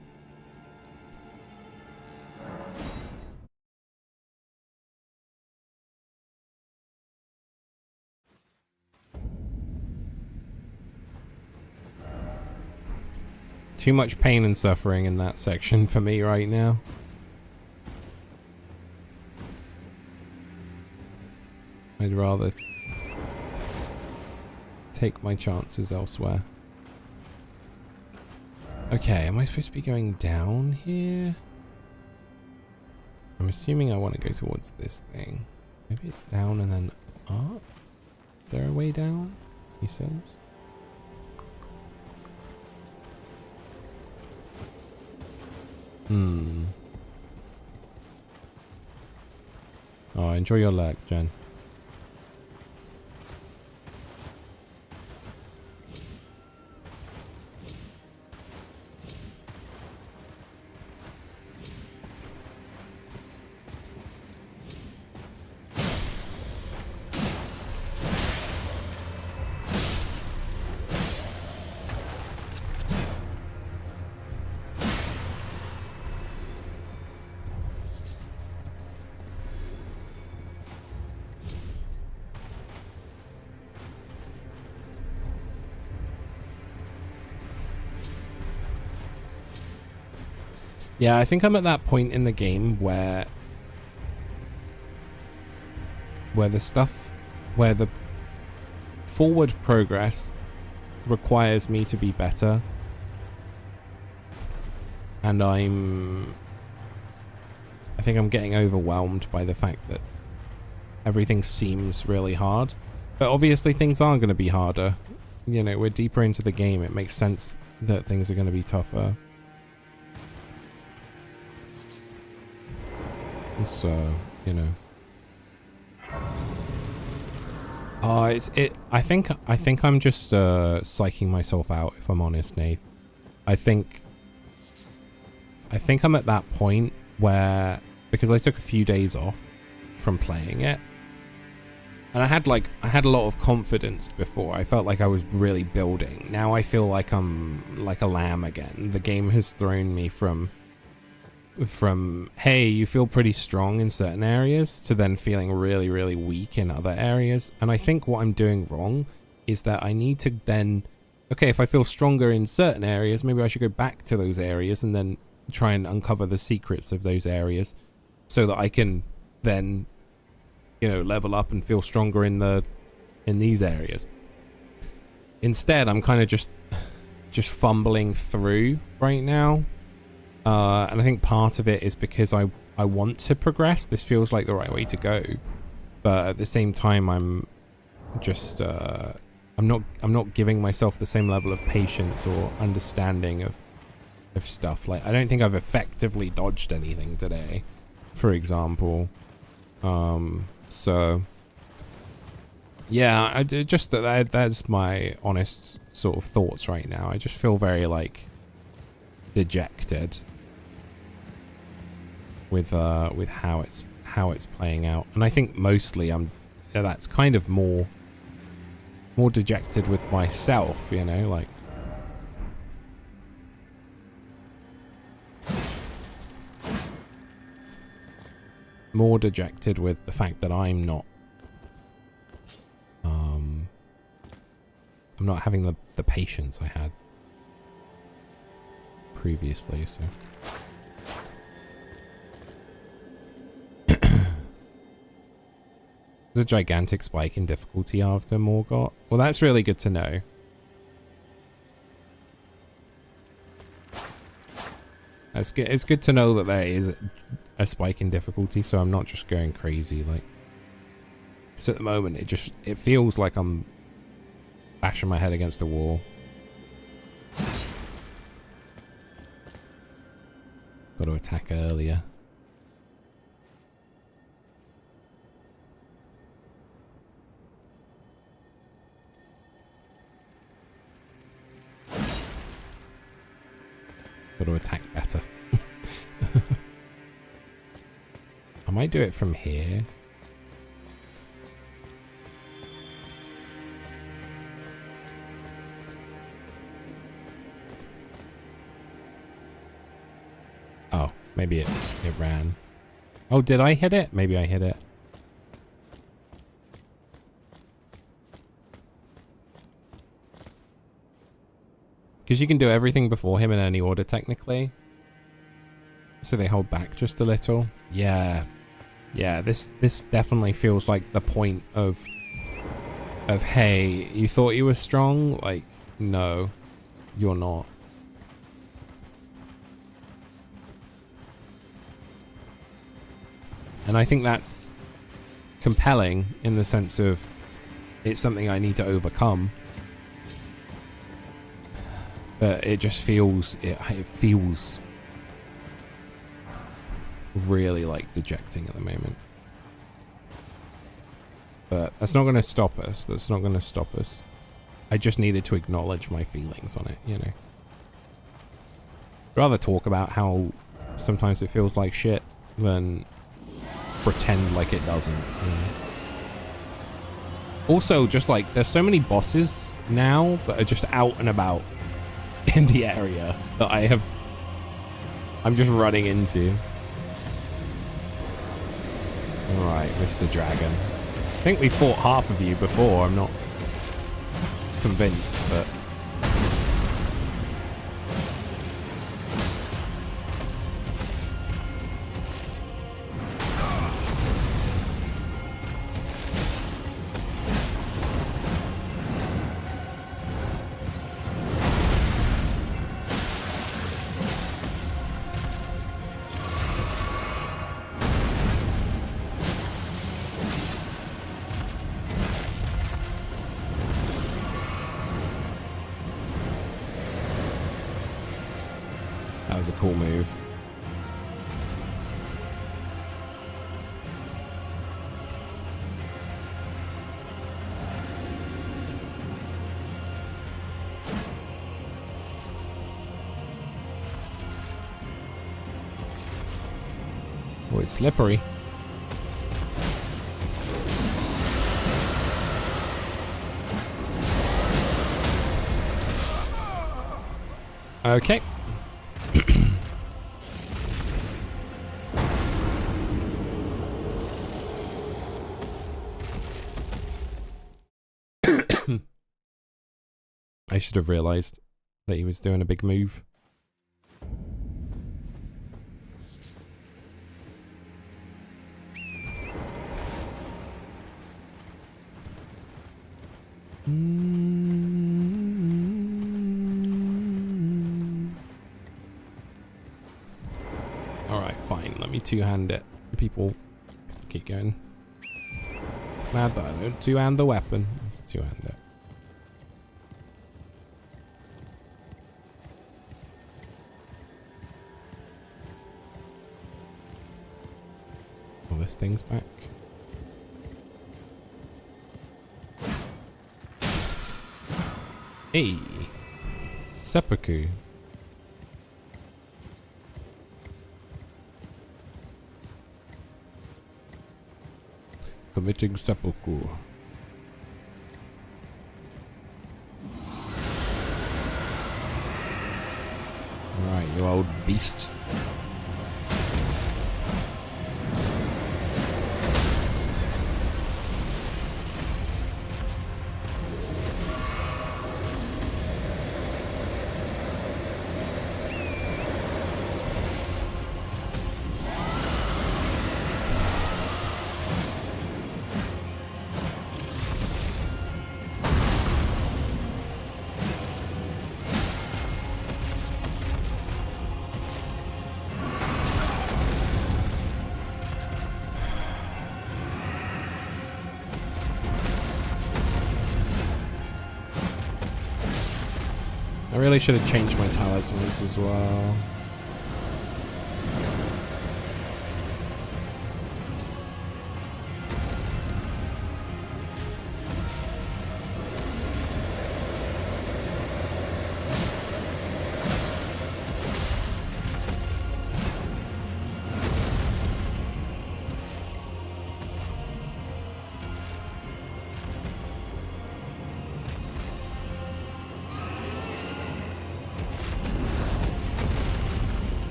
Too much pain and suffering in that section for me right now. I'd rather take my chances elsewhere. Okay, am I supposed to be going down here? I'm assuming I want to go towards this thing. Maybe it's down and then up? Is there a way down? He says. Oh, enjoy your luck, Jen. Yeah, I think I'm at that point in the game where the forward progress requires me to be better. And I think I'm getting overwhelmed by the fact that everything seems really hard. But obviously things are going to be harder. You know, we're deeper into the game. It makes sense that things are going to be tougher. And so, you know. I think I'm just psyching myself out, if I'm honest, Nate. I think I'm at that point where, because I took a few days off from playing it, and I had a lot of confidence before. I felt like I was really building. Now I feel like I'm like a lamb again. The game has thrown me from hey, you feel pretty strong in certain areas, to then feeling really, really weak in other areas. And I think what I'm doing wrong is that I need to then, okay, if I feel stronger in certain areas, maybe I should go back to those areas and then try and uncover the secrets of those areas so that I can then, you know, level up and feel stronger in these areas. Instead, I'm kind of just fumbling through right now. And I think part of it is because I want to progress. This feels like the right way to go, but at the same time, I'm just I'm not giving myself the same level of patience or understanding of stuff. Like, I don't think I've effectively dodged anything today, for example. So yeah, that's my honest sort of thoughts right now. I just feel very like dejected with how it's playing out, and I think mostly that's kind of more dejected with myself, you know, like more dejected with the fact that I'm not having the patience I had previously, so there's a gigantic spike in difficulty after Morgott. Well, that's really good to know. It's good to know that there is a spike in difficulty, so I'm not just going crazy. Like, so at the moment, it feels like I'm bashing my head against the wall. Got to attack earlier. Got to attack better. I might do it from here. Oh, maybe it ran. Oh, did I hit it? Maybe I hit it. Because you can do everything before him in any order, technically. So they hold back just a little. Yeah. Yeah, this definitely feels like the point of hey, you thought you were strong? Like, no, you're not. And I think that's compelling in the sense of it's something I need to overcome. But it just feels, it feels really like dejecting at the moment. But that's not going to stop us. That's not going to stop us. I just needed to acknowledge my feelings on it, you know. I'd rather talk about how sometimes it feels like shit than pretend like it doesn't, you know? Also, just like, there's so many bosses now that are just out and about in the area that I'm just running into. Alright, Mr. Dragon. I think we fought half of you before, I'm not convinced, but... That is a cool move. Oh, it's slippery. Okay. I should have realized that he was doing a big move. Alright, fine. Let me two-hand it. People keep going. Mad that I don't two-hand the weapon. Let's two-hand it. Oh, this thing's back. Hey! Seppuku. Committing seppuku. Right, you old beast. I really should have changed my talismans as well.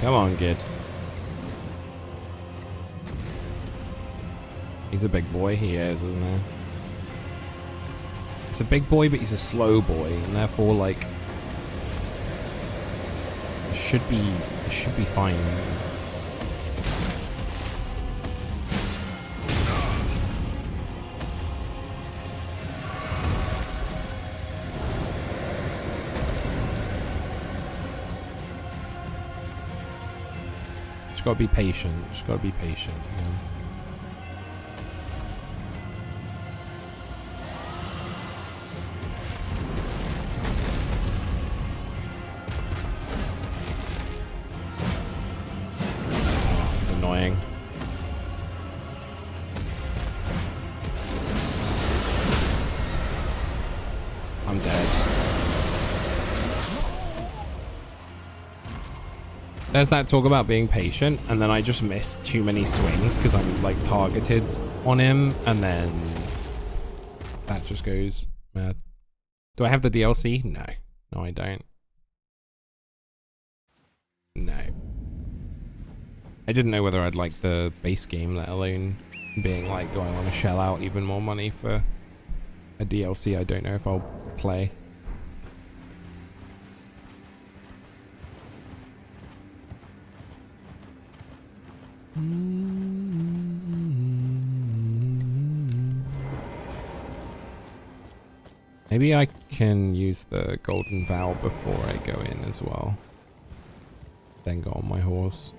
Come on, kid. He's a big boy. He is, isn't he? He's a big boy, but he's a slow boy, and therefore, like, it should be fine. Just gotta be patient. Just gotta be patient again. Oh, it's annoying. I'm dead. There's that talk about being patient, and then I just miss too many swings because I'm like targeted on him, and then that just goes mad. Do I have the DLC? No. No, I don't. No. I didn't know whether I'd like the base game, let alone being like, do I want to shell out even more money for a DLC I don't know if I'll play. Maybe I can use the golden vow before I go in as well. Then go on my horse.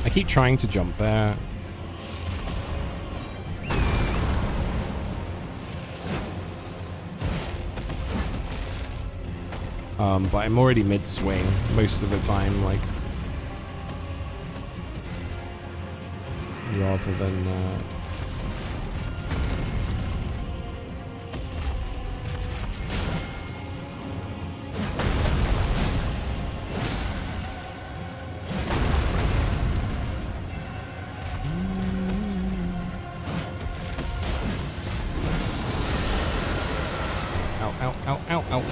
I keep trying to jump there. But I'm already mid-swing most of the time, like, rather than, Ow, ow, ow, ow.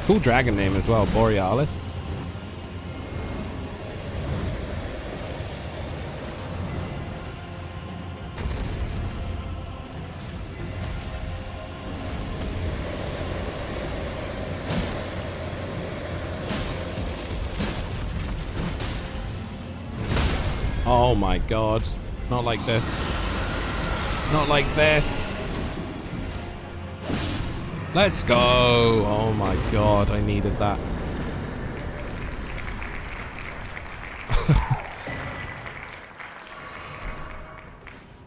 Cool dragon name as well, Borealis. Oh my god. Not like this. Not like this. Let's go. Oh my god, I needed that.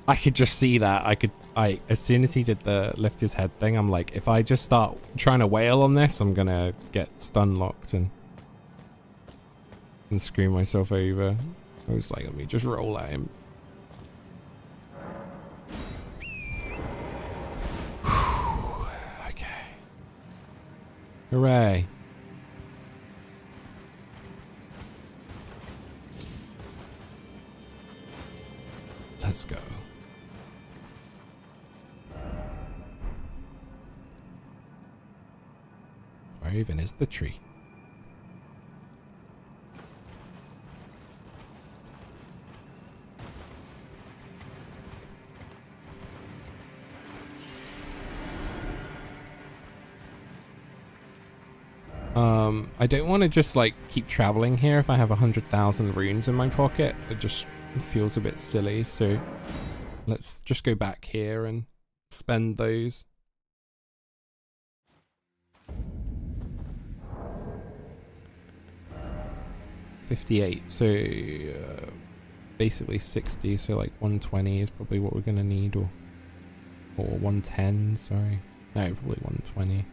I could just see that. As soon as he did the lift his head thing, I'm like, if I just start trying to wail on this, I'm gonna get stun locked and and screw myself over. I was like, let me just roll at him. Okay. Hooray. Let's go. Where even is the tree? I don't want to just like keep traveling here if I have 100,000 runes in my pocket. It just feels a bit silly, so let's just go back here and spend those. $58, so basically 60, so like 120 is probably what we're gonna need, or 110, sorry. No, probably 120.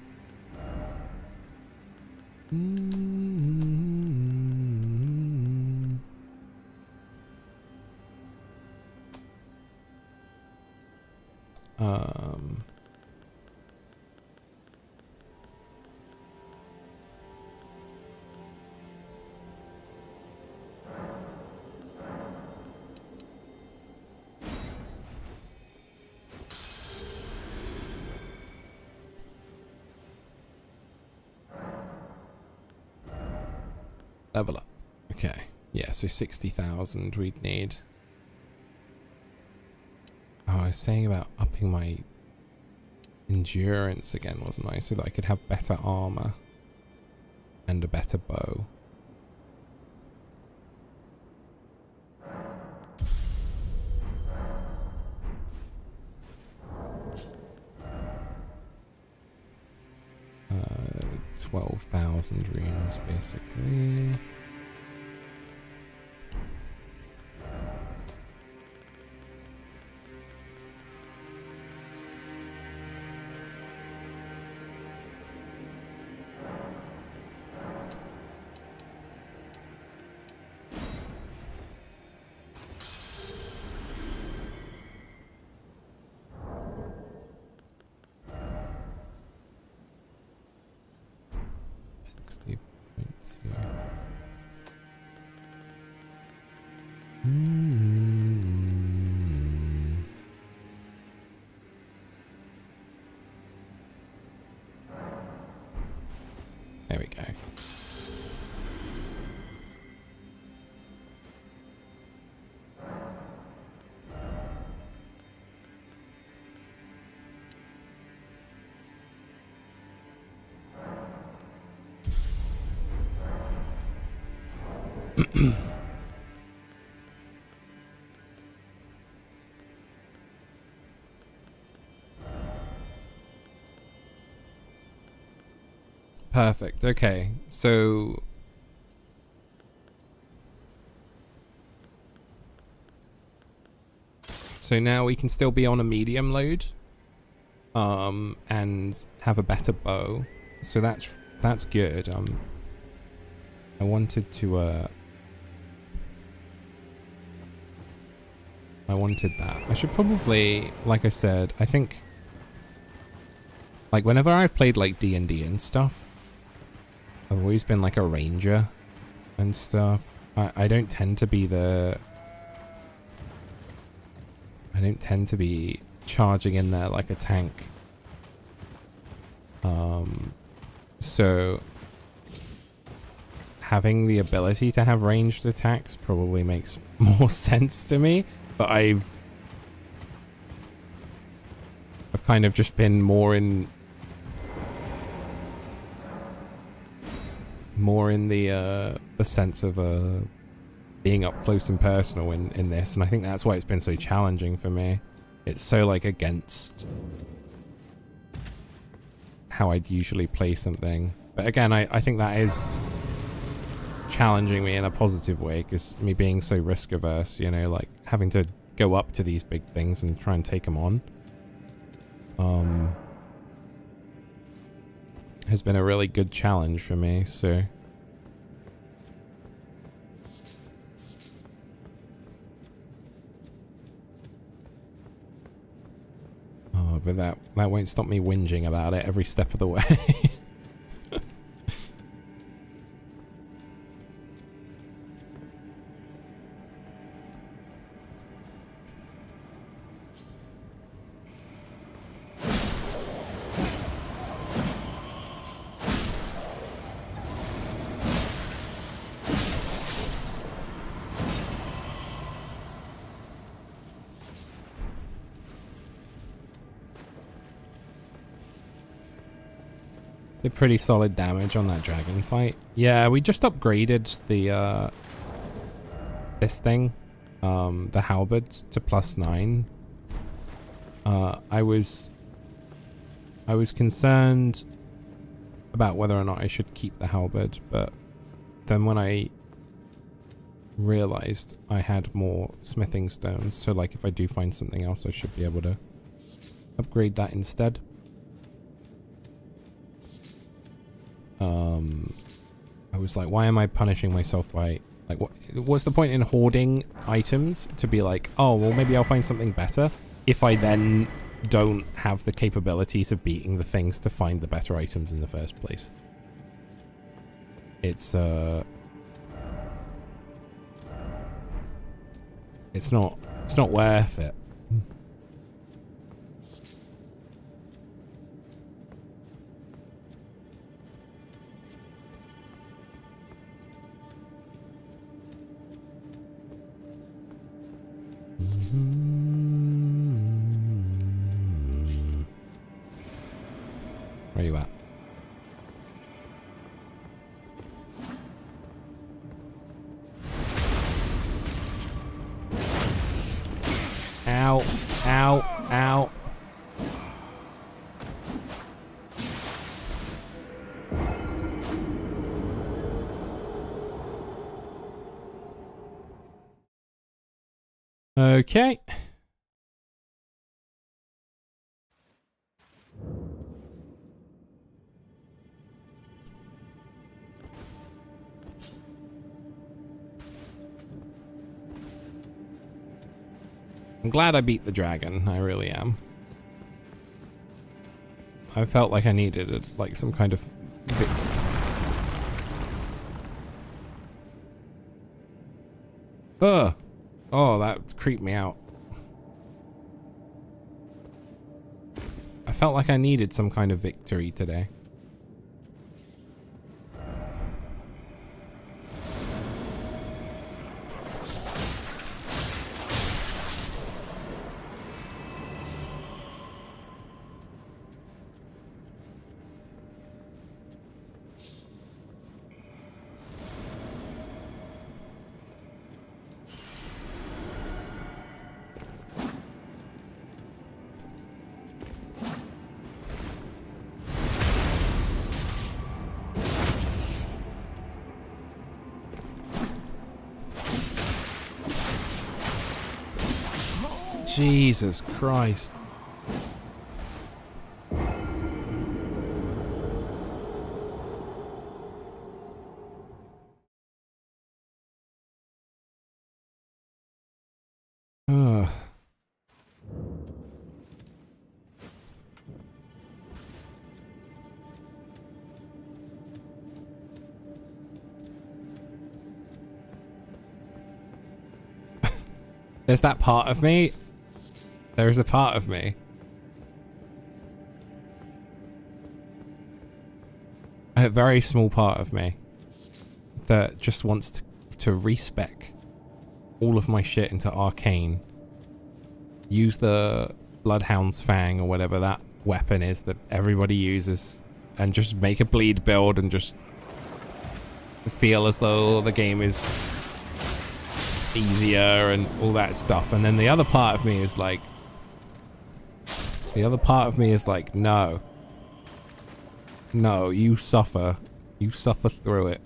Level up. Okay. Yeah, so 60,000 we'd need. Oh, I was saying about upping my endurance again, wasn't I? So that I could have better armor and a better bow. Uh, 12,000 runes basically. There we go. Perfect. Okay. So now we can still be on a medium load and have a better bow. So that's good. I wanted to I wanted that. I should probably, like I said, I think like whenever I've played like D&D and stuff, I've always been like a ranger and stuff. I don't tend to be charging in there like a tank. So having the ability to have ranged attacks probably makes more sense to me, but I've kind of just been more in the sense of being up close and personal in this, and I think that's why it's been so challenging for me. It's so like against how I'd usually play something. But again, I think that is challenging me in a positive way, because me being so risk averse, you know, like having to go up to these big things and try and take them on has been a really good challenge for me. So Oh, but that won't stop me whinging about it every step of the way. Did pretty solid damage on that dragon fight. Yeah, we just upgraded the this thing, the halberd to +9. I was concerned about whether or not I should keep the halberd, but then when I realized I had more smithing stones, so like if I do find something else, I should be able to upgrade that instead. I was like, why am I punishing myself by, like, what's the point in hoarding items to be like, oh, well, maybe I'll find something better if I then don't have the capabilities of beating the things to find the better items in the first place. It's not worth it. Where you at? Ow, ow, ow. Okay. I'm glad I beat the dragon. I really am. I felt like I needed like some kind of Ugh. Oh, that creeped me out. I felt like I needed some kind of victory today. Jesus Christ. Ugh. There's that part of me. There's a part of me. A very small part of me that just wants to respec all of my shit into arcane. Use the Bloodhound's Fang or whatever that weapon is that everybody uses and just make a bleed build and just feel as though the game is easier and all that stuff. And then the other part of me is like, no. No, you suffer. You suffer through it.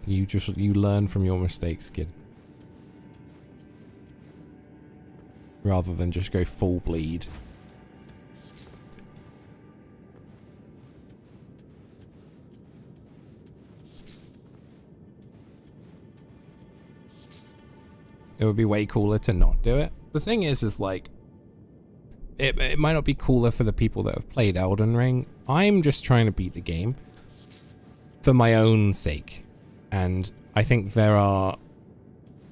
You learn from your mistakes, kid. Rather than just go full bleed. It would be way cooler to not do it. the thing is like, it might not be cooler for the people that have played Elden Ring. I'm just trying to beat the game for my own sake. And I think there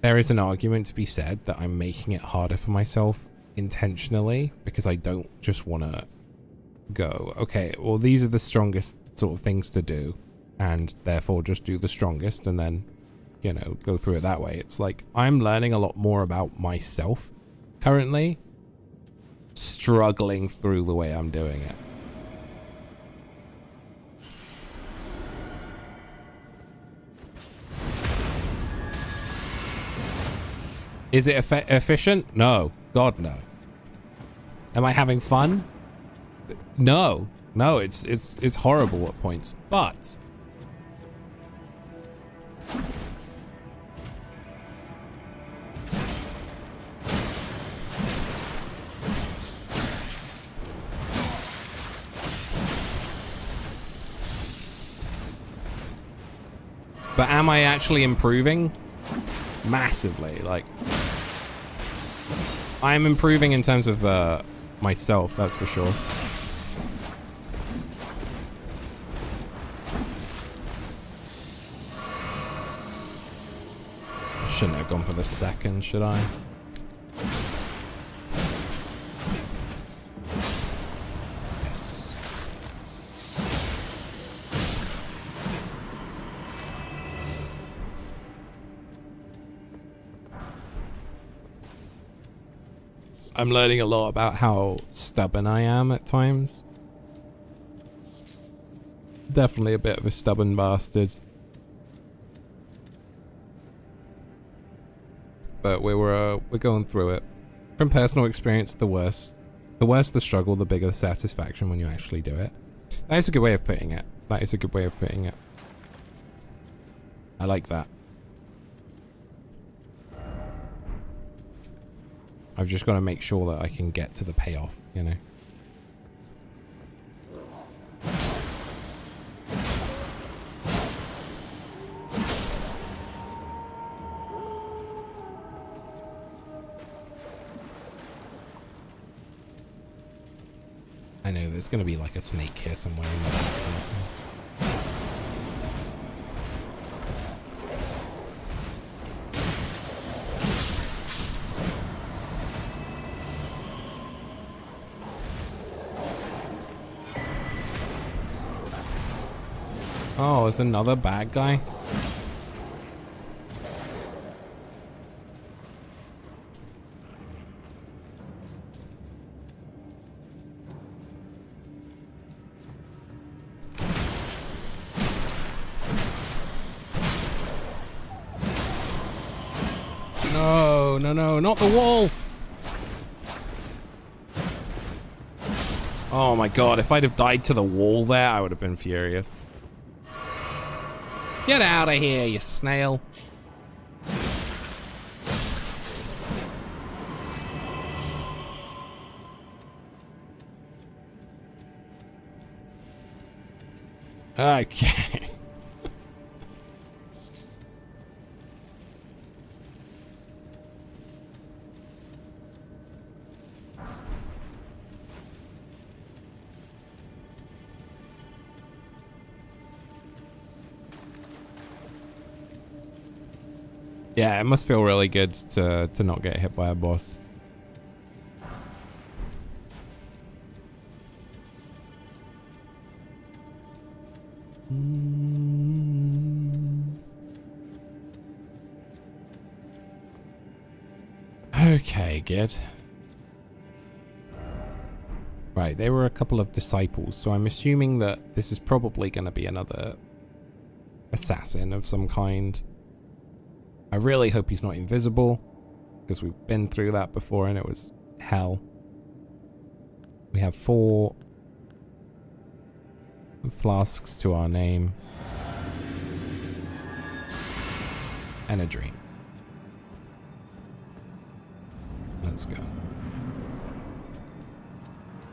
is an argument to be said that I'm making it harder for myself intentionally, because I don't just want to go, okay, well, these are the strongest sort of things to do, and therefore just do the strongest and then, you know, go through it that way. It's like I'm learning a lot more about myself currently, struggling through the way I'm doing it. Is it efficient? No. God, no. Am I having fun? No. No, it's horrible at points. But am I actually improving? Massively. Like, I'm improving in terms of myself, that's for sure. I shouldn't have gone for the second, should I? Yes. I'm learning a lot about how stubborn I am at times. Definitely a bit of a stubborn bastard. But we're going through it. From personal experience, the worse the struggle, the bigger the satisfaction when you actually do it. That is a good way of putting it. That is a good way of putting it. I like that. I've just got to make sure that I can get to the payoff, you know. I know there's going to be like a snake here somewhere in the back. Oh, there's another bad guy. No, no, no, not the wall. Oh my god, if I'd have died to the wall there, I would have been furious. Get out of here, you snail. Okay. Yeah, it must feel really good to not get hit by a boss. Okay, good. Right, they were a couple of disciples, so I'm assuming that this is probably going to be another assassin of some kind. I really hope he's not invisible, because we've been through that before and it was hell. We have 4 flasks to our name. And a dream. Let's go.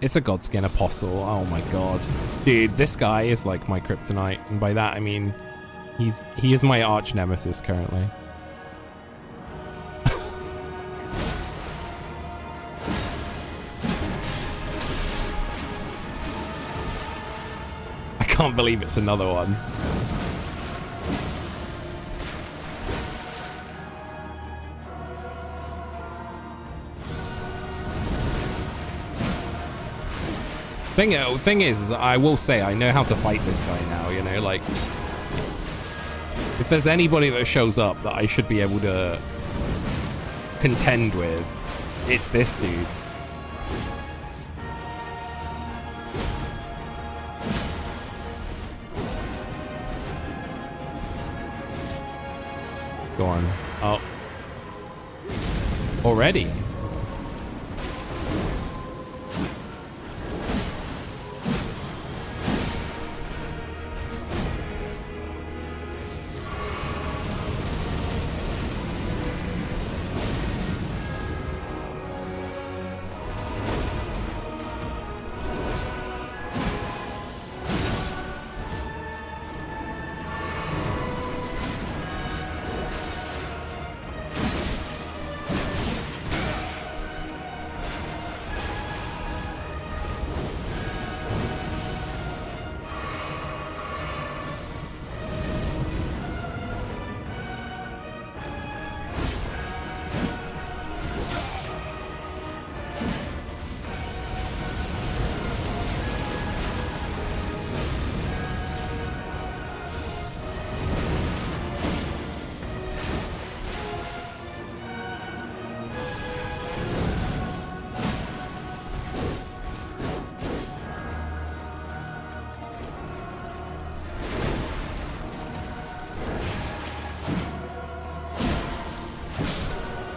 It's a Godskin Apostle. Oh my god. Dude, this guy is like my kryptonite. And by that I mean he is my arch nemesis currently. can't believe it's another one. Thing is, I will say I know how to fight this guy now, you know, like, if there's anybody that shows up that I should be able to contend with, it's this dude. Go on. Oh. Already?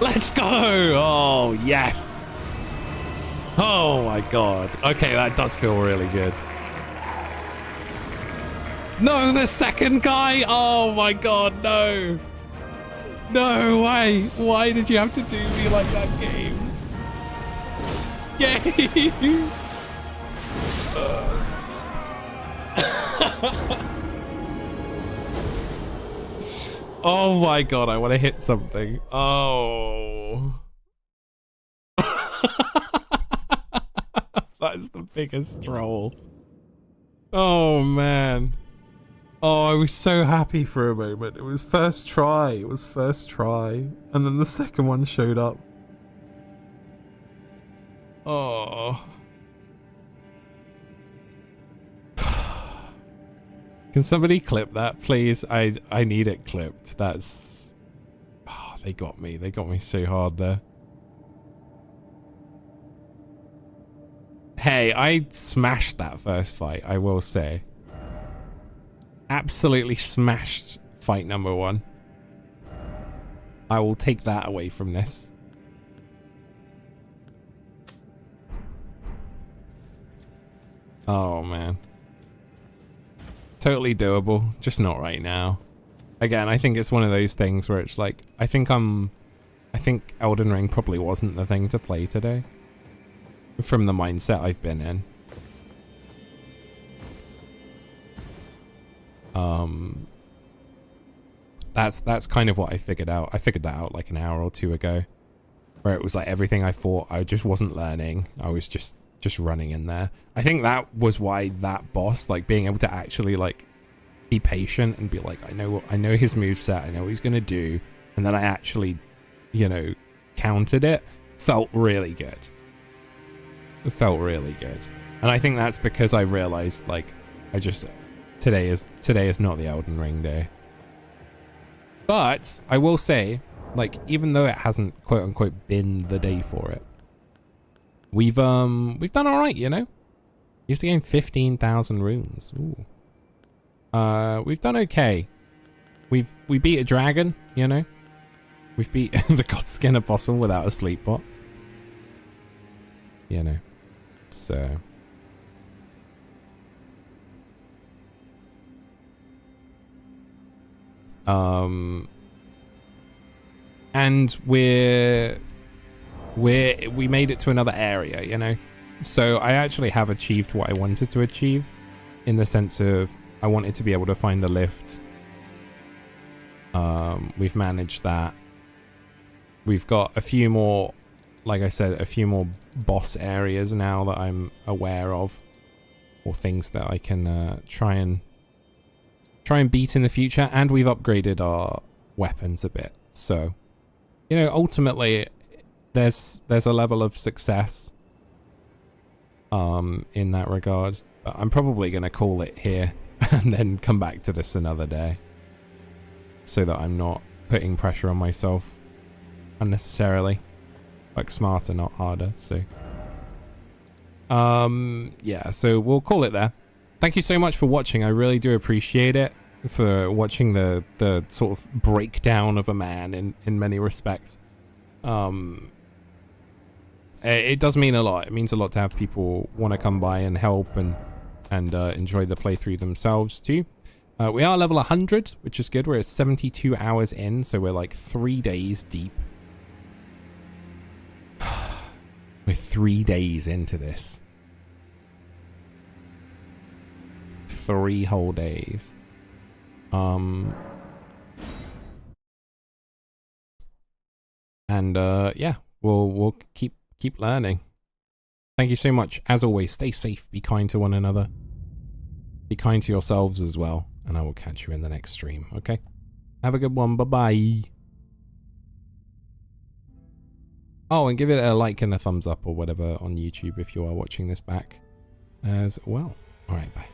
Let's go! Oh, yes! Oh my god. Okay, that does feel really good. No, the second guy! Oh my god, no! No, why? Why did you have to do me like that, game? Game! Oh my god, I want to hit something. Oh. That is the biggest troll. Oh man. Oh, I was so happy for a moment. It was first try. It was first try. And then the second one showed up. Oh. Can somebody clip that, please? I need it clipped. That's... Oh, they got me. They got me so hard there. Hey, I smashed that first fight, I will say. Absolutely smashed fight number 1. I will take that away from this. Oh, man. Totally doable, just not right now. Again, I think it's one of those things where it's like, I think Elden Ring probably wasn't the thing to play today. From the mindset I've been in. That's kind of what I figured out. I figured that out like an hour or two ago. Where it was like everything I thought I just wasn't learning. I was just running in there. I think that was why that boss, like being able to actually like be patient and be like, I know his moveset, I know what he's gonna do, and then I actually, you know, countered it, felt really good. It felt really good. And I think that's because I realized like today is not the Elden Ring day. But I will say, like, even though it hasn't quote unquote been the day for it, we've done all right, you know. Used to gain 15,000 runes. Ooh. We've done okay. We beat a dragon, you know. We've beat the Godskin Apostle without a sleep bot. You know. So. And we made it to another area, you know. So I actually have achieved what I wanted to achieve, in the sense of I wanted to be able to find the lift. We've managed that. We've got a few more, like I said, a few more boss areas now that I'm aware of. or things that I can try and beat in the future. And we've upgraded our weapons a bit, so you know, ultimately there's a level of success in that regard. But I'm probably going to call it here and then come back to this another day, so that I'm not putting pressure on myself unnecessarily. Work smarter, not harder. So yeah, so we'll call it there. Thank you so much for watching. I really do appreciate it, for watching the sort of breakdown of a man in many respects. It does mean a lot. It means a lot to have people want to come by and help and enjoy the playthrough themselves too. We are level 100, which is good. We're at 72 hours in, so we're like 3 days deep. We're 3 days into this. 3 whole days. And yeah, we'll keep learning. Thank you so much. As always, stay safe, be kind to one another, be kind to yourselves as well, and I will catch you in the next stream. Okay, have a good one. Bye bye. Oh, and give it a like and a thumbs up or whatever on YouTube if you are watching this back as well. All right, bye.